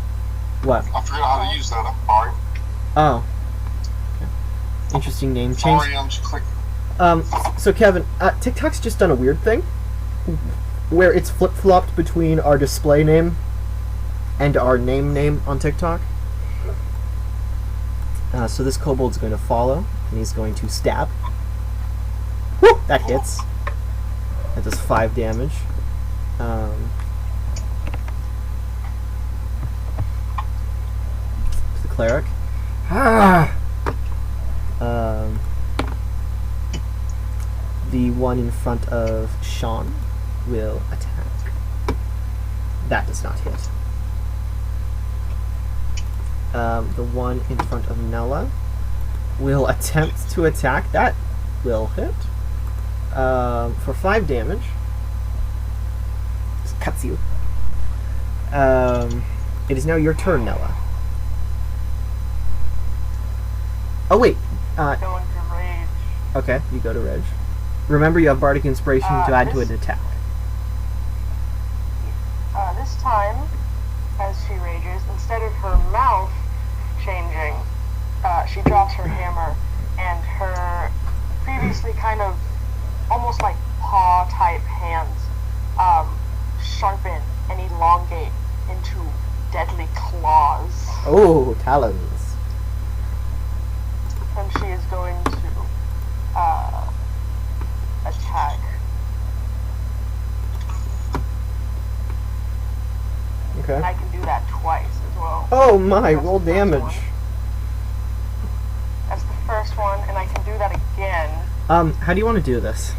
Speaker 1: What?
Speaker 2: I forgot how to use that. I'm sorry.
Speaker 1: Oh. Okay. Interesting name change.
Speaker 2: Sorry, I'm just clicking.
Speaker 1: So Kevin, TikTok's just done a weird thing where it's flip-flopped between our display name and our name on TikTok. So this kobold's going to follow, and he's going to stab. Woo! That hits. That does 5 damage. To the cleric. The one in front of Sean will attack. That does not hit. The one in front of Nella will attempt to attack. That will hit. For 5 damage. Just cuts you. It is now your turn, Nella. Oh, wait.
Speaker 3: Going to rage.
Speaker 1: Okay, you go to Reg. Remember, you have Bardic Inspiration to add to an attack.
Speaker 3: This time, as she rages, instead of her mouth changing, she drops her hammer, and her previously kind of almost like paw-type hands sharpen and elongate into deadly claws.
Speaker 1: Oh, talons.
Speaker 3: And she is going to attack.
Speaker 1: Okay.
Speaker 3: And I can do that twice as well.
Speaker 1: Oh my,
Speaker 3: That's
Speaker 1: roll
Speaker 3: the first
Speaker 1: damage.
Speaker 3: one. That's the first one, and I can do that again.
Speaker 1: How do you want to do this?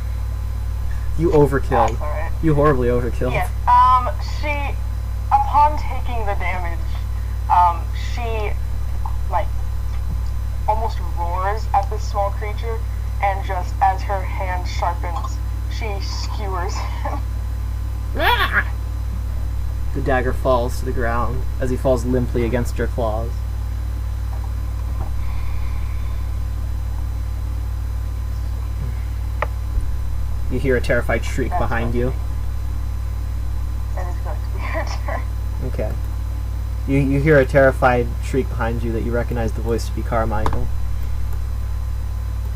Speaker 1: You overkilled.
Speaker 3: That's alright.
Speaker 1: You horribly overkilled.
Speaker 3: Yes. She, upon taking the damage, she, like, almost roars at this small creature, and just as her hand sharpens, she skewers him.
Speaker 1: The dagger falls to the ground as he falls limply against your claws. You hear a terrified shriek
Speaker 3: That's
Speaker 1: behind you.
Speaker 3: That is going to be her turn.
Speaker 1: Okay. You hear a terrified shriek behind you that you recognize the voice to be Carmichael.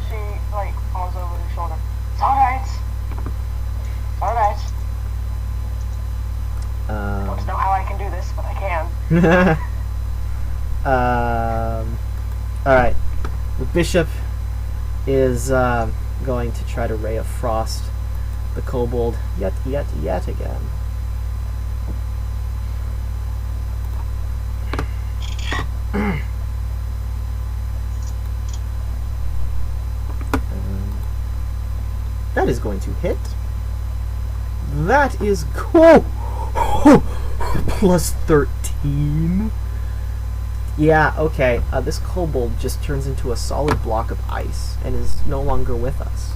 Speaker 3: She, like, falls over her shoulder. It's alright. It's alright. I don't know how I can do this, but I can.
Speaker 1: Alright. The bishop is going to try to Ray of Frost the kobold yet again. That is going to hit. That is cool. Plus 13. Yeah, okay. This kobold just turns into a solid block of ice and is no longer with us.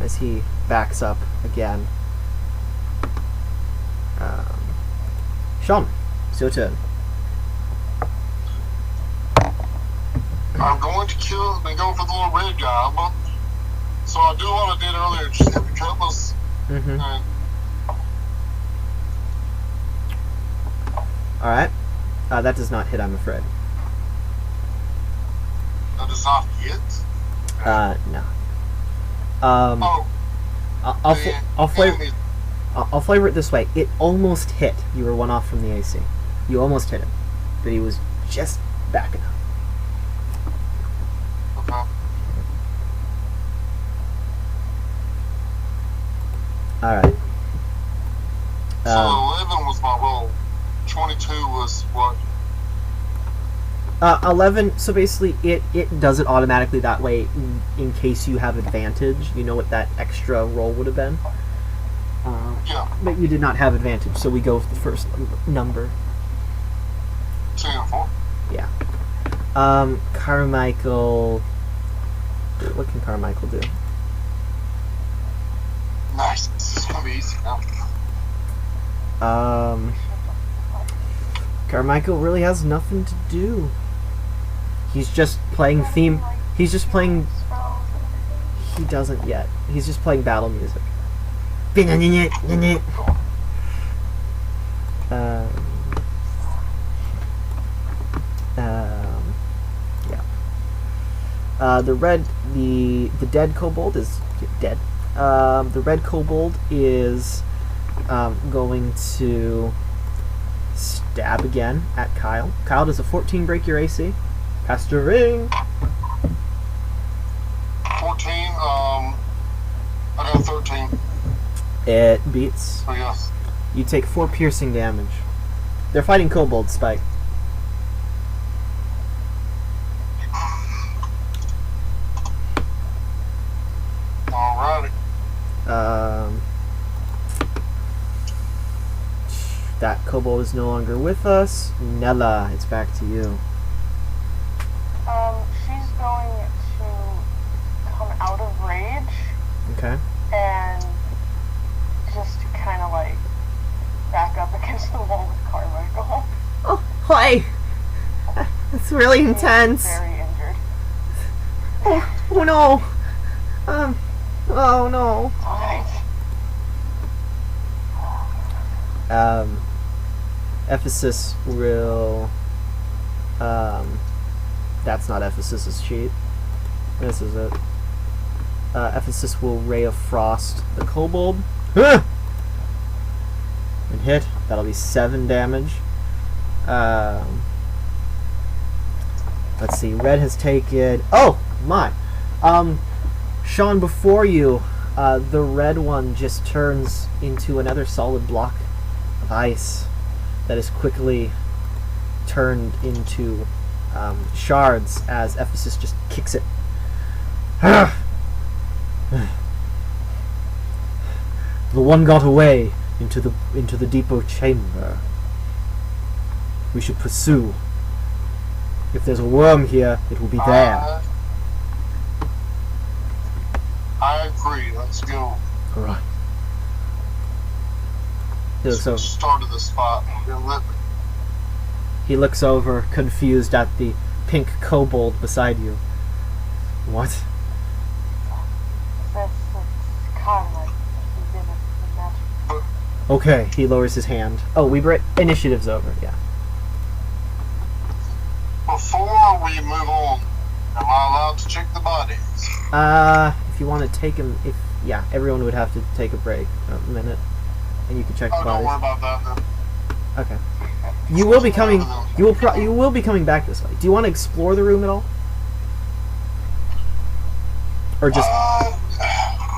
Speaker 1: As he backs up again. Sean, it's your turn.
Speaker 2: I'm going to kill and go for the little red guy. So I'll do what I did earlier, just hit the cutlass.
Speaker 1: Alright. That does not hit, I'm afraid.
Speaker 2: does not hit?
Speaker 1: No.
Speaker 2: Oh,
Speaker 1: I'll flavor it this way. It almost hit. You were one off from the AC. You almost hit him, but he was just back enough.
Speaker 2: okay.
Speaker 1: All right.
Speaker 2: So 11 was my roll. 22 was what?
Speaker 1: 11. So basically, it does it automatically that way in case you have advantage. You know what that extra roll would have been.
Speaker 2: Yeah.
Speaker 1: But you did not have advantage, so we go with the first number.
Speaker 2: 2 and 4.
Speaker 1: Yeah. Carmichael. What can Carmichael do?
Speaker 2: Nice. This is gonna be easy now.
Speaker 1: Carmichael really has nothing to do. He's just playing theme. He's just playing. He doesn't yet. He's just playing battle music. Yeah. The dead kobold is dead. The red kobold is going to stab again at Kyle. Kyle, does a 14 break your AC? Pass your ring.
Speaker 2: 14. I got 13.
Speaker 1: It beats.
Speaker 2: So yes.
Speaker 1: You take 4 piercing damage. They're fighting kobolds, Spike.
Speaker 2: Alrighty.
Speaker 1: That kobold is no longer with us. Nella, it's back to you.
Speaker 3: She's going to come out of rage
Speaker 1: Okay.
Speaker 3: and just kind of like back up against the wall with Carmichael.
Speaker 1: Oh, hi. That's really
Speaker 3: She's
Speaker 1: intense.
Speaker 3: very injured.
Speaker 1: Oh no. Oh no.
Speaker 3: Alright.
Speaker 1: Ephesus will. That's not Ephesis's sheet. This is it. Ephesus will Ray of Frost the kobold. And hit. That'll be 7 damage. Let's see. Red has taken. Oh my. Sean, before you, the red one just turns into another solid block of ice that is quickly turned into shards as Ephesus just kicks it. The one got away into the depot chamber. We should pursue. If there's a worm here, it will be there.
Speaker 2: I agree. Let's go.
Speaker 1: All right. So
Speaker 2: Started the spot.
Speaker 1: he looks over, confused at the pink kobold beside you. What?
Speaker 3: That's Carmichael. He did it with magic.
Speaker 1: Okay, he lowers his hand. Oh, initiative's over, yeah.
Speaker 2: Before we move on, am I allowed to check the bodies?
Speaker 1: If you want to take him, everyone would have to take a break, a minute, and you can check the
Speaker 2: Oh, don't worry
Speaker 1: bodies.
Speaker 2: about that then.
Speaker 1: Okay. You will be coming. You will be coming back this way. Do you want to explore the room at all, or just?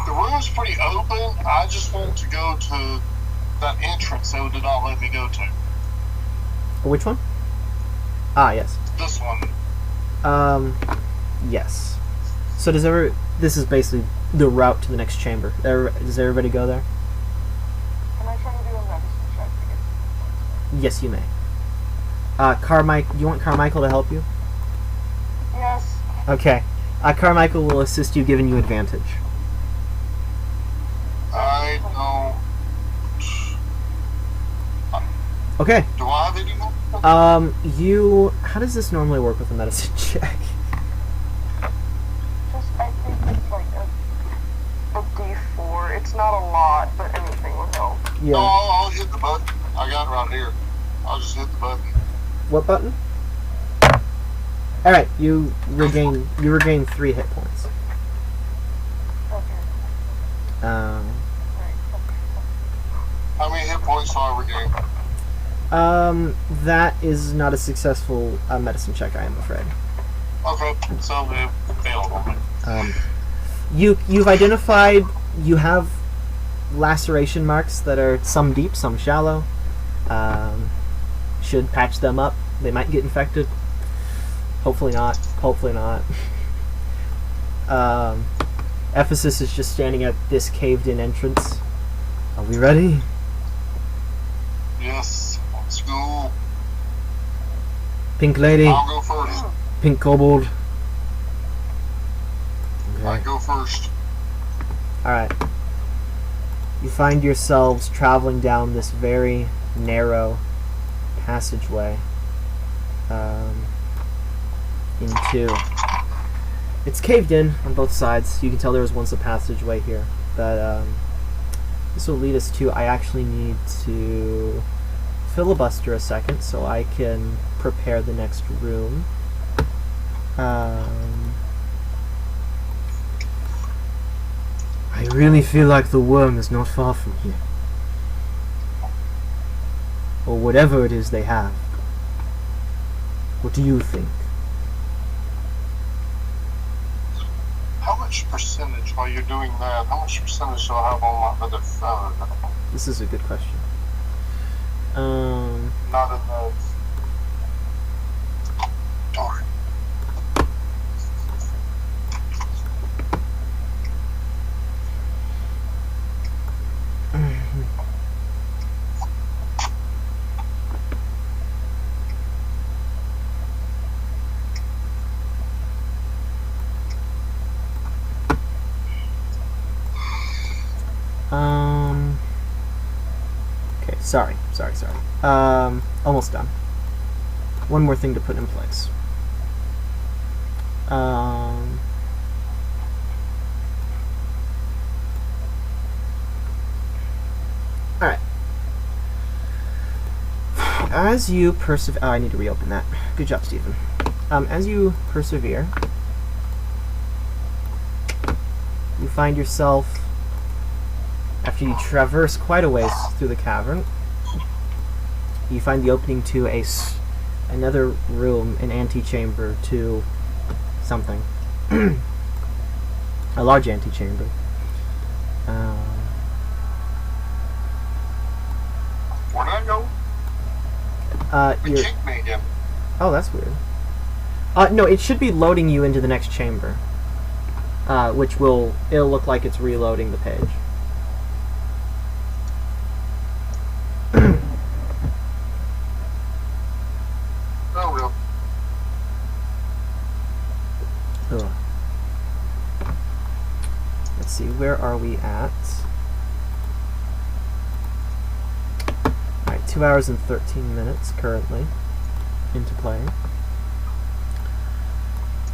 Speaker 2: The room's pretty open. I just want to go to that entrance they did not let me go to.
Speaker 1: Which one? Ah, yes.
Speaker 2: This one.
Speaker 1: Yes. So this is basically the route to the next chamber. Does everybody go there?
Speaker 3: Can I try to do a medicine check to get
Speaker 1: Yes, you may. Carmichael, you want Carmichael to help you?
Speaker 3: Yes.
Speaker 1: Okay. Carmichael will assist you, giving you advantage.
Speaker 2: I don't.
Speaker 1: Okay.
Speaker 2: Do I have any more?
Speaker 1: How does this normally work with a medicine check?
Speaker 3: I think it's like a D4. It's not a lot, but anything would help.
Speaker 1: Yeah.
Speaker 2: No, I'll hit the button. I got it right here. I'll just hit the button.
Speaker 1: What button? All right, you regain 3 hit points.
Speaker 3: Okay.
Speaker 1: Um,
Speaker 3: Right.
Speaker 2: How many hit points do I regain?
Speaker 1: that is not a successful medicine check, I am afraid.
Speaker 2: Okay, so it failed on me.
Speaker 1: You've identified. You have laceration marks that are some deep, some shallow. Should patch them up. They might get infected. Hopefully not. Hopefully not. Ephesus is just standing at this caved-in entrance. Are we ready?
Speaker 2: Yes, let's go.
Speaker 1: Pink lady,
Speaker 2: I'll go first.
Speaker 1: pink kobold.
Speaker 2: I
Speaker 1: Okay.
Speaker 2: go first.
Speaker 1: Alright. You find yourselves traveling down this very narrow passageway. Into... It's caved in on both sides. You can tell there was once a passageway here. But, this will lead us to... I actually need to filibuster a second so I can prepare the next room. I really feel like the worm is not far from here. Or whatever it is they have. What do you think?
Speaker 2: How much percentage, while you're doing that, how much percentage do I have on my other phone?
Speaker 1: This is a good question.
Speaker 2: Not enough. Darn.
Speaker 1: Okay, sorry. Almost done. One more thing to put in place. Alright. As you persevere... Oh, I need to reopen that. Good job, Stephen. As you persevere, you find yourself, after you traverse quite a ways through the cavern, you find the opening to another room, an antechamber to something. A large antechamber.
Speaker 2: Where'd I go? It
Speaker 1: You're...
Speaker 2: kicked me again.
Speaker 1: Oh, that's weird. No, it should be loading you into the next chamber. Which it'll look like it's reloading the page.
Speaker 2: Oh, well.
Speaker 1: Ugh. Let's see, where are we at? Alright, 2 hours and 13 minutes currently into playing.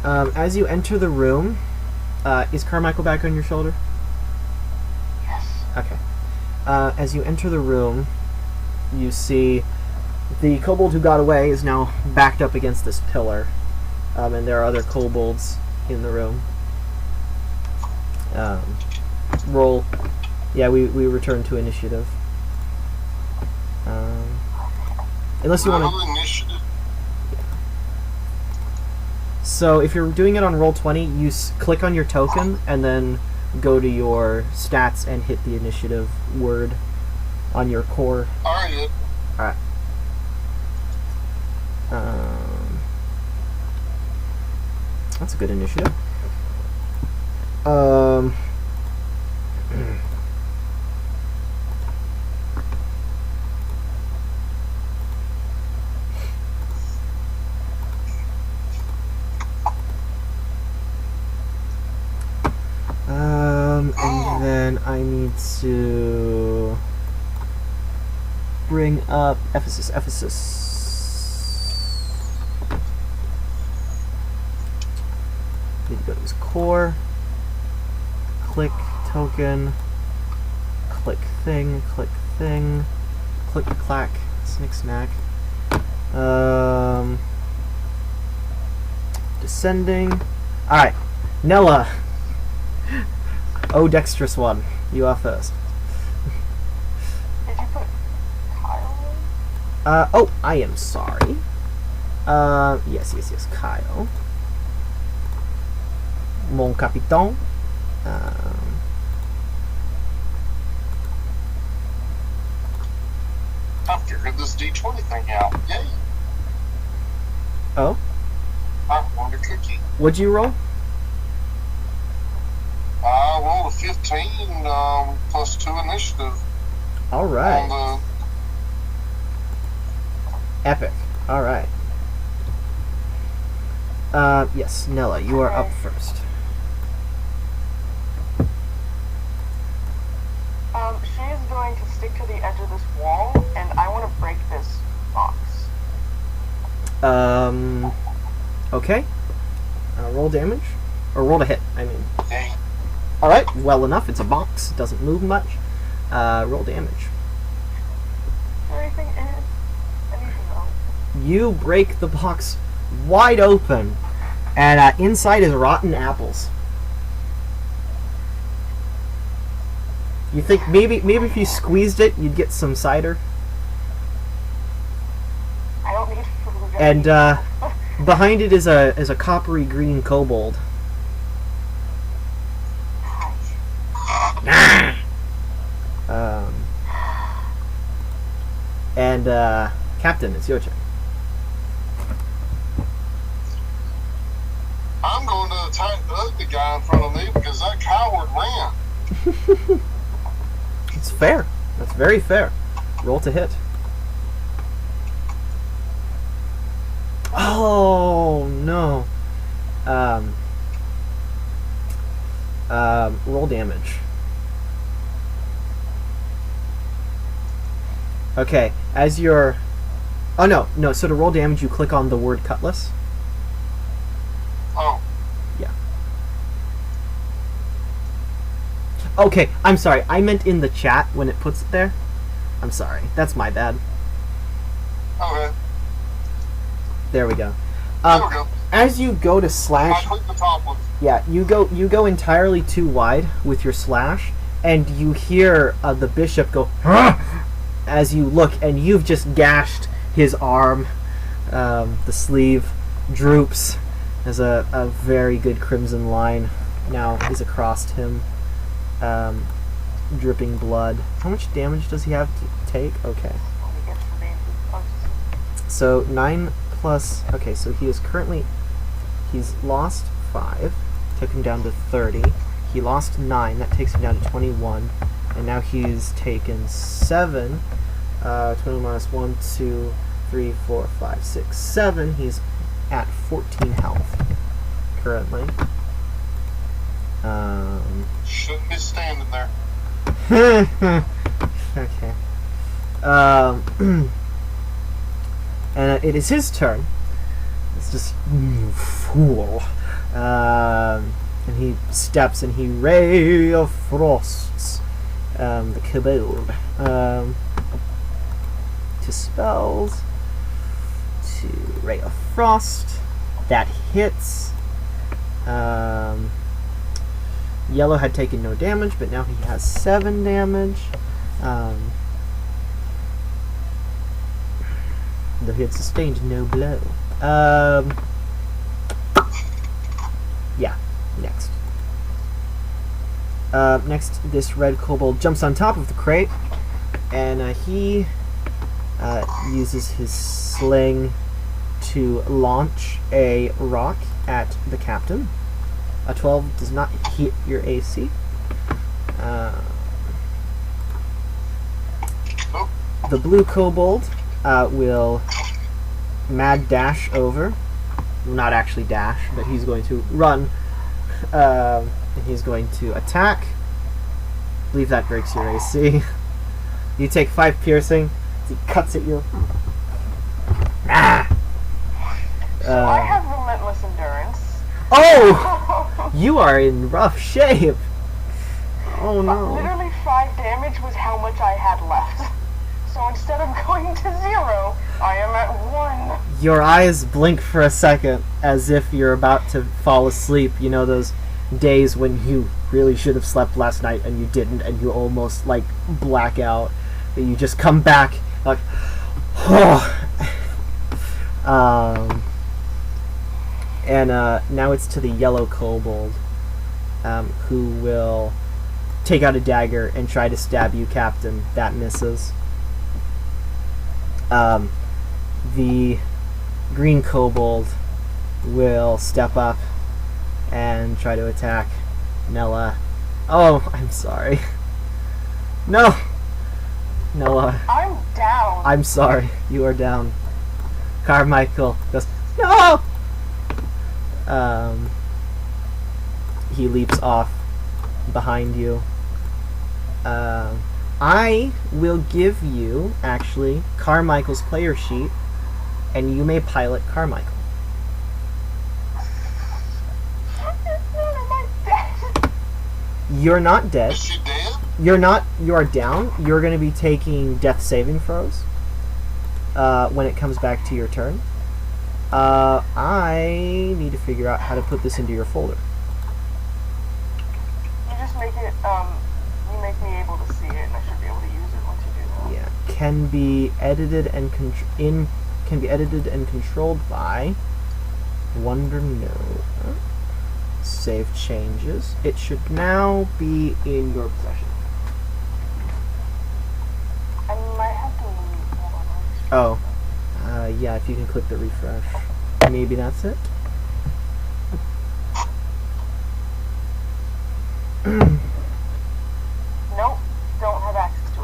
Speaker 1: As you enter the room, is Carmichael back on your shoulder?
Speaker 3: Yes.
Speaker 1: Okay. As you enter the room, you see the kobold who got away is now backed up against this pillar, and there are other kobolds in the room. Roll. Yeah, we return to initiative. Unless you want to.
Speaker 2: Initiative.
Speaker 1: So if you're doing it on Roll20, you click on your token and then go to your stats and hit the initiative word on your core.
Speaker 2: Alright.
Speaker 1: Alright. That's a good initiative. And then I need to bring up Ephesus. Need to go to his core. Click token. Click thing. Click clack. Snick snack. descending. Alright, Nella. Oh, dexterous one. You are first.
Speaker 3: Did you put Kyle in?
Speaker 1: Oh, I am sorry. Yes, Kyle. Mon capitaine.
Speaker 2: I figured this D20 thing out. Yay!
Speaker 1: Oh,
Speaker 2: I wanted a cookie.
Speaker 1: what'd you roll?
Speaker 2: I rolled a 15 plus 2 initiative
Speaker 1: Alright.
Speaker 2: on
Speaker 1: Epic. Alright. Yes, Nella, you are up first.
Speaker 3: She is going to stick to the edge of this wall, and I want to break this box.
Speaker 1: Okay. Roll damage. Or roll to hit, I mean.
Speaker 2: the yay.
Speaker 1: Alright, well enough. It's a box. It doesn't move much. Roll damage.
Speaker 3: Is there anything in it? Anything else?
Speaker 1: You break the box wide open, and inside is rotten apples. You think maybe if you squeezed it, you'd get some cider?
Speaker 3: I don't need food.
Speaker 1: And behind it is a coppery green kobold. And Captain, it's your turn.
Speaker 2: I'm going to attack the ugly guy in front of me because that coward ran.
Speaker 1: It's fair. That's very fair. Roll to hit. Oh no. Roll damage. Okay, as you're... Oh no, so to roll damage you click on the word cutlass.
Speaker 2: Oh,
Speaker 1: Yeah. Okay, I'm sorry, I meant in the chat when it puts it there. I'm sorry, that's my bad.
Speaker 2: okay.
Speaker 1: There we go.
Speaker 2: There we go.
Speaker 1: As you go to
Speaker 2: I
Speaker 1: slash...
Speaker 2: clicked the top one.
Speaker 1: Yeah, you go entirely too wide with your slash, and you hear the bishop go, "Huh!" as you look, and you've just gashed his arm. The sleeve droops as a very good crimson line now is across him, dripping blood. How much damage does he have to take? Okay.
Speaker 3: Let me get some names of posts.
Speaker 1: So 9 plus... Okay, so he is currently... He's lost 5. Took him down to 30. He lost 9. That takes him down to 21. And now he's taken 7. 20 minus 1, 2, 3, 4, 5, 6, 7. He's at 14 health currently.
Speaker 2: Shouldn't be standing there.
Speaker 1: Okay. And it is his turn. It's just fool. And he steps and he ray of frosts the Kobold to spells to ray of frost that hits. Yellow had taken no damage, but now he has 7 damage. Though he had sustained no blow. Yeah, next. Next, this red kobold jumps on top of the crate, and he uses his sling to launch a rock at the captain. A 12 does not hit your AC. The blue kobold will mad dash over. Not actually dash, but he's going to run. And he's going to attack. I believe that breaks your AC. You take 5 piercing as he cuts at you.
Speaker 3: So I have relentless endurance.
Speaker 1: Oh! You are in rough shape. Oh no.
Speaker 3: Literally 5 damage was how much I had left. So instead of going to 0, I am at 1.
Speaker 1: Your eyes blink for a second as if you're about to fall asleep. You know those days when you really should have slept last night and you didn't, and you almost like black out. That you just come back like, and now it's to the yellow kobold, who will take out a dagger and try to stab you, Captain. That misses. The green kobold will step up and try to attack Nella. Oh, I'm sorry. No! Nella.
Speaker 3: I'm down.
Speaker 1: I'm sorry. You are down. Carmichael goes, no! He leaps off behind you. I will give you, actually, Carmichael's player sheet, and you may pilot Carmichael.
Speaker 3: Am I dead?
Speaker 1: You're not dead.
Speaker 2: Is she dead?
Speaker 1: You are down. You're going to be taking death saving throws when it comes back to your turn. I need to figure out how to put this into your folder.
Speaker 3: You just make it, you make me able to see it, and I should be able to use it once you do that.
Speaker 1: Yeah, can be edited and controlled by Wonder No. Save changes. It should now be in your possession.
Speaker 3: I might have to leave. Hold on.
Speaker 1: Oh, yeah. If you can click the refresh, maybe that's it.
Speaker 3: Nope, don't have access to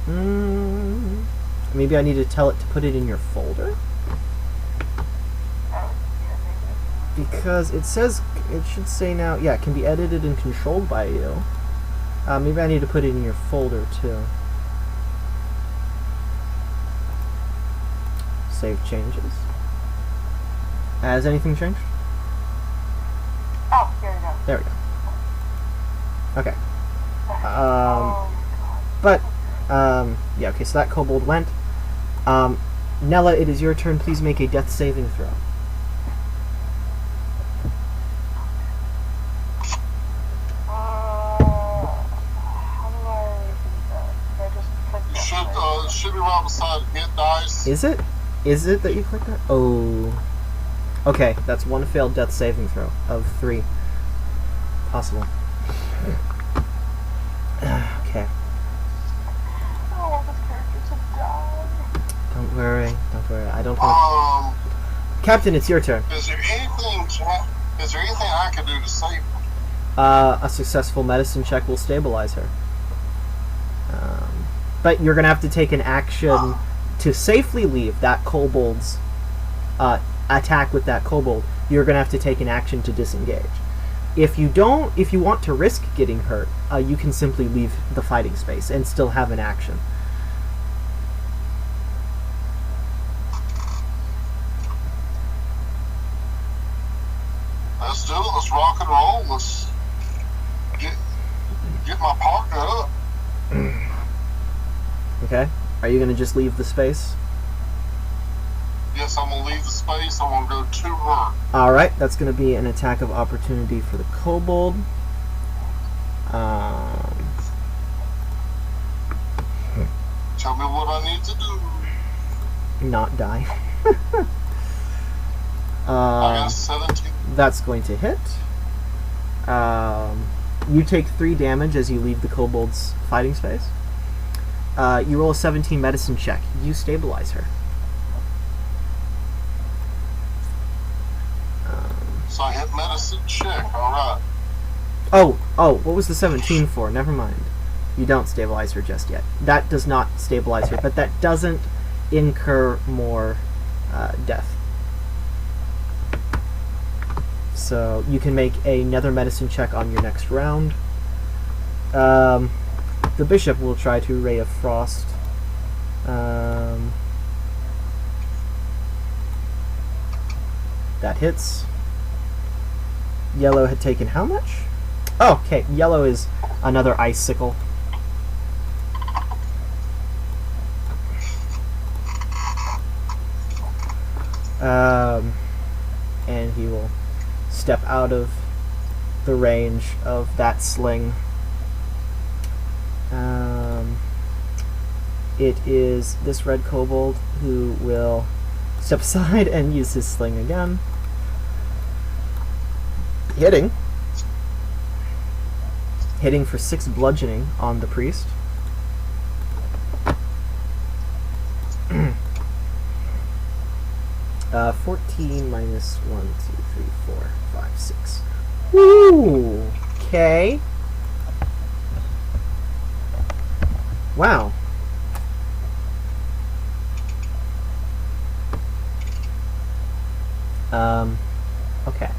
Speaker 3: them.
Speaker 1: Maybe I need to tell it to put it in your folder?
Speaker 3: Yeah, maybe.
Speaker 1: Because it says, it should say now, yeah, it can be edited and controlled by you. Maybe I need to put it in your folder too. Save changes. Has anything changed?
Speaker 3: Oh, here we go.
Speaker 1: There we go. Okay.
Speaker 3: Oh
Speaker 1: But, yeah, okay, so that kobold went. Nella, it is your turn. Please make a death saving throw.
Speaker 3: How do I do that? Do I just click that?
Speaker 2: Should be right beside hit dice.
Speaker 1: Is it? Is it that you click that? Oh. Okay, that's one failed death saving throw of 3 possible. Okay.
Speaker 3: I don't want this character to die.
Speaker 1: Don't worry. Don't worry. I don't want... Captain, it's your turn.
Speaker 2: Is there anything I can do to save her?
Speaker 1: A successful medicine check will stabilize her. But you're going to have to take an action to safely leave that kobold's attack with that kobold. You're going to have to take an action to disengage. If you want to risk getting hurt, you can simply leave the fighting space and still have an action.
Speaker 2: Let's do it. Let's rock and roll. Let's get my partner up.
Speaker 1: Okay? Are you going to just leave the space?
Speaker 2: Yes, I'm gonna leave the space. I'm gonna go to her.
Speaker 1: Alright, that's going to be an attack of opportunity for the kobold.
Speaker 2: Tell me what I need to do.
Speaker 1: Not die.
Speaker 2: I got 17.
Speaker 1: That's going to hit. You take 3 damage as you leave the kobold's fighting space. You roll a 17 medicine check. You stabilize her.
Speaker 2: So I hit medicine check. Alright.
Speaker 1: Oh, what was the 17 for? Never mind. You don't stabilize her just yet. That does not stabilize her, but that doesn't incur more death. So you can make another medicine check on your next round. The bishop will try to Ray of Frost. That hits. Yellow had taken how much? Oh, okay. Yellow is another icicle. And he will step out of the range of that sling. It is this red kobold who will step aside and use his sling again. Hitting for 6 bludgeoning on the priest. 14 minus 1, 2, 3, 4, 5, 6. Woo! Okay. Wow. Okay.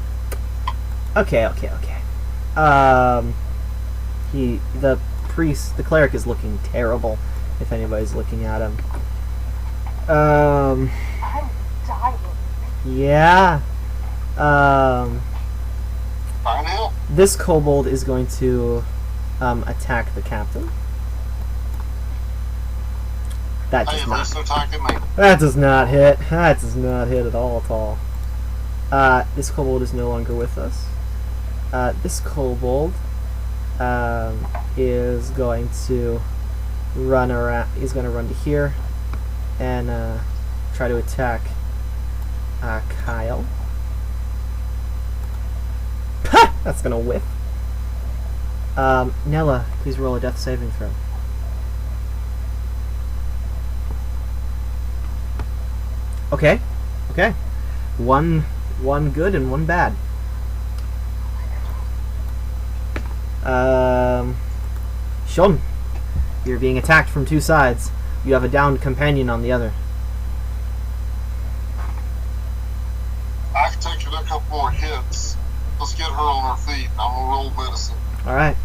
Speaker 1: Okay. The priest, the cleric is looking terrible, if anybody's looking at him.
Speaker 3: I'm dying.
Speaker 1: Yeah.
Speaker 2: Fine help.
Speaker 1: This kobold is going to attack the captain. That
Speaker 2: Hey,
Speaker 1: does
Speaker 2: at
Speaker 1: not.
Speaker 2: least they're attacking me.
Speaker 1: That does not hit. That does not hit at all. This kobold is no longer with us. This kobold is going to run around. He's going to run to here and try to attack Kyle. That's going to whiff. Nella, please roll a death saving throw. Okay. One good and one bad. Shun, you're being attacked from 2 sides. You have a downed companion on the other.
Speaker 2: I can take a couple more hits. Let's get her on her feet. I'm gonna roll medicine.
Speaker 1: All right.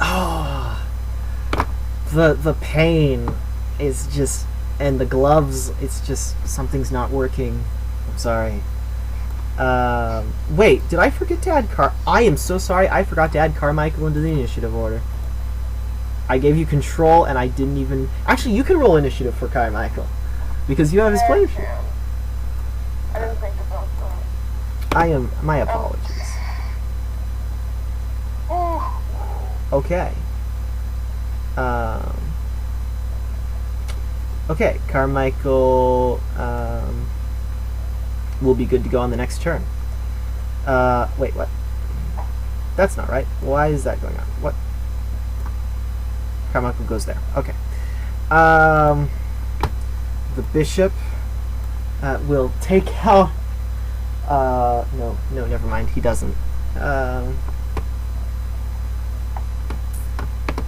Speaker 1: Oh, the pain is just, and the gloves. It's just something's not working. I'm sorry. Wait, did I forget to add I am so sorry. I forgot to add Carmichael into the initiative order. I gave you control, and I didn't even. Actually, you can roll initiative for Carmichael because you have his flame shield.
Speaker 3: I didn't think about that.
Speaker 1: My apologies.
Speaker 3: Oh,
Speaker 1: Okay. Okay, Carmichael will be good to go on the next turn. Wait, what? That's not right. Why is that going on? What? Carmichael goes there. Okay. The bishop will take out... no, never mind. He doesn't.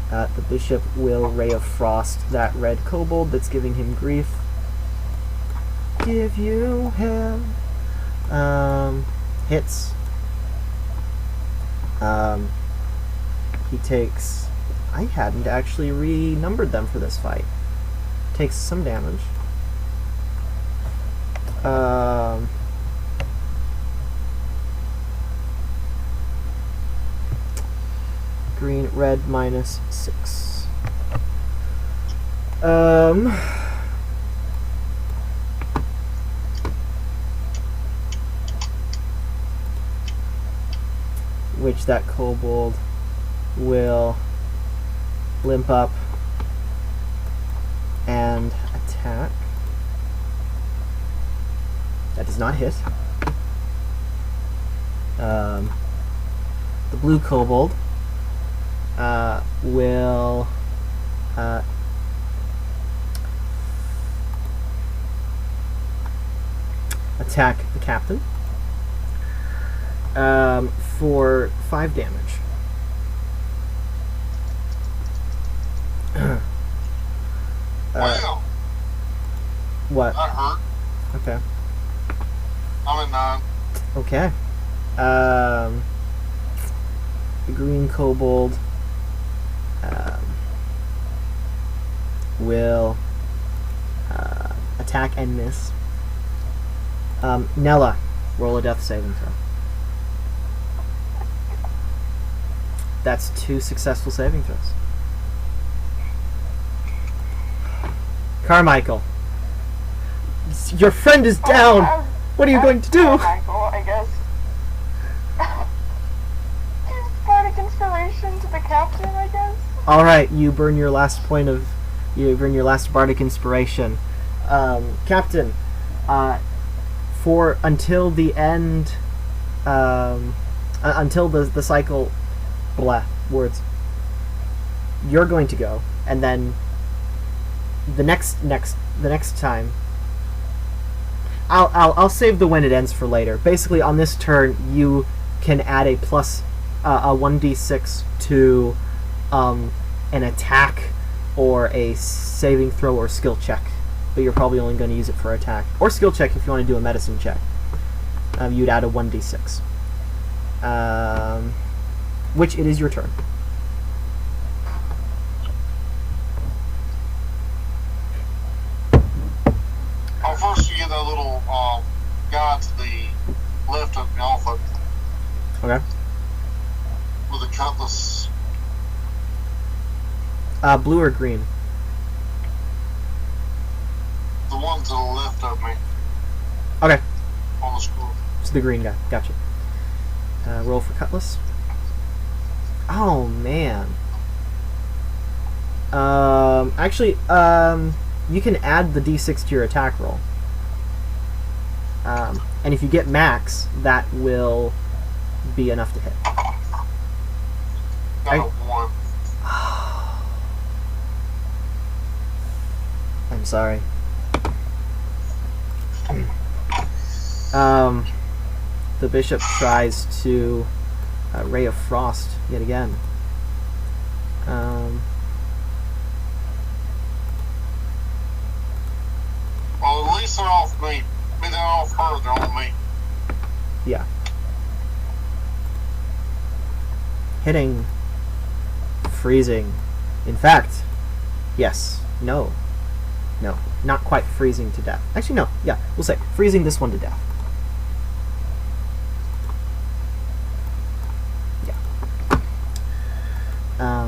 Speaker 1: The bishop will Ray of Frost that red kobold that's giving him grief. Give you hell. Hits. He takes... I hadn't actually renumbered them for this fight. Takes some damage. Green, red, -6. Which that kobold will limp up and attack. That does not hit. The blue kobold will attack the captain for 5 damage.
Speaker 2: Wow,
Speaker 1: What?
Speaker 2: that hurt.
Speaker 1: Okay.
Speaker 2: I'm at 9.
Speaker 1: Okay. The green kobold will attack and miss. Nella, roll a death saving throw. That's 2 successful saving throws. Carmichael, Your friend is down! What are you going to do?
Speaker 3: Michael, I guess. Use bardic inspiration to the captain, I guess.
Speaker 1: Alright, you burn your last bardic inspiration. Captain, for until the end, until the cycle, words, you're going to go, and then the next time, I'll save the when it ends for later. Basically, on this turn, you can add a plus a 1d6 to an attack or a saving throw or skill check, but you're probably only going to use it for attack or skill check. If you want to do a medicine check, you'd add a 1d6. Which it is your turn.
Speaker 2: First you get that little guy to the left of the Aleth.
Speaker 1: Okay.
Speaker 2: With a cutlass.
Speaker 1: Blue or green?
Speaker 2: The one to the left of me.
Speaker 1: Okay.
Speaker 2: On the scroll.
Speaker 1: It's the green guy. Gotcha. Roll for cutlass. Oh man. Actually, you can add the d6 to your attack roll. And if you get max, that will be enough to hit.
Speaker 2: Got a 1.
Speaker 1: I'm sorry. The bishop tries to Ray of Frost yet again.
Speaker 2: Well, at least they're off me. I mean, they're off her, they're on me.
Speaker 1: Yeah. Hitting. Freezing. In fact, yes. No. No. Not quite freezing to death. Actually, no. Yeah, we'll say freezing this one to death. Yeah.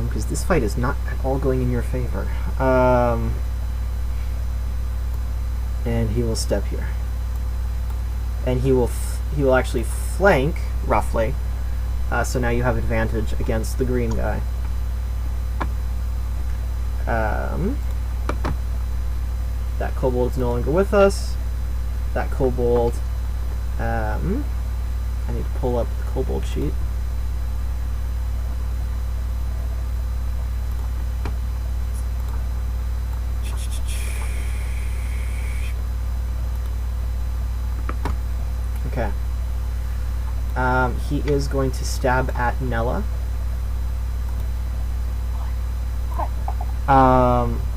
Speaker 1: Because this fight is not at all going in your favor. And he will step here. And he will actually flank, roughly. So now you have advantage against the green guy. That kobold is no longer with us. That kobold... I need to pull up the kobold sheet. Okay. He is going to stab at Nella.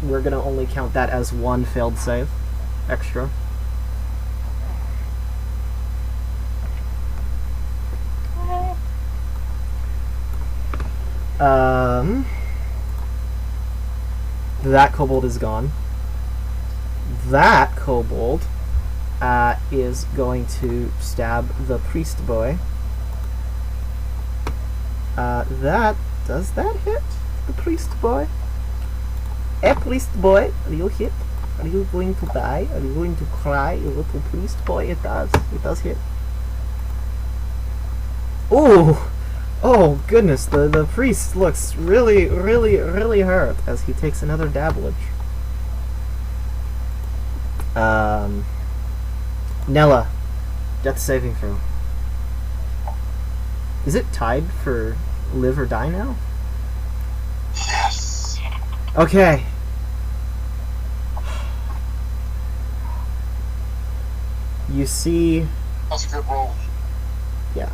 Speaker 1: We're gonna only count that as one failed save. Extra. That kobold is gone. That kobold is going to stab the priest boy. Does that hit the priest boy? Priest boy, are you hit? Are you going to die? Are you going to cry, you little priest boy? It does. It does hit. Oh! Oh, goodness. The priest looks really, really, really hurt as he takes another dabblage. Nella, death saving throw. Is it tied for live or die now?
Speaker 2: Yes.
Speaker 1: Okay. You see...
Speaker 2: That's a good roll.
Speaker 1: Yeah.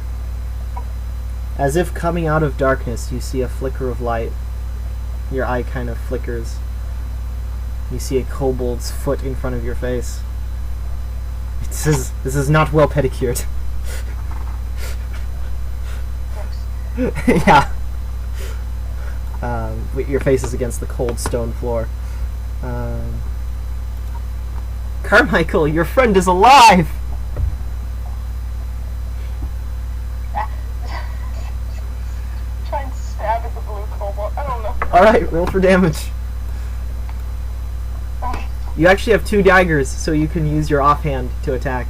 Speaker 1: As if coming out of darkness, you see a flicker of light. Your eye kind of flickers. You see a kobold's foot in front of your face. This is not well pedicured. Yeah. Your face is against the cold stone floor. Carmichael, your friend is alive!
Speaker 3: Trying to stab at the blue kobold. I don't know.
Speaker 1: Alright, roll for damage. You actually have 2 daggers, so you can use your offhand to attack.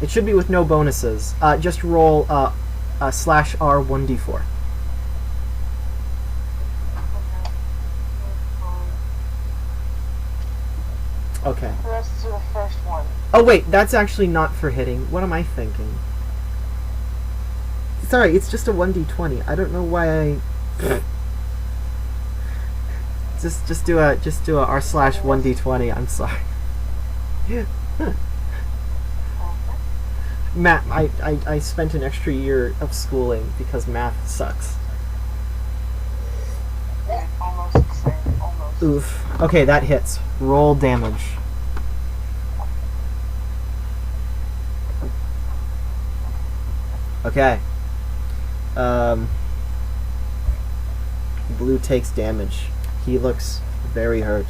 Speaker 1: It should be with no bonuses. Just roll slash R 1d4. Okay.
Speaker 3: The rest is the first one.
Speaker 1: Oh wait, that's actually not for hitting. What am I thinking? Sorry, it's just a 1d20. I don't know why I... just do a r slash 1d20. I'm sorry. Math. I spent an extra year of schooling because math sucks.
Speaker 3: Yeah, almost the same. Almost.
Speaker 1: Oof. Okay, that hits. Roll damage. Okay. Blue takes damage. He looks very hurt.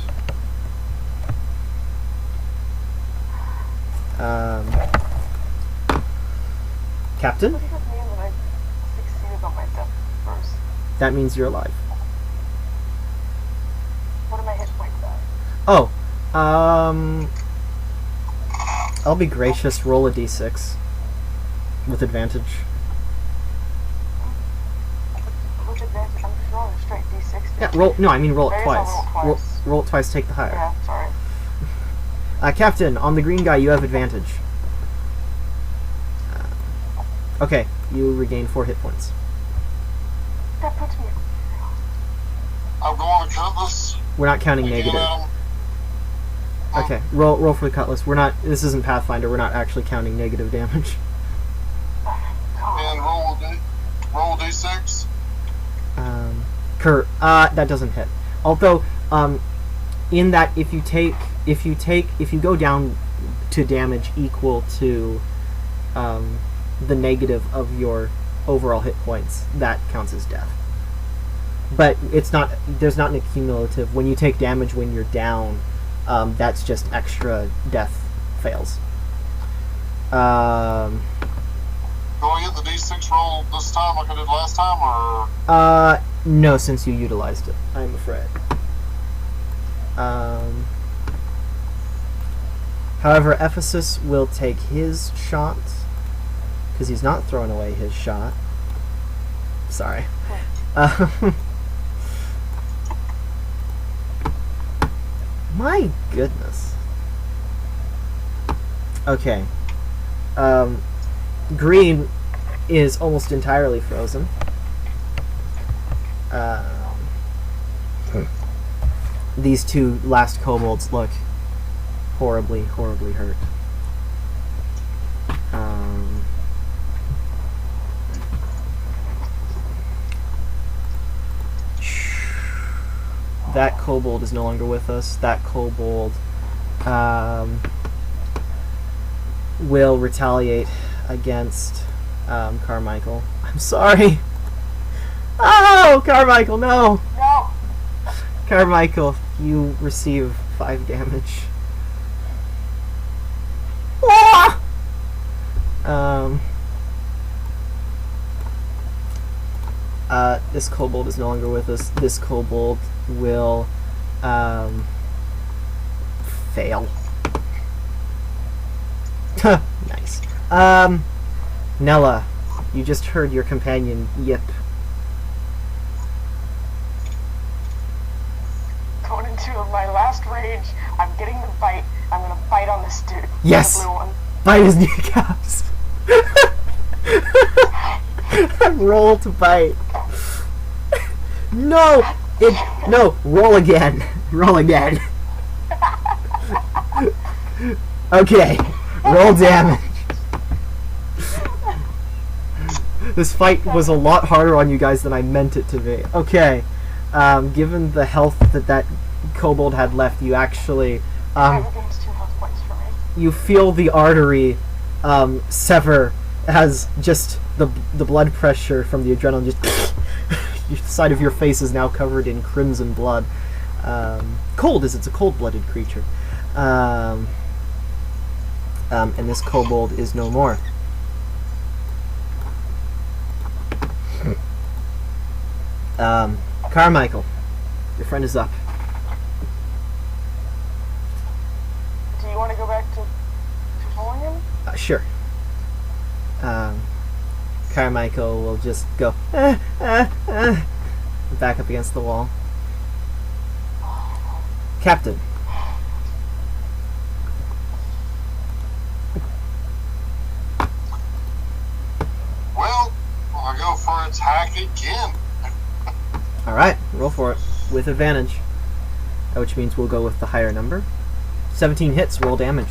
Speaker 1: Captain?
Speaker 3: What does it mean that I succeeded on my death first?
Speaker 1: That means you're alive.
Speaker 3: What are my hit points at?
Speaker 1: Oh, I'll be gracious. Roll a d6 with advantage.
Speaker 3: With advantage, I'm just rolling a straight d6.
Speaker 1: Yeah, roll. No, I mean roll it
Speaker 3: Maybe
Speaker 1: twice.
Speaker 3: I'll roll it twice.
Speaker 1: Roll it twice. Take the higher.
Speaker 3: Yeah, sorry.
Speaker 1: Captain, on the green guy, you have advantage. Okay, you regain 4 hit points.
Speaker 3: That puts me.
Speaker 2: I'm going to Cutlass.
Speaker 1: We're not counting
Speaker 2: Again,
Speaker 1: negative.
Speaker 2: Adam.
Speaker 1: Okay, roll for the cutlass. We're not. This isn't Pathfinder. We're not actually counting negative damage.
Speaker 2: And roll a d6.
Speaker 1: That doesn't hit. Although, in that if you go down to damage equal to the negative of your overall hit points, that counts as death. But it's not. There's not an accumulative. When you take damage when you're down, that's just extra death fails.
Speaker 2: Do I get the d6 roll this time like I did last time, or?
Speaker 1: No, since you utilized it, I'm afraid. However, Ephesus will take his shot because he's not throwing away his shot. Sorry. My goodness. Okay. Green is almost entirely frozen. These 2 last kobolds look horribly, horribly hurt. That kobold is no longer with us. That kobold will retaliate against Carmichael. I'm sorry. Oh, Carmichael, no!
Speaker 3: No!
Speaker 1: Carmichael, you receive 5 damage. This kobold is no longer with us. This kobold will fail. Nice. Nella, you just heard your companion yip.
Speaker 3: Going into my last rage, I'm getting the bite. I'm gonna bite on this dude.
Speaker 1: Yes!
Speaker 3: The blue one.
Speaker 1: Bite his kneecaps. Roll to bite. No! No! Roll again. Roll again. Okay. Roll damage. This fight was a lot harder on you guys than I meant it to be. Okay. Given the health that kobold had left, you actually...
Speaker 3: That regains 2 health points for me.
Speaker 1: you feel the artery sever as just the blood pressure from the adrenaline just the side of your face is now covered in crimson blood. Cold, as it's a cold-blooded creature. And this kobold is no more. Carmichael, your friend is up. sure. Carmichael will just go back up against the wall. Captain.
Speaker 2: Well, I'll go for attack again.
Speaker 1: Alright, roll for it. With advantage. Which means we'll go with the higher number. 17 hits, roll damage.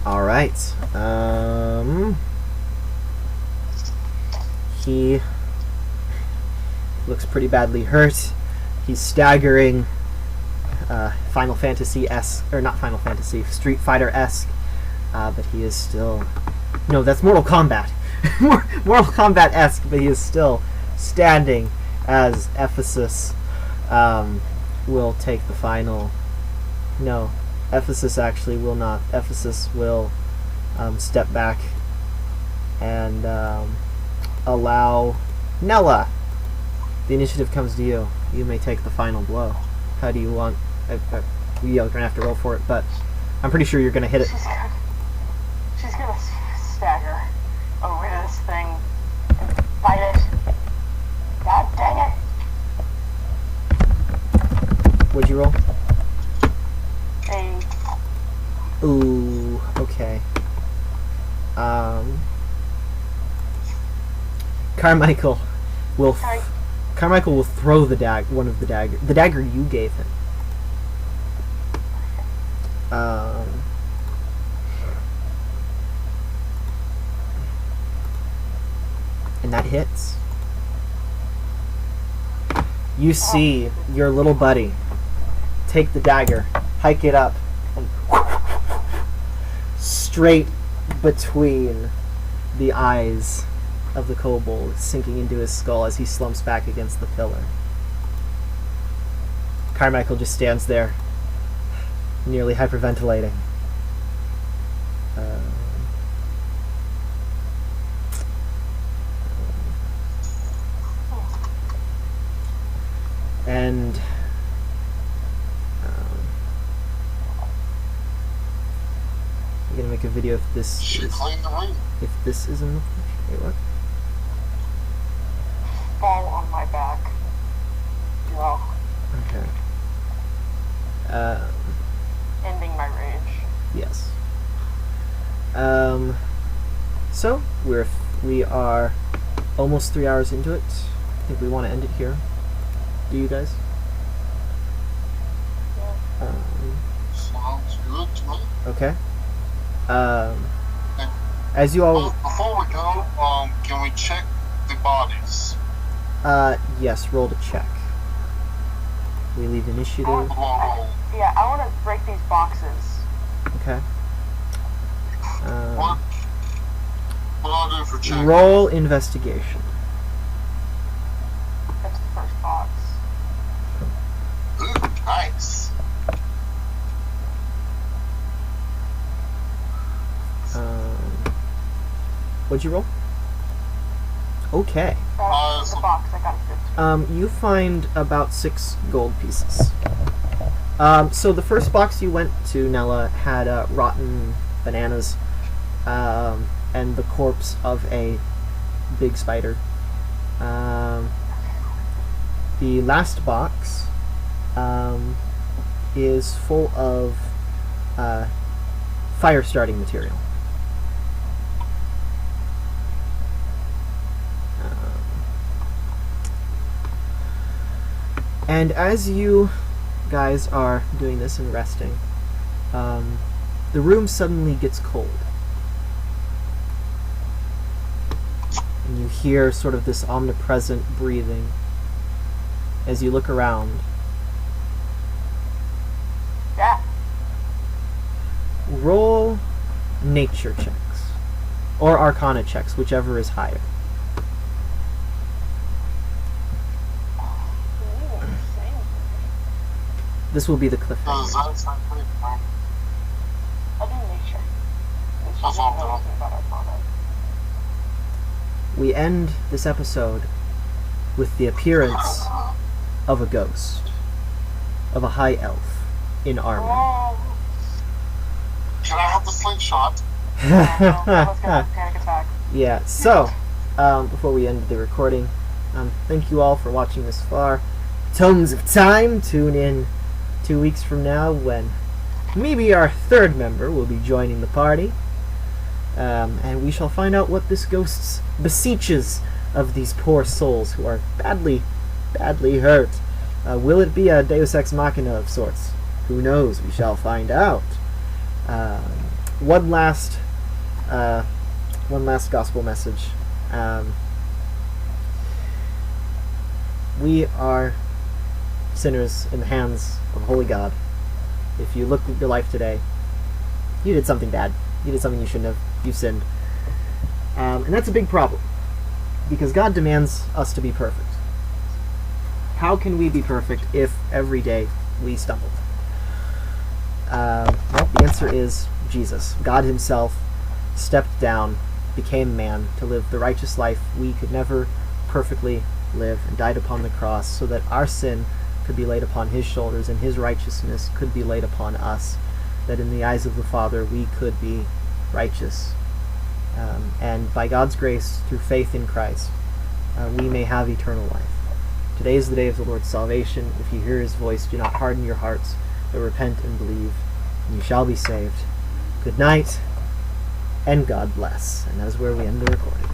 Speaker 1: Alright. He looks pretty badly hurt. He's staggering. Final Fantasy-esque, or not Final Fantasy, Street Fighter-esque. But he is still... No, that's Mortal Kombat. Mortal Kombat-esque, but he is still standing as Ephesus will take the final... No, Ephesus actually will not. Ephesus will step back and allow Nella. The initiative comes to you. You may take the final blow. How do you want... you're going to have to roll for it, but I'm pretty sure you're going to hit it.
Speaker 3: She's gonna stagger over to this thing and fight it. God dang it!
Speaker 1: What'd you roll?
Speaker 3: A
Speaker 1: Ooh, okay. Carmichael will throw the the dagger you gave him. And that hits. You see your little buddy take the dagger, hike it up, and straight between the eyes of the kobold, sinking into his skull as he slumps back against the pillar. Carmichael just stands there, nearly hyperventilating. And I'm gonna make a video if this
Speaker 2: Should clean the room.
Speaker 1: if this is in the wait, what?
Speaker 3: fall on my back. No,
Speaker 1: Okay.
Speaker 3: ending my rage.
Speaker 1: Yes. So we are almost 3 hours into it. I think we want to end it here. Do you guys?
Speaker 3: Yeah.
Speaker 2: Sounds good to me.
Speaker 1: Okay. As you all,
Speaker 2: Before we go, can we check the bodies?
Speaker 1: yes, roll to check. We leave initiative.
Speaker 2: Roll.
Speaker 3: Yeah, I want to break these boxes.
Speaker 1: Okay.
Speaker 2: What I'll do for check?
Speaker 1: Roll investigation.
Speaker 3: That's the first box.
Speaker 2: Ooh, nice.
Speaker 1: What'd you roll? Okay.
Speaker 3: That's the box. I got a 15.
Speaker 1: You find about 6 gold pieces. So the first box you went to, Nella, had rotten bananas and the corpse of a big spider. The last box is full of fire starting material. And as you guys are doing this and resting, the room suddenly gets cold. And you hear sort of this omnipresent breathing as you look around.
Speaker 3: Yeah.
Speaker 1: Roll nature checks. Or arcana checks, whichever is higher. This will be the cliffhanger.
Speaker 2: That's pretty fun.
Speaker 3: I'll do nature.
Speaker 2: That's all I'm doing.
Speaker 3: About Arcana.
Speaker 1: We end this episode with the appearance of a ghost, of a high elf in armor.
Speaker 3: Oh,
Speaker 2: Can I have the slingshot?
Speaker 3: let's go have a panic attack.
Speaker 1: Yeah, so, before we end the recording, thank you all for watching this far. Tomes of Time, tune in 2 weeks from now when maybe our third member will be joining the party. And we shall find out what this ghost beseeches of these poor souls who are badly, badly hurt. Will it be a Deus Ex Machina of sorts? Who knows? We shall find out. One last gospel message. We are sinners in the hands of a holy God. If you look at your life today, you did something bad. You did something you shouldn't have. You sinned. And that's a big problem. Because God demands us to be perfect. How can we be perfect if every day we stumble? Well, the answer is Jesus. God himself stepped down, became man, to live the righteous life we could never perfectly live, and died upon the cross so that our sin could be laid upon his shoulders and his righteousness could be laid upon us, that in the eyes of the Father we could be righteous. And by God's grace, through faith in Christ, we may have eternal life. Today is the day of the Lord's salvation. If you hear his voice, do not harden your hearts, but repent and believe, and you shall be saved. Good night, and God bless. And that is where we end the recording.